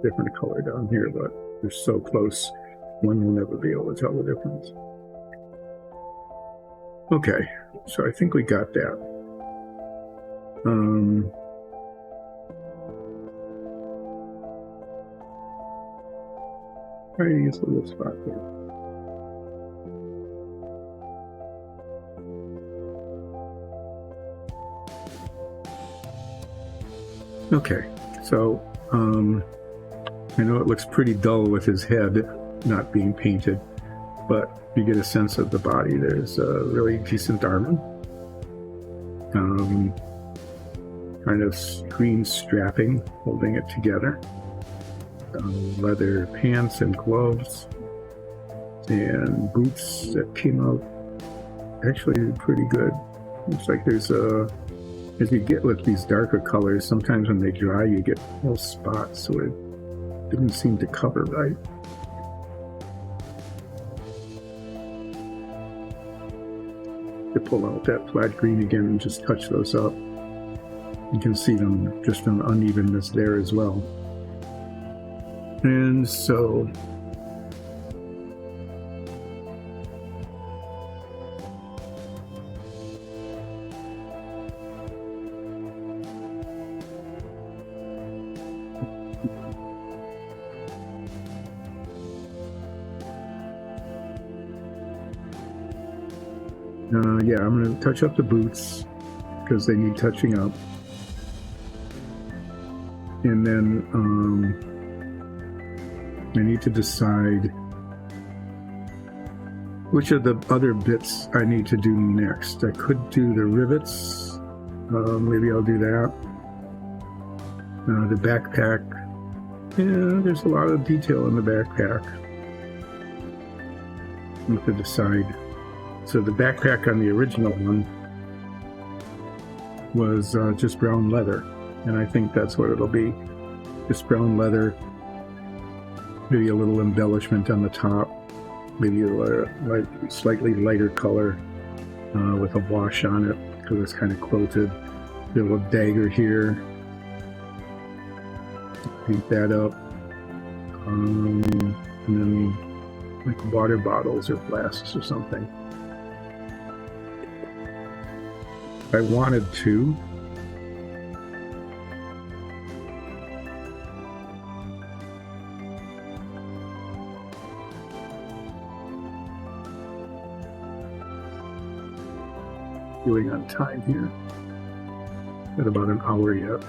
different color down here, but they're so close, one will never be able to tell the difference. Okay, so I think we got that. Tiniest little spot there. Okay, so I know it looks pretty dull with his head not being painted, but you get a sense of the body. There's a really decent armor, kind of green strapping holding it together, leather pants and gloves, and boots that came out actually pretty good. Looks like there's as you get with these darker colors, sometimes when they dry you get little spots, so it didn't seem to cover right. To pull out that flat green again and just touch those up. You can see them, just an unevenness there as well. And so yeah, I'm going to touch up the boots because they need touching up. And then I need to decide which of the other bits I need to do next. I could do the rivets. Maybe I'll do that. The backpack. Yeah, there's a lot of detail in the backpack. I have to decide. So the backpack on the original one was just brown leather, and I think that's what it'll be. Just brown leather, maybe a little embellishment on the top, maybe a slightly lighter color with a wash on it because it's kind of quilted. A little dagger here. Paint that up. And then like water bottles or flasks or something. If I wanted to, doing on time here. Got about an hour yet.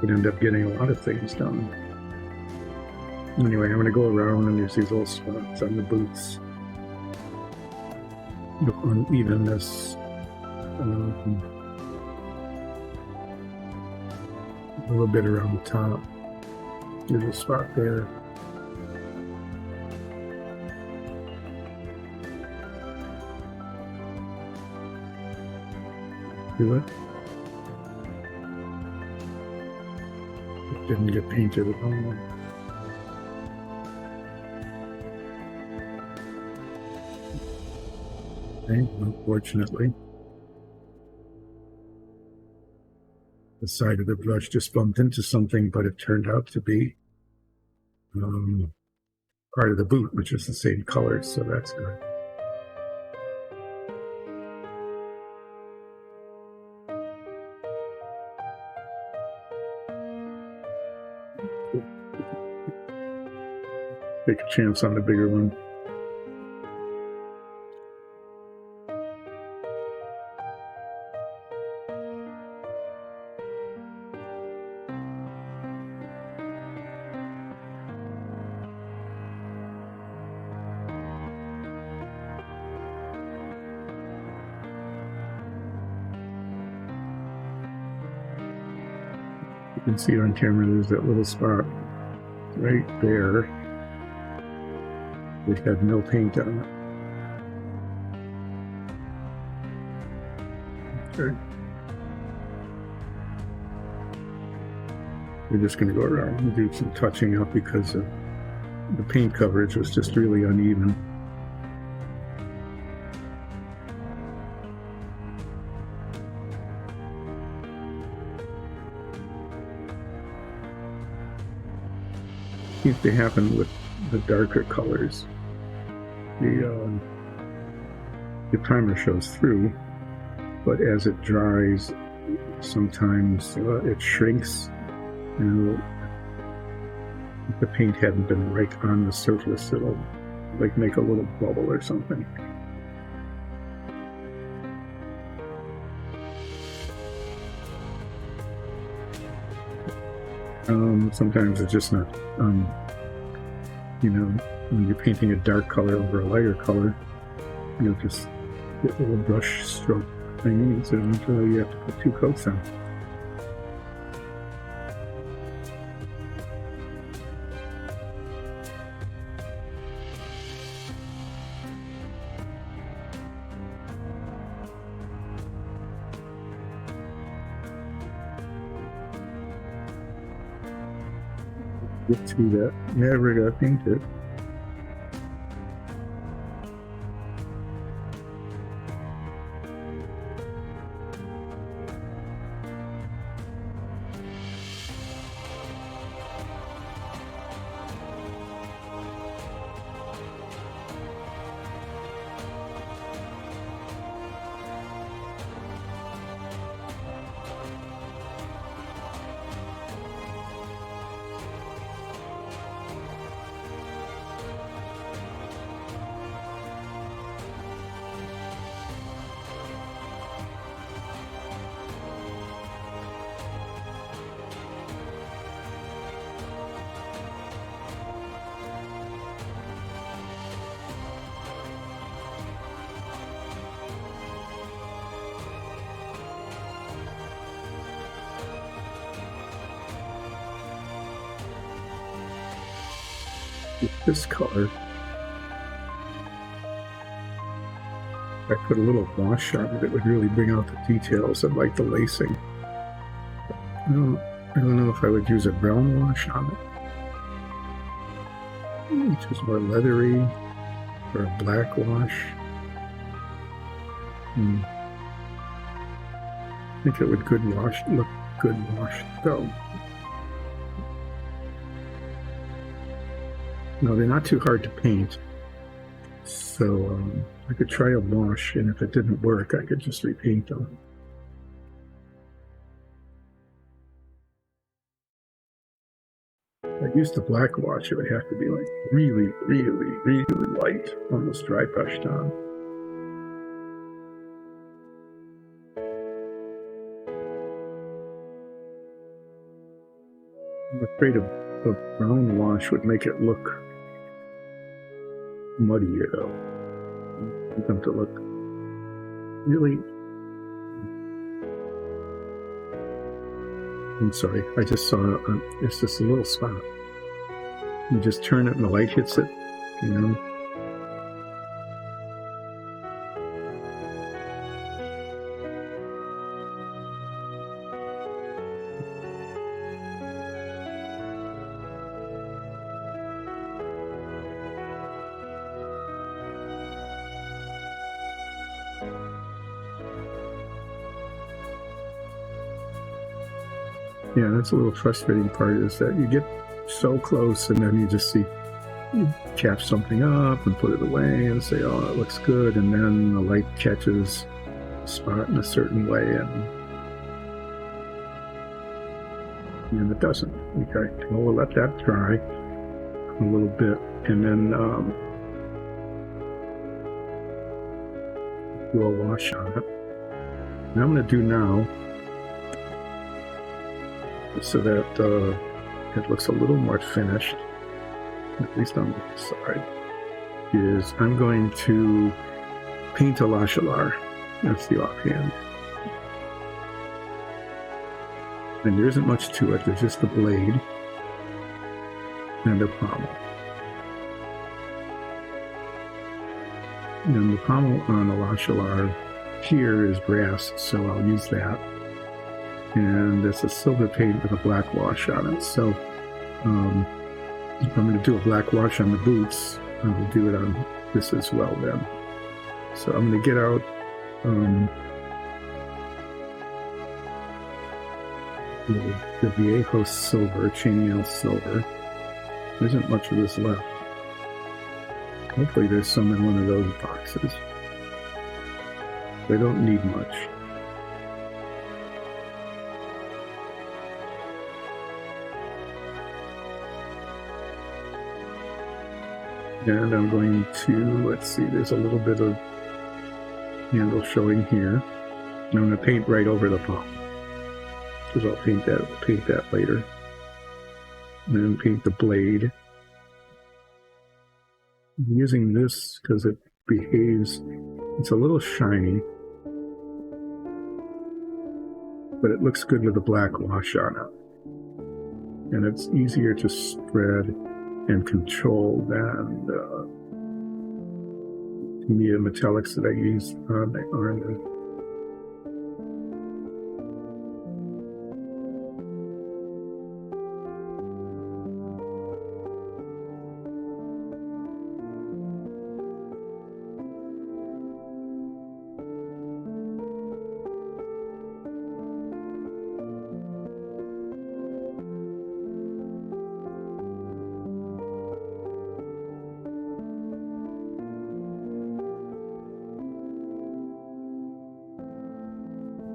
Could end up getting a lot of things done. Anyway, I'm going to go around and there's these little spots on the boots. The unevenness. A little bit around the top. There's a spot there. Do it. It didn't get painted at all. Okay, unfortunately. The side of the brush just bumped into something, but it turned out to be part of the boot, which is the same color, so that's good. Take a chance on the bigger one. You can see on camera there's that little spot right there. It had no paint on it. Okay. We're just going to go around and do some touching up because the paint coverage was just really uneven. Seems to happen with the darker colors. The primer shows through, but as it dries, sometimes it shrinks. And if the paint hadn't been right on the surface, it'll like make a little bubble or something. Sometimes it's just not, you know, when you're painting a dark color over a lighter color, you'll just get little brush stroke things and you have to put 2 coats on. Get to that. Never got painted. This color, if I put a little wash on it, it would really bring out the details of like the lacing. I don't know if I would use a brown wash on it, which is more leathery, or a black wash. I think it would look good washed though. No, they're not too hard to paint, so I could try a wash, and if it didn't work, I could just repaint them. If I used the black wash, it would have to be like really, really, really light, almost dry brushed on. I'm afraid a brown wash would make it look muddier, though. I want them to look really... I'm sorry, I just saw it's just a little spot. You just turn it and the light hits it, you know? Yeah, that's a little frustrating part, is that you get so close and then you just see, you cap something up and put it away and say, oh, it looks good, and then the light catches the spot in a certain way and it doesn't. Okay, well, we'll let that dry a little bit, and then do a wash on it. And I'm going to do now, so that it looks a little more finished, at least on the side, is I'm going to paint a lashalar. That's the offhand. And there isn't much to it, there's just the blade and the pommel. And the pommel on the lashalar here is brass, so I'll use that. And it's a silver paint with a black wash on it. So if I'm going to do a black wash on the boots, I will do it on this as well then. So I'm going to get out the Viejo silver, Chainmail silver. There isn't much of this left. Hopefully there's some in one of those boxes. They don't need much. And I'm going to, let's see, there's a little bit of handle showing here. And I'm going to paint right over the palm, because I'll paint that later. And then paint the blade. I'm using this because it behaves, it's a little shiny, but it looks good with the black wash on it. And it's easier to spread and control than the metallics that I use on the armor.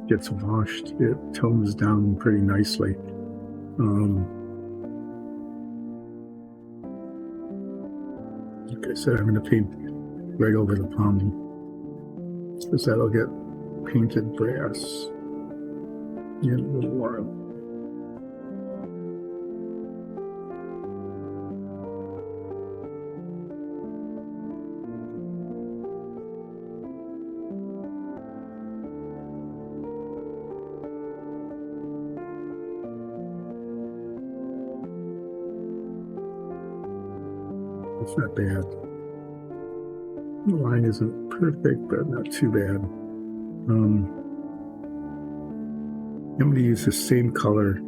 Gets washed, it tones down pretty nicely. Like I said, I'm going to paint right over the pommel, because that'll get painted brass in a little while. It's not bad. The line isn't perfect, but not too bad. I'm going to use the same color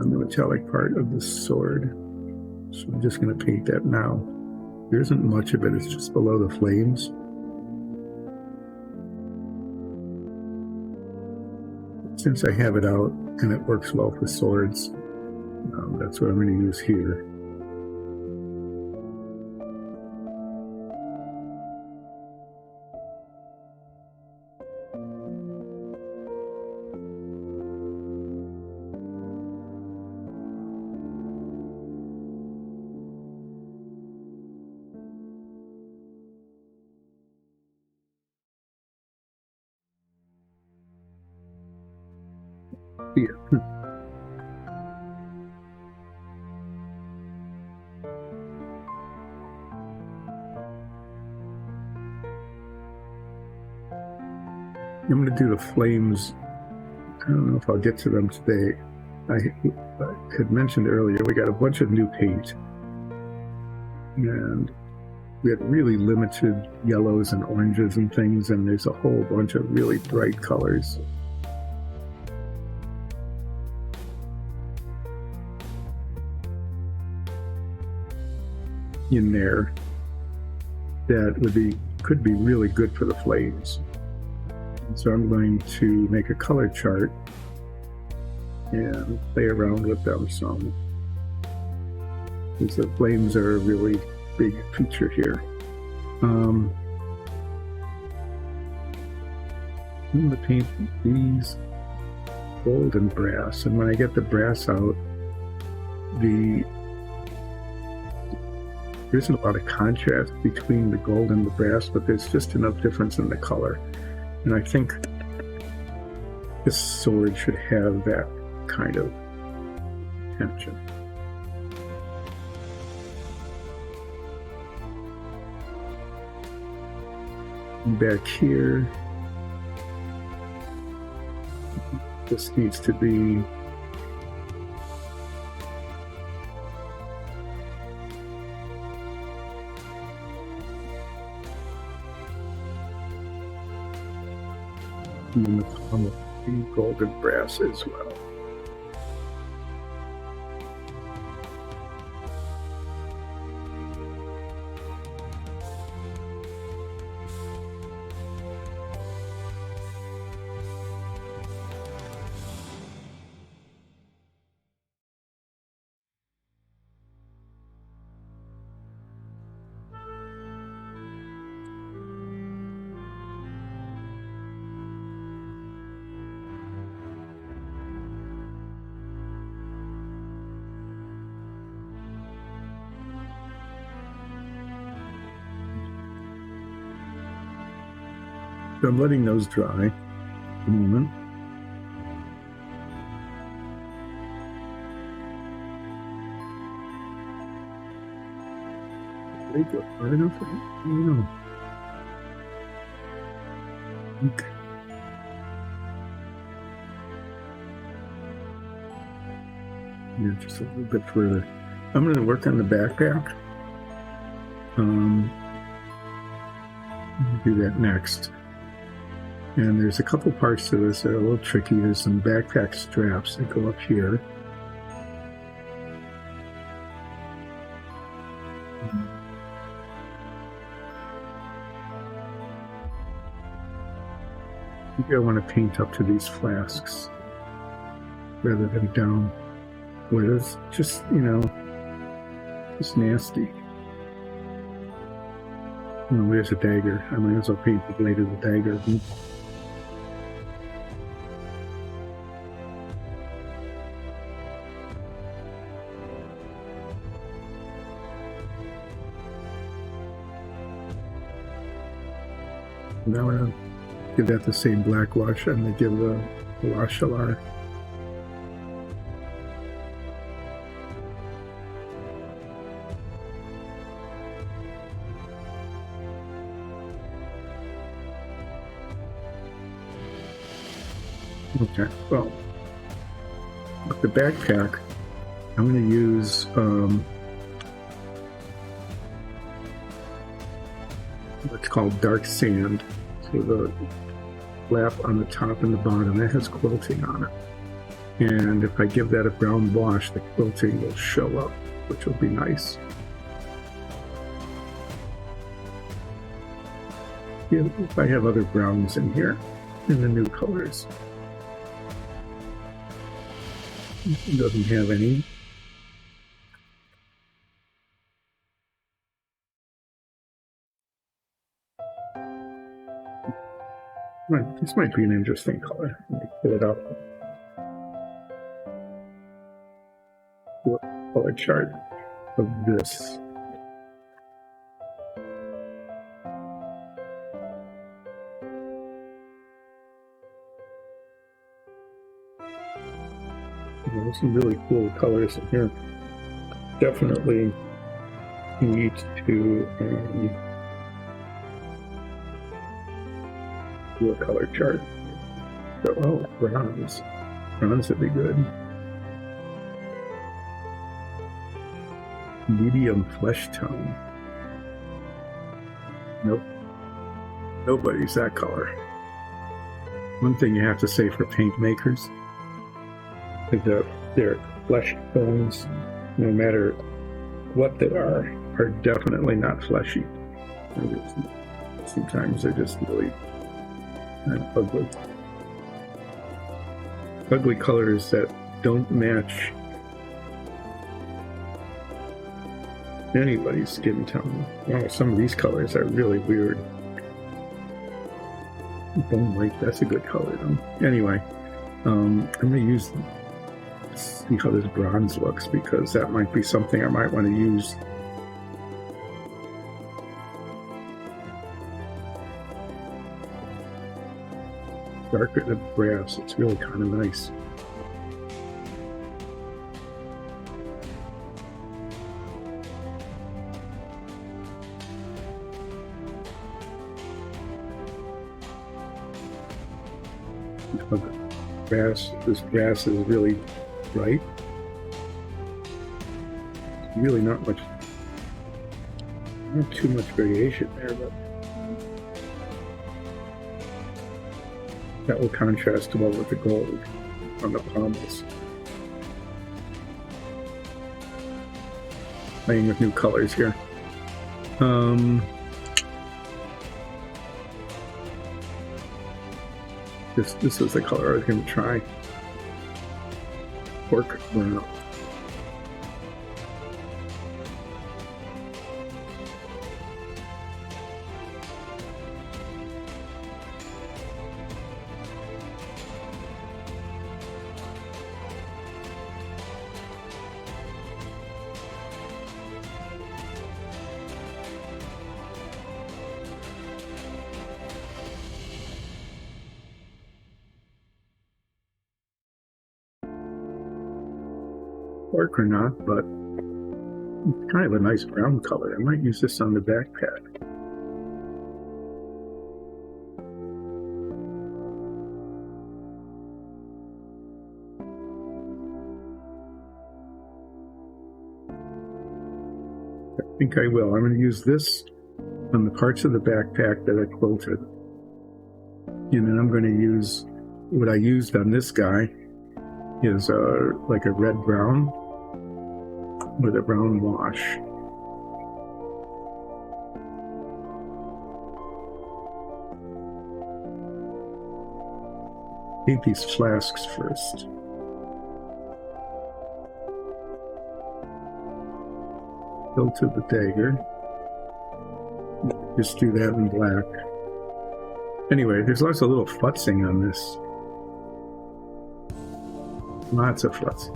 on the metallic part of the sword. So I'm just going to paint that now. There isn't much of it, it's just below the flames. Since I have it out and it works well for swords, that's what I'm going to use here. Yeah. I'm going to do the flames. I don't know if I'll get to them today. I had mentioned earlier we got a bunch of new paint, and we had really limited yellows and oranges and things, and there's a whole bunch of really bright colors. In there that could be really good for the flames. And so I'm going to make a color chart and play around with them some, because the flames are a really big feature here. I'm going to paint these gold and brass, and when I get the brass out, there isn't a lot of contrast between the gold and the brass, but there's just enough difference in the color. And I think this sword should have that kind of tension. And back here, this needs to be in the color of gold and brass as well. So I'm letting those dry a moment. Did they go hard enough? I don't know. Okay. Yeah, just a little bit further. I'm going to work on the backpack. Do that next. And there's a couple parts to this that are a little tricky. There's some backpack straps that go up here. Maybe I want to paint up to these flasks rather than down, where it's just, it's nasty. Oh, there's a dagger. I might as well paint the blade of the dagger. Now I'm going to give that the same black wash I'm going to give the wash alar. Okay, well, with the backpack, I'm going to use what's called dark sand. So the flap on the top and the bottom, that has quilting on it. And if I give that a brown wash, the quilting will show up, which will be nice. Yeah, if I have other browns in here, in the new colors. It doesn't have any. Right, this might be an interesting color. Let me pull it up. Do a color chart of this. There's some really cool colors in here. Definitely need to do a color chart. So, oh, bronze. Bronze would be good. Medium flesh tone. Nope. Nobody's that color. One thing you have to say for paint makers is that their flesh tones, no matter what they are definitely not fleshy. Sometimes they're just really kind of ugly. Ugly colors that don't match anybody's skin tone. Wow, some of these colors are really weird. Bone white, that's a good color though. Anyway, I'm going to see how this bronze looks, because that might be something I might want to use. Darker than brass, it's really kind of nice. This brass is really bright. Really not too much variation there, but that will contrast well with the gold on the pommels. Playing with new colors here. This was the color I was going to try. Pork brown. Or not, but it's kind of a nice brown color. I might use this on the backpack. I think I will. I'm going to use this on the parts of the backpack that I quilted. And then I'm going to use what I used on this guy is like a red-brown with a brown wash. Paint these flasks first. Filter the dagger. Just do that in black. Anyway, there's lots of little futzing on this. Lots of flats,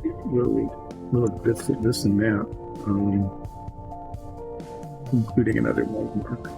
little bits of this and that, including another mold mark.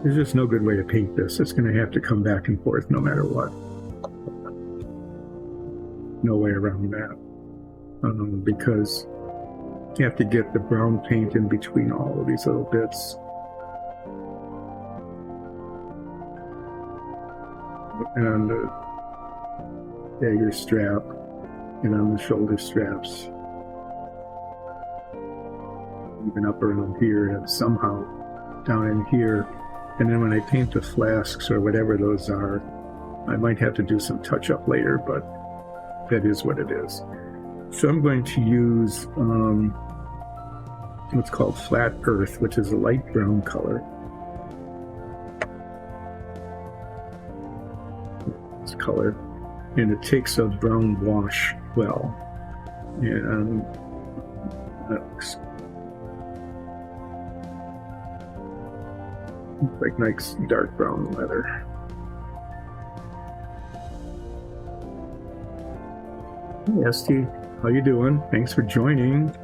There's just no good way to paint this. It's going to have to come back and forth no matter what. No way around that. Because you have to get the brown paint in between all of these little bits. And on the dagger strap and on the shoulder straps. Even up around here and somehow down in here. And then when I paint the flasks or whatever those are, I might have to do some touch-up later, but that is what it is. So I'm going to use what's called flat earth, which is a light brown color. This color, and it takes a brown wash well, and that looks Like nice dark brown leather. Hey, Esty, how you doing? Thanks for joining.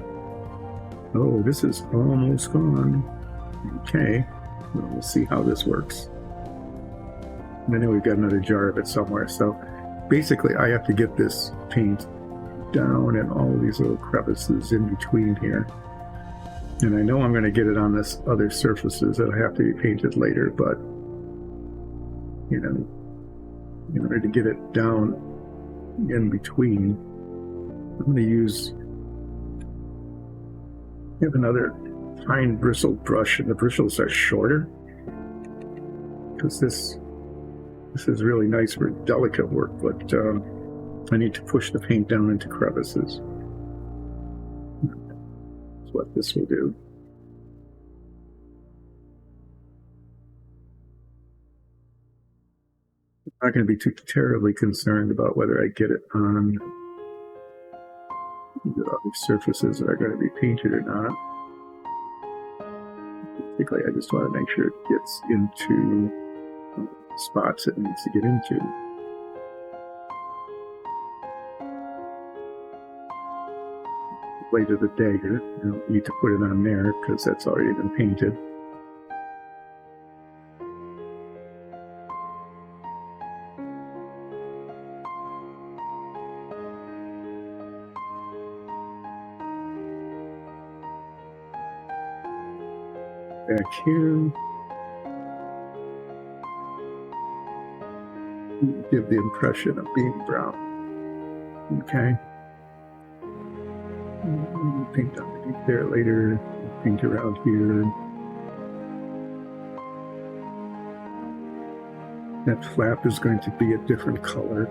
Oh, this is almost gone. Okay, well, we'll see how this works. I know we've got another jar of it somewhere, so basically I have to get this paint down in all these little crevices in between here. And I know I'm going to get it on this other surfaces that have to be painted later, but, you know, in order to get it down in between, I'm going to have another fine bristled brush, and the bristles are shorter, because this is really nice for delicate work, but I need to push the paint down into crevices. That's what this will do. I'm not going to be too terribly concerned about whether I get it on the other surfaces that are going to be painted or not. Basically, I just want to make sure it gets into spots it needs to get into. The blade of the dagger, you don't need to put it on there because that's already been painted. Back here, give the impression of being brown. Okay. Paint underneath there later. Paint around here. That flap is going to be a different color.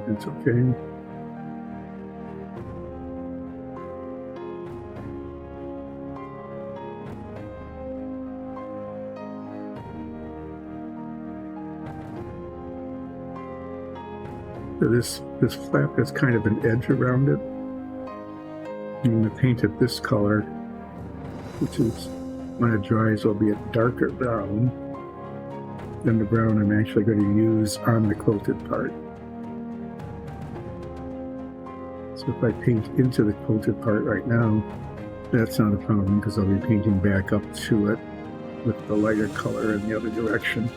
It's okay. So this flap has kind of an edge around it. I'm going to paint it this color, which is, when it dries, will be a darker brown than the brown I'm actually going to use on the quilted part. So if I paint into the quilted part right now, that's not a problem because I'll be painting back up to it with the lighter color in the other direction.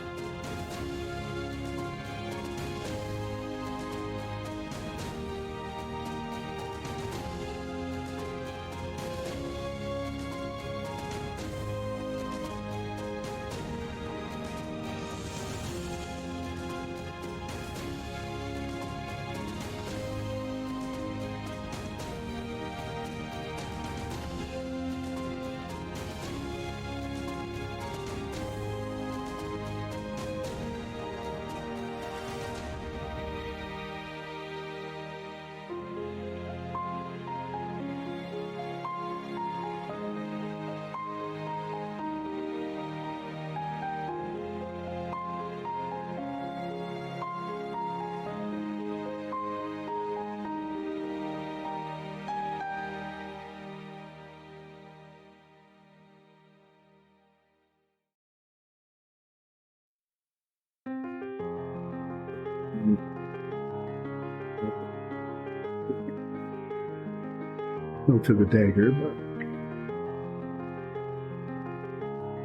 To the dagger, but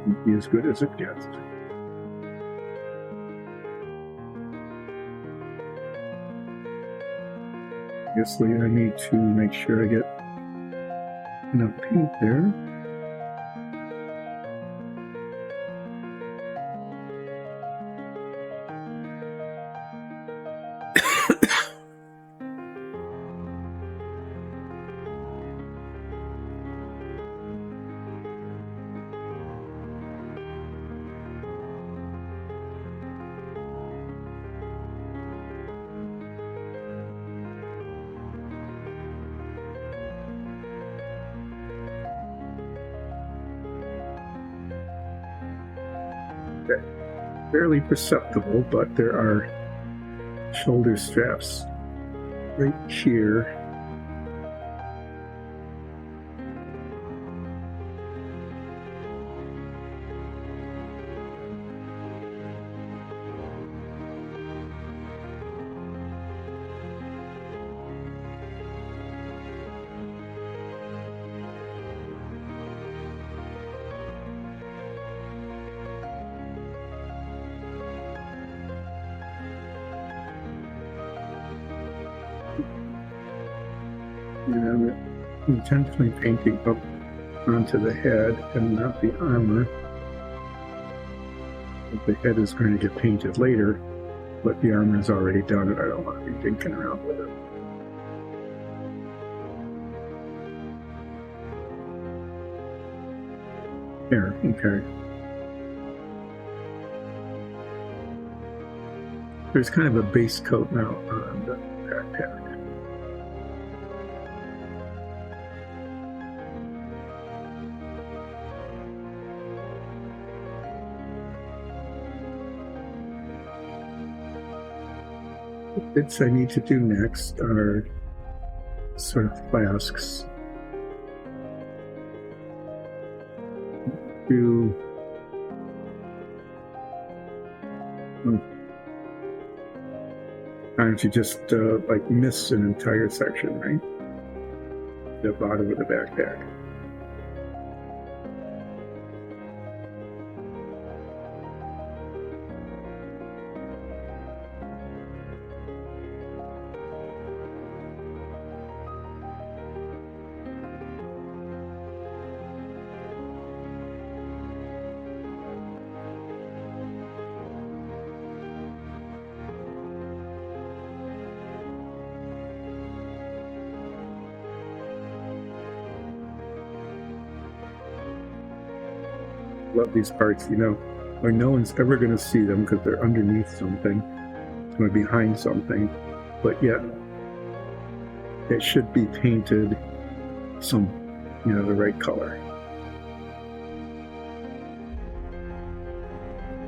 it'll be as good as it gets. Obviously, I need to make sure I get enough paint there. Okay. Barely perceptible, but there are shoulder straps right here. And I'm intentionally painting up onto the head and not the armor. The head is going to get painted later, but the armor is already done and I don't want to be thinking around with it. There, okay. There's kind of a base coat now on the backpack. The bits I need to do next are sort of flasks. Sometimes you just like miss an entire section, right? The bottom of the backpack. Love these parts, you know, where no one's ever going to see them because they're underneath something or behind something, but yet it should be painted some, you know, the right color.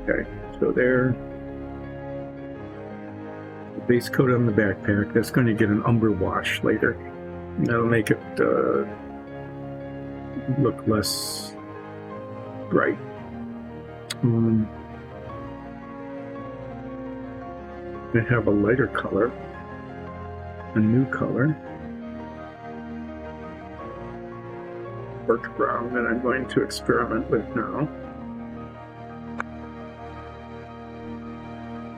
Okay, so there, the base coat on the backpack, that's going to get an umber wash later. That'll make it look less bright. I have a lighter color, a new color, dark brown, that I'm going to experiment with now.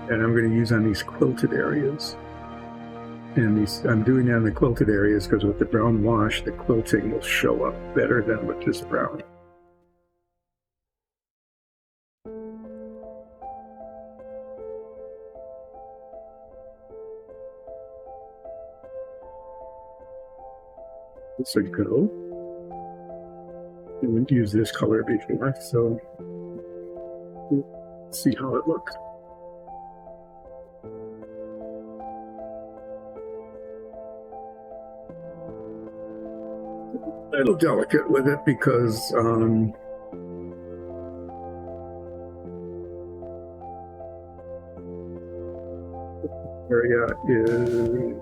And I'm going to use on these quilted areas. And these, I'm doing that on the quilted areas because with the brown wash, the quilting will show up better than with this brown. This would go. I wouldn't use this color before, so let's see how it looks. A little delicate with it because area is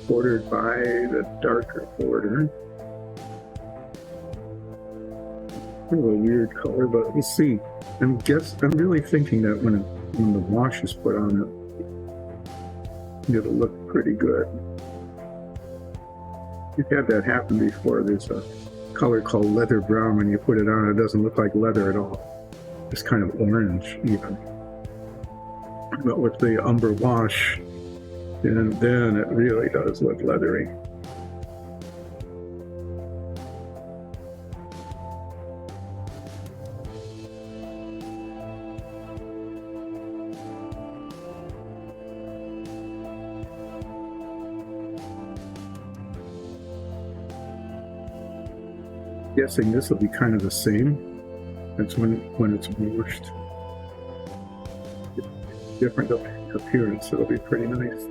bordered by the darker border. Kind of a weird color, but we'll see. I'm really thinking that when the wash is put on it, it'll look pretty good. You've had that happen before. There's a color called leather brown. When you put it on, it doesn't look like leather at all. It's kind of orange even. But with the umber wash, and then it really does look leathery. Guessing this will be kind of the same. That's when it's washed. Different appearance, it'll be pretty nice.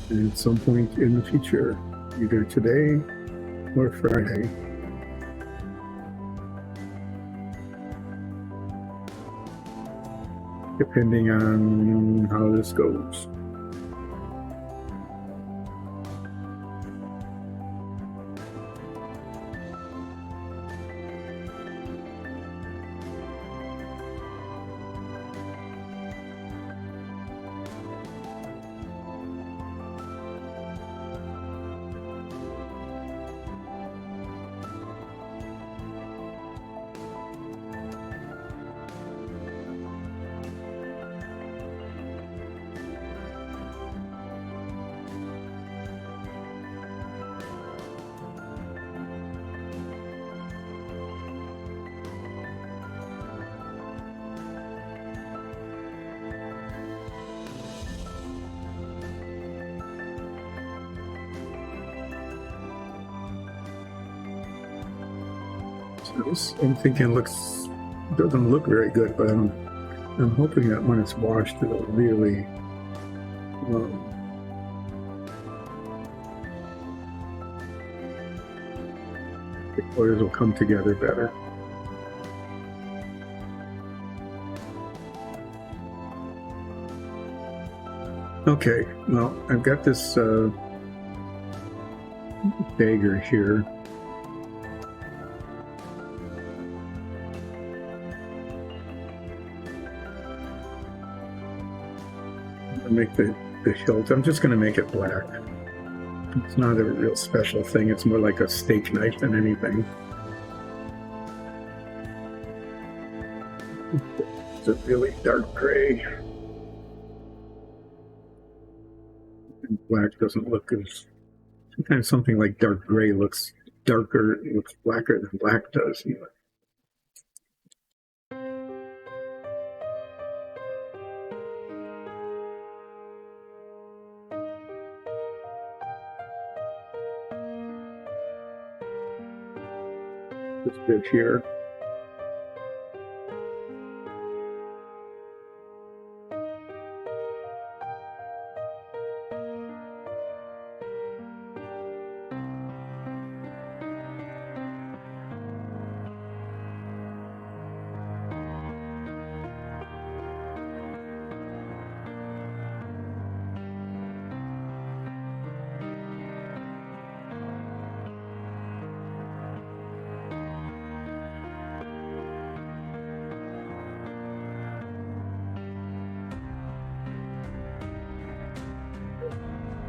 at some point in the future, either today or Friday. Depending on how this goes. I'm thinking doesn't look very good, but I'm hoping that when it's washed, it'll really the colors will come together better. Okay, well, I've got this dagger here. Make the hilt. I'm just going to make it black. It's not a real special thing. It's more like a steak knife than anything. It's a really dark gray. And black doesn't look as... Sometimes something like dark gray looks darker, looks blacker than black does. This bit here.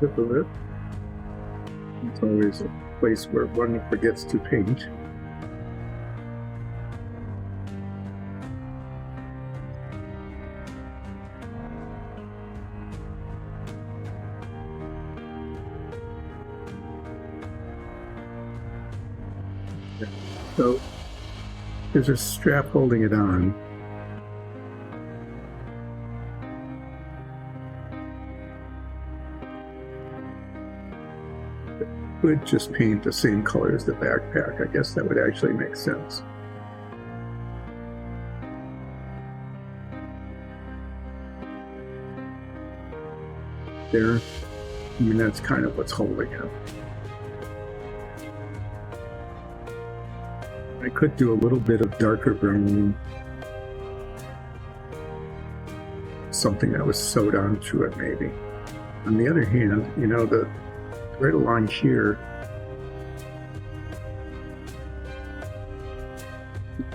Tip of it. It's always a place where one forgets to paint. So there's a strap holding it on. Would just paint the same color as the backpack. I guess that would actually make sense. There, I mean, that's kind of what's holding it. I could do a little bit of darker brown, something that was sewed onto it maybe. On the other hand, you know, the right along here,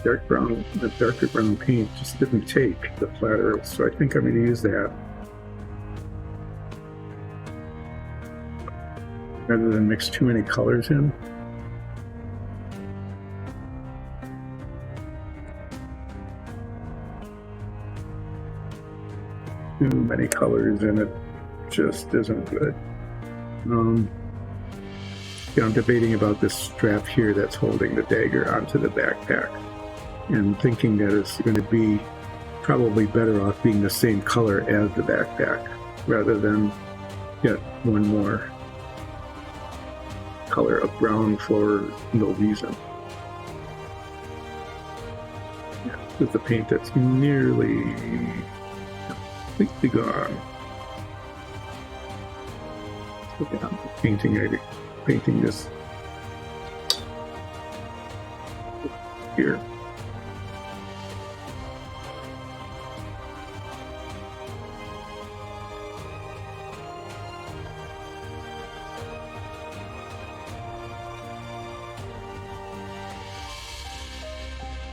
the darker brown paint just didn't take the flat earth, so I think I'm going to use that rather than mix too many colors in. Too many colors in it just isn't good. I'm debating about this strap here that's holding the dagger onto the backpack, and thinking that it's going to be probably better off being the same color as the backpack rather than get one more color of brown for no reason. Yeah, with the paint that's nearly completely gone. Yeah, painting this here.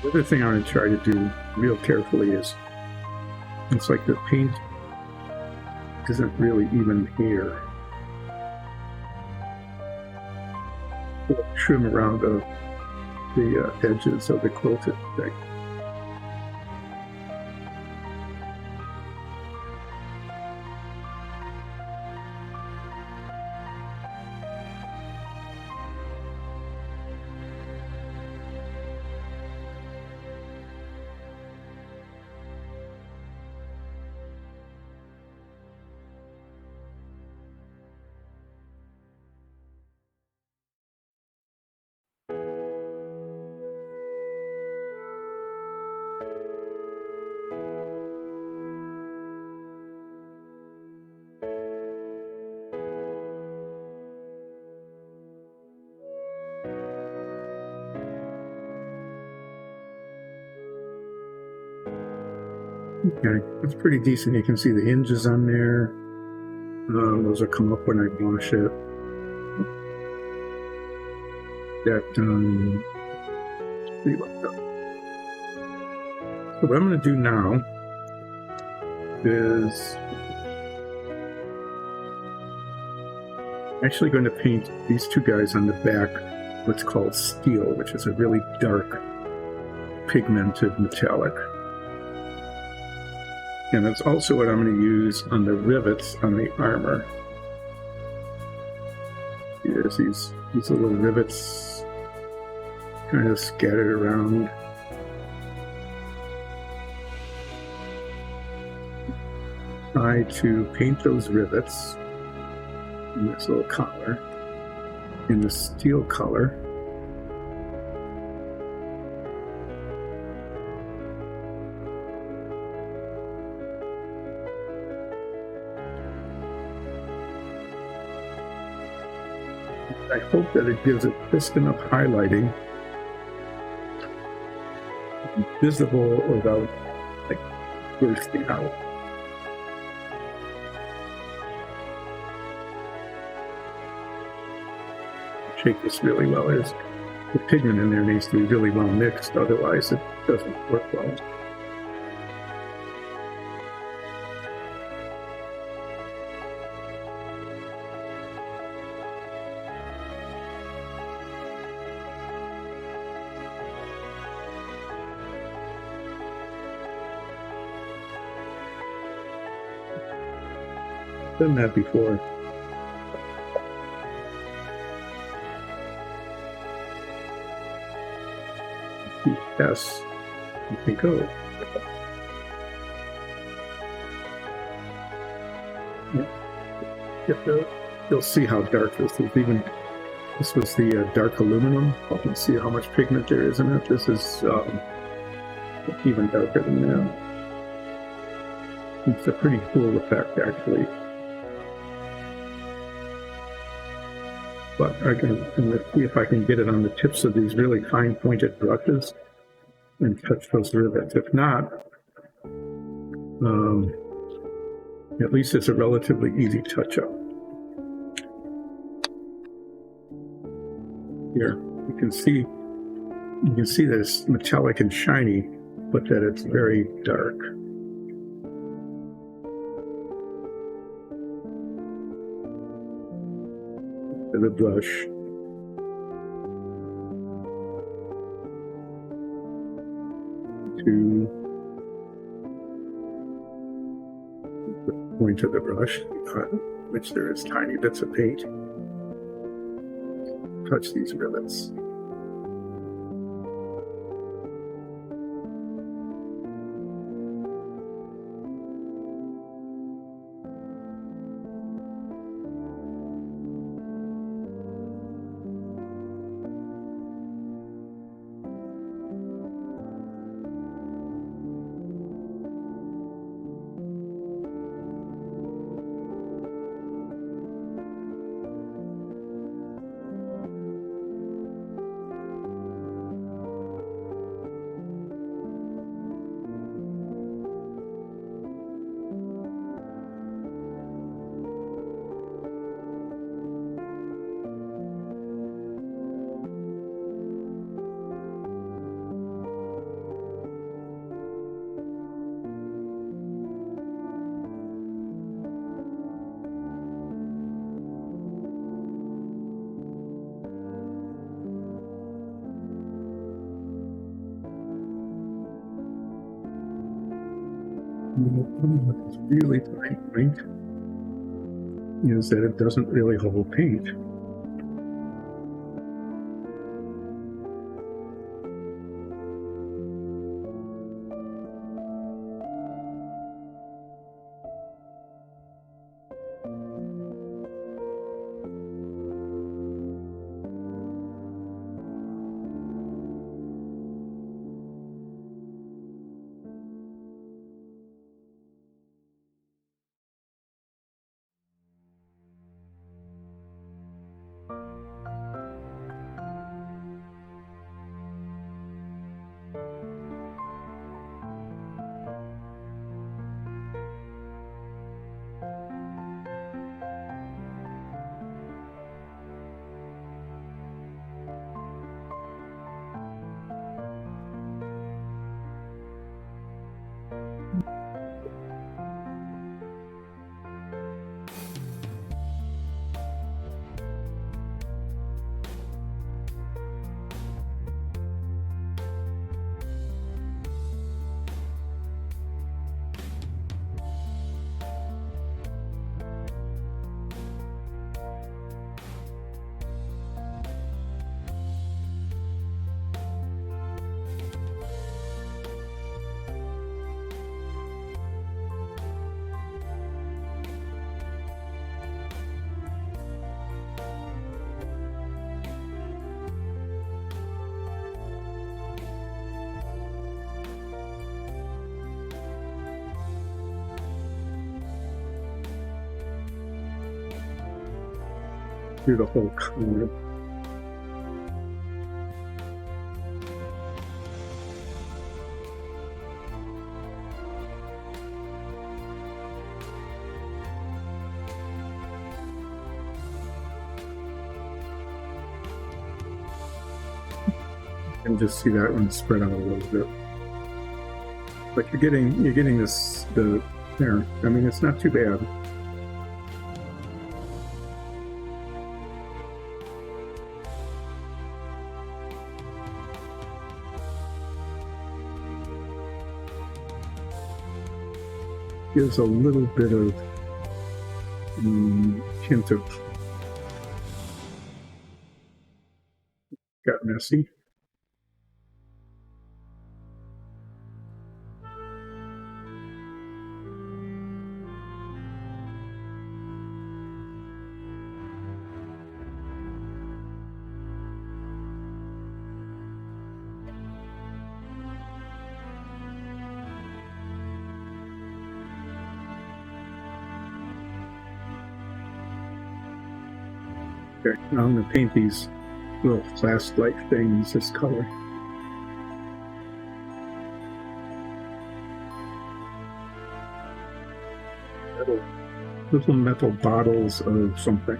The other thing I want to try to do real carefully is, it's like the paint isn't really even here. Trim around the edges of the quilted thing. Okay, it's pretty decent. You can see the hinges on there. Those will come up when I wash it. See about that. So what I'm going to do now is actually going to paint these two guys on the back what's called steel, which is a really dark pigmented metallic. And that's also what I'm going to use on the rivets on the armor. There's these little rivets kind of scattered around. Try to paint those rivets in this little collar, in the steel color. I hope that it gives it just enough highlighting, visible without like bursting out. Shake this really well. There's the pigment in there needs to be really well mixed, otherwise it doesn't work well. Done that before. Yes, you can go. Yeah. You'll see how dark this is. Even this was the dark aluminum. You can see how much pigment there is in it. This is even darker than that. It's a pretty cool effect, actually. But I'm going to see if I can get it on the tips of these really fine pointed brushes and touch those rivets. If not, at least it's a relatively easy touch-up. Here, you can see that it's metallic and shiny, but that it's very dark. The brush. To the point of the brush, which there is tiny bits of paint. Touch these rivets. The problem with this really fine point is that it doesn't really hold paint. Through the whole color. And just see that one spread out a little bit. But you're getting this there. I mean, it's not too bad. Gives a little bit of hint of got messy. Okay, now I'm going to paint these little flask-like things this color. Little metal bottles of something.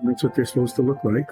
That's what they're supposed to look like.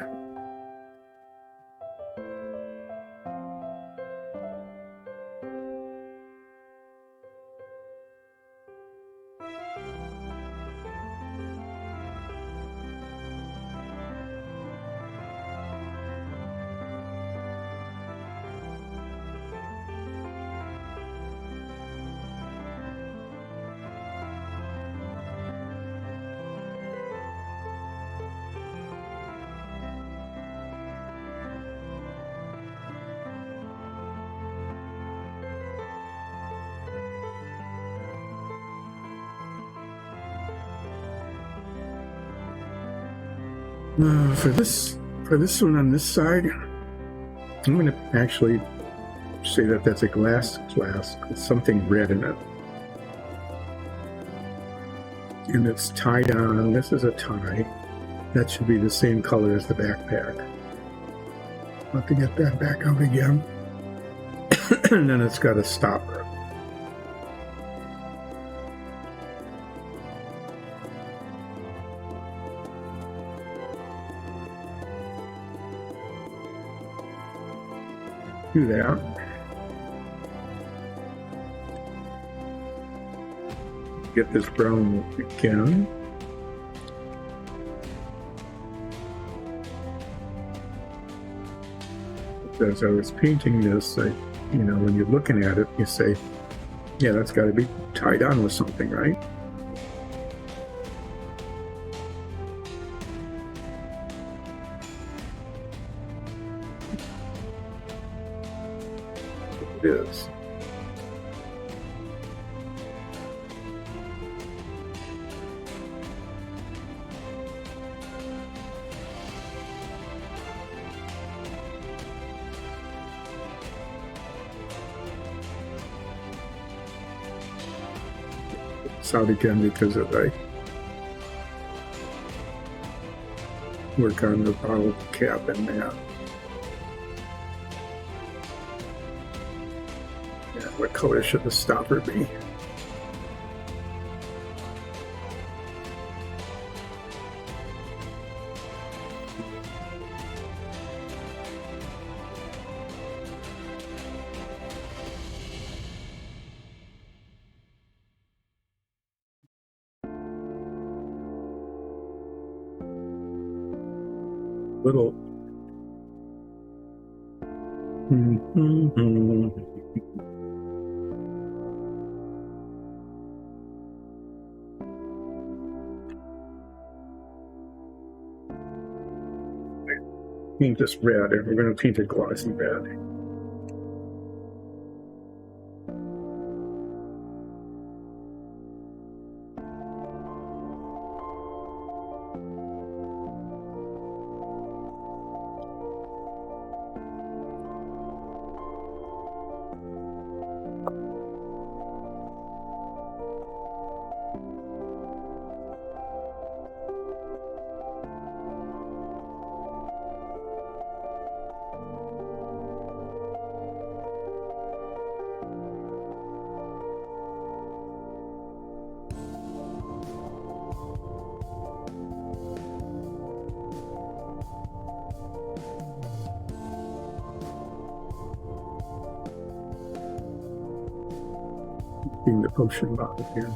For this one on this side, I'm going to actually say that that's a glass flask with something red in it. And it's tied on. This is a tie. That should be the same color as the backpack. I'll have to get that back out again. And then it's got a stopper. Do that. Get this brown again. As I was painting this, when you're looking at it, you say, yeah, that's got to be tied on with something, right? It is. It's out again because of I work on the bottle cap and that. What color should the stopper be? Little. Paint this red, and we're going to paint it glossy red. In the potion bottle here.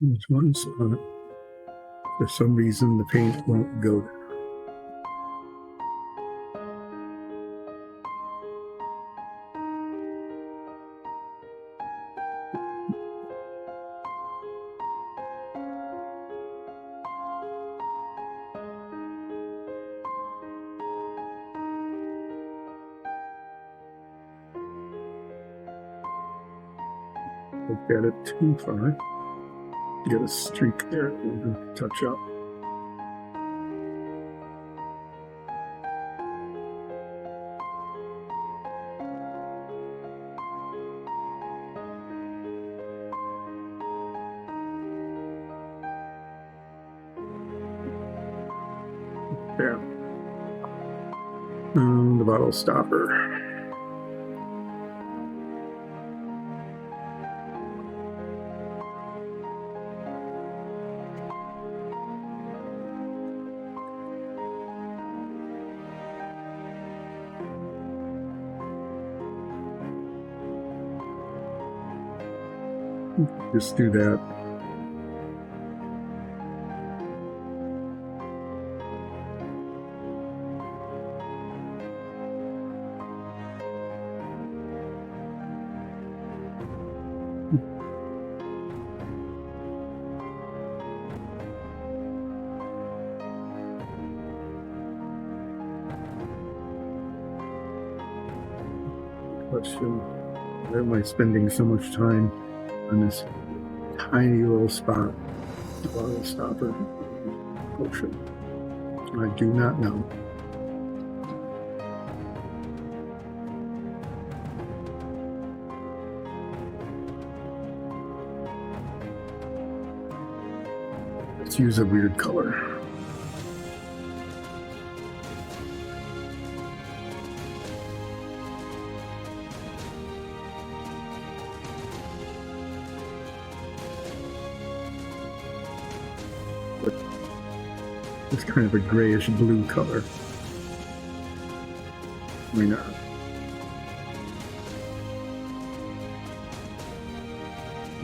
There's one spot. For some reason, the paint won't go there. Look at it too far. Get a streak there, touch up. There. And the bottle stopper. Just do that. Question, why am I spending so much time on this tiny little spot? The bottle stopper potion. I do not know. Let's use a weird color. It's kind of a grayish blue color. Why not?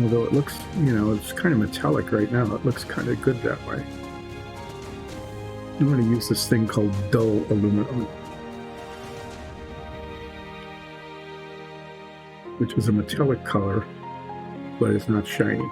Although it looks, it's kind of metallic right now. It looks kind of good that way. I'm going to use this thing called dull aluminum, which is a metallic color, but it's not shiny.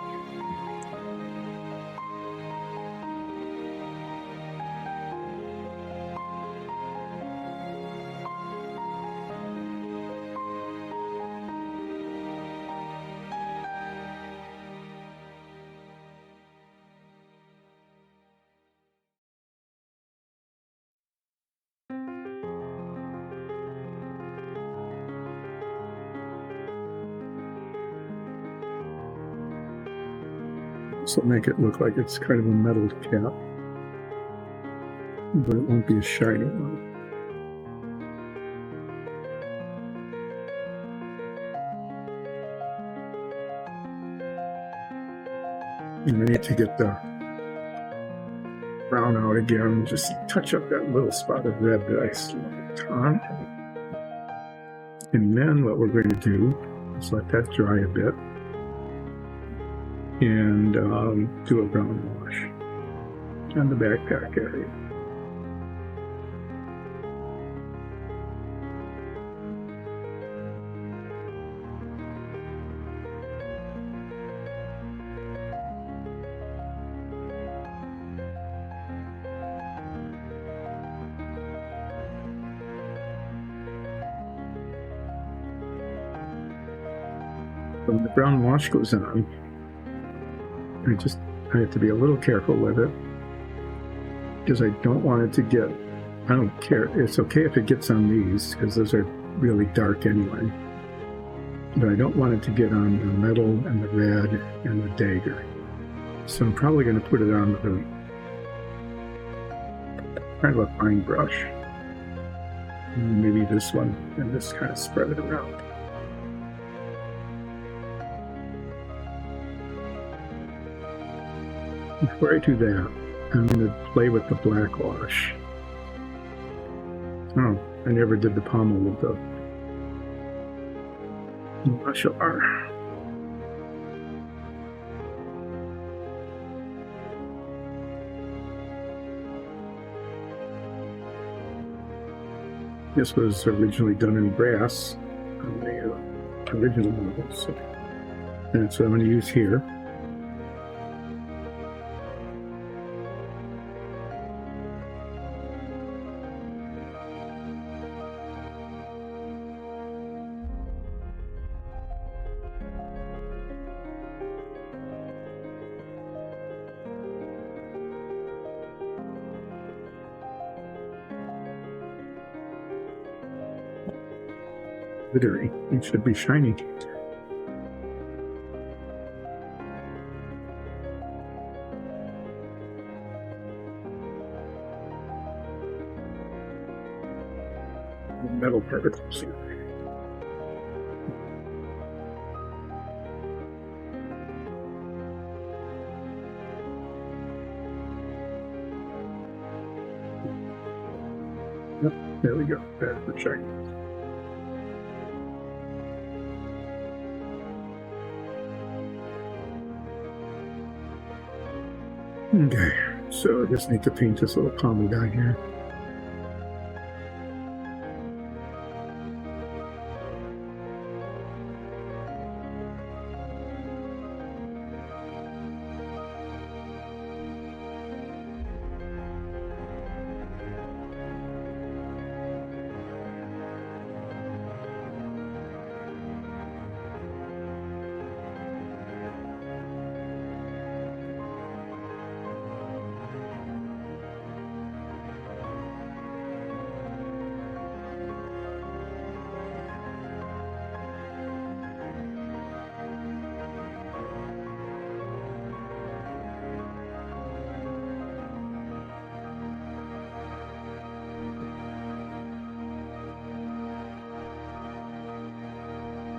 So make it look like it's kind of a metal cap, but it won't be a shiny one. And I need to get the brown out again, just touch up that little spot of red that I slapped on. And then what we're going to do is let that dry a bit and do a brown wash on the backpack area. When the brown wash goes on, I have to be a little careful with it because I don't want it to get, I don't care, it's okay if it gets on these because those are really dark anyway, but I don't want it to get on the metal and the red and the dagger. So I'm probably going to put it on with a kind of a fine brush, and maybe this one, and just kind of spread it around. Before I do that, I'm going to play with the black wash. Oh, I never did the pommel of the wash bar. This was originally done in brass on the original model, so that's what I'm going to use here. Glittery. It should be shiny. Metal particles here. Yep, there we go. That's for shiny. Okay, so I just need to paint this little pommel down here.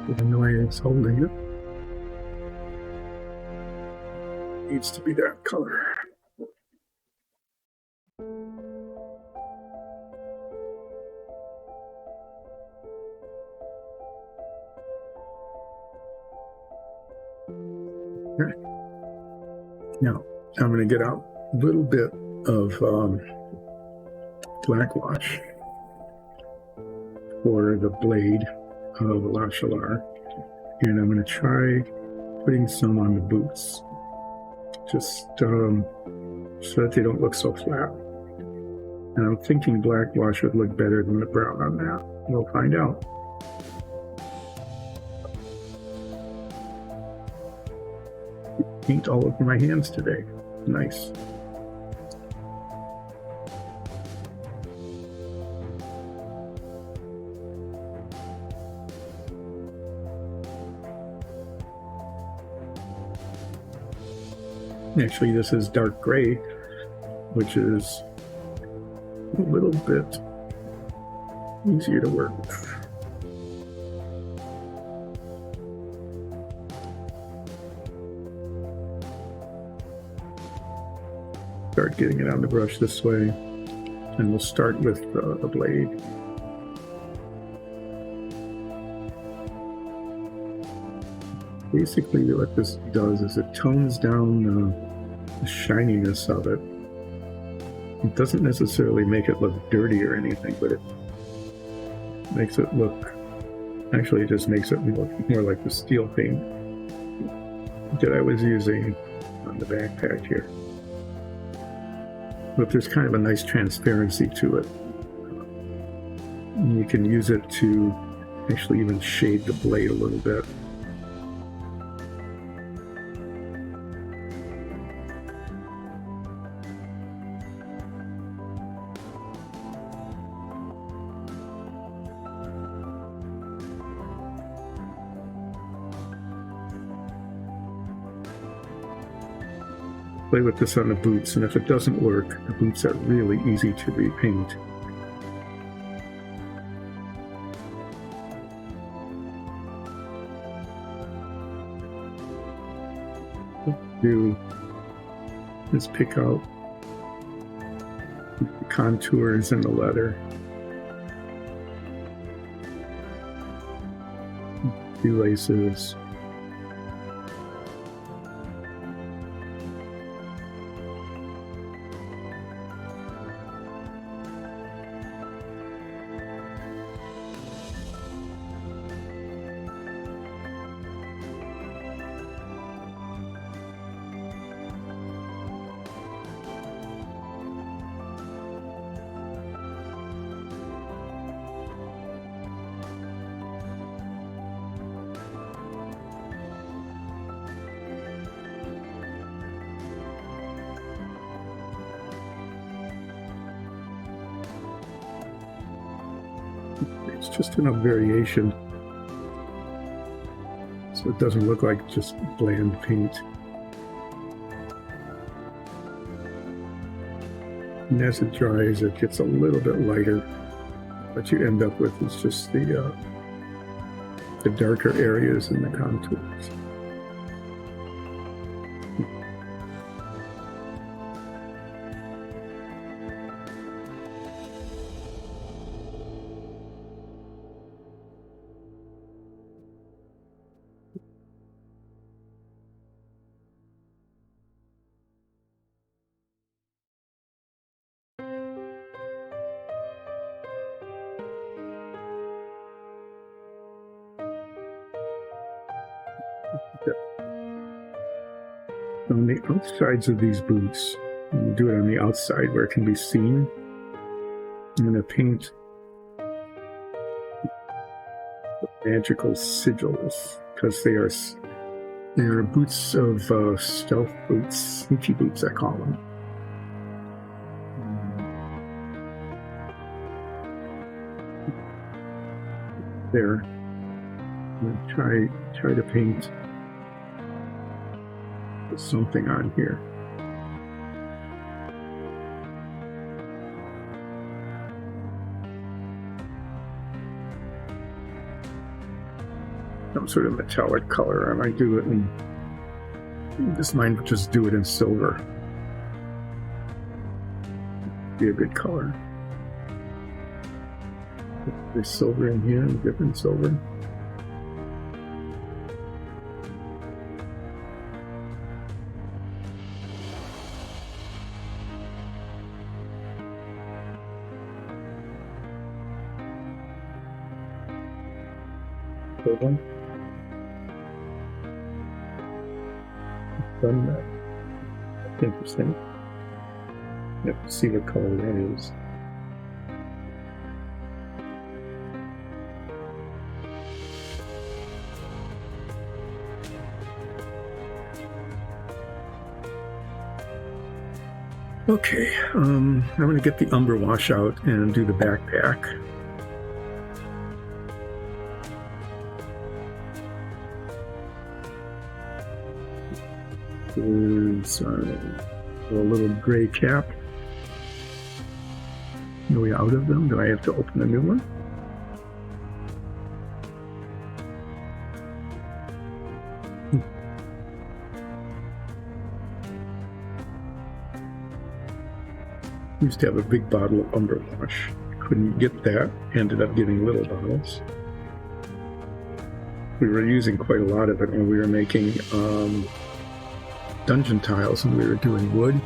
Even the way it's holding it needs to be that color. Okay. Now I'm going to get out a little bit of black wash for the blade of Lashalar, and I'm going to try putting some on the boots, just so that they don't look so flat. And I'm thinking black wash would look better than the brown on that. We'll find out. Paint all over my hands today. Nice. Actually, this is dark gray, which is a little bit easier to work with. Start getting it on the brush this way, and we'll start with the blade. Basically, what this does is it tones down the shininess of it. It doesn't necessarily make it look dirty or anything, but it makes it look, actually it just makes it look more like the steel paint that I was using on the backpack here. But there's kind of a nice transparency to it. And you can use it to actually even shade the blade a little bit. Play with this on the boots, and if it doesn't work, the boots are really easy to repaint. Do is pick out the contours in the leather. Shoelaces. It's just enough variation so it doesn't look like just bland paint. And as it dries, it gets a little bit lighter. What you end up with is just the darker areas in the contours. On the outsides of these boots, you do it on the outside where it can be seen. I'm going to paint the magical sigils because they are boots of stealth boots, sneaky boots I call them. There, I'm going to try to paint something on here. Some sort of metallic color. I might do it in this might just do it in silver. Be a good color. There's silver in here, different silver. One. Done that. That's interesting. You have to see what color that is. Okay, I'm going to get the umber wash out and do the backpack. There's a little gray cap. Are we out of them? Do I have to open a new one? Used to have a big bottle of umber wash. Couldn't get that. Ended up getting little bottles. We were using quite a lot of it when we were making dungeon tiles and we were doing wood.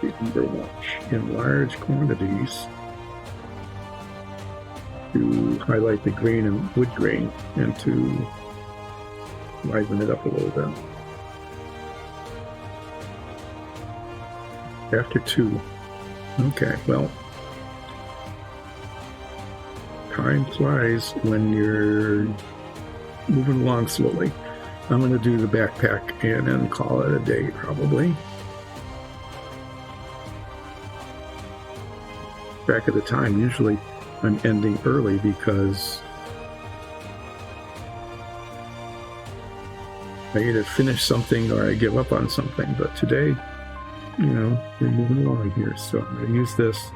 The umber wash in large quantities to highlight the grain and wood grain and to liven it up a little bit. After 2. Okay, well, time flies when you're moving along slowly. I'm going to do the backpack and then call it a day, probably. Back at the time, usually I'm ending early because I either finish something or I give up on something. But today, you know, we're moving along here, so I'm going to use this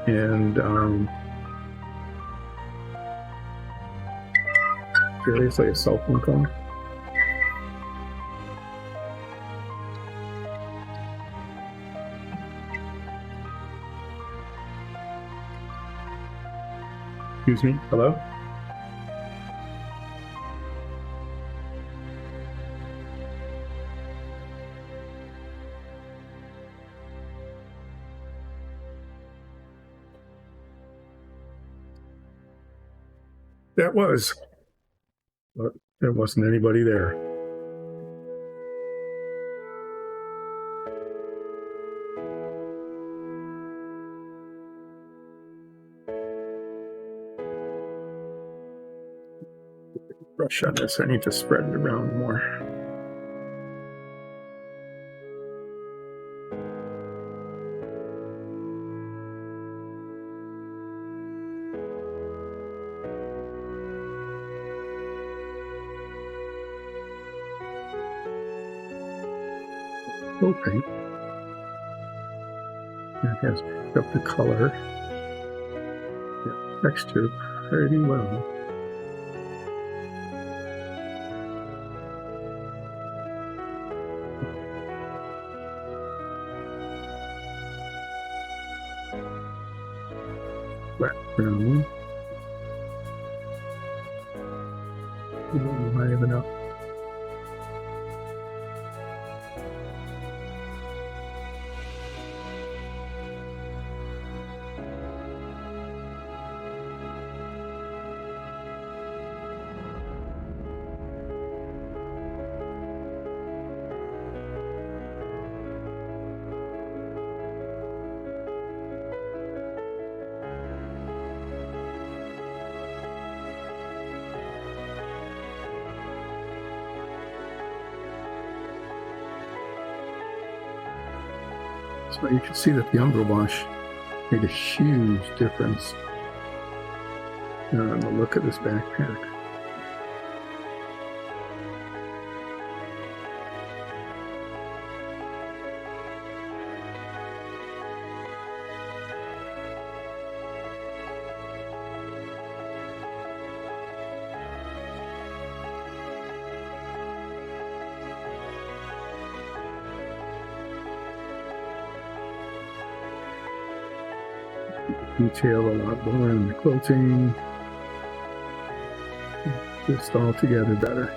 and seriously, a cell phone call? Excuse me? Hello? That was, but there wasn't anybody there. Brush on this, I need to spread it around more. full paint. It has picked up the color, the texture pretty well. Flat brown. Live enough. So you can see that the umber wash made a huge difference on the look of this backpack. Detail a lot more in the quilting, just all together better.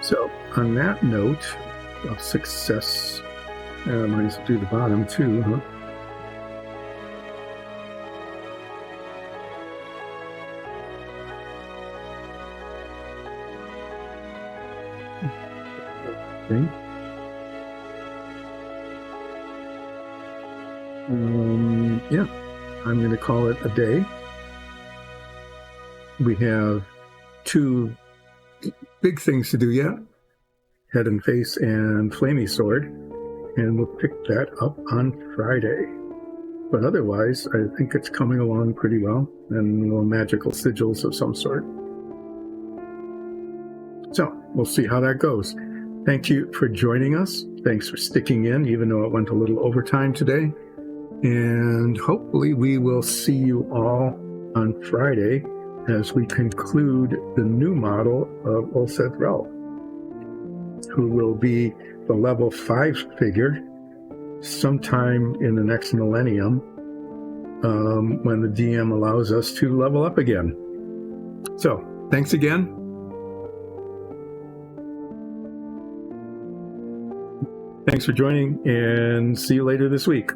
So on that note of success, I might as well do the bottom too, huh? Okay. Yeah, I'm going to call it a day. We have 2 big things to do yet, Head and Face and Flamey Sword, and we'll pick that up on Friday. But otherwise, I think it's coming along pretty well, and little magical sigils of some sort. So, we'll see how that goes. Thank you for joining us. Thanks for sticking in, even though it went a little overtime today. And hopefully we will see you all on Friday as we conclude the new model of Ulseth, who will be the level 5 figure sometime in the next millennium, when the DM allows us to level up again. So, thanks again. Thanks for joining, and see you later this week.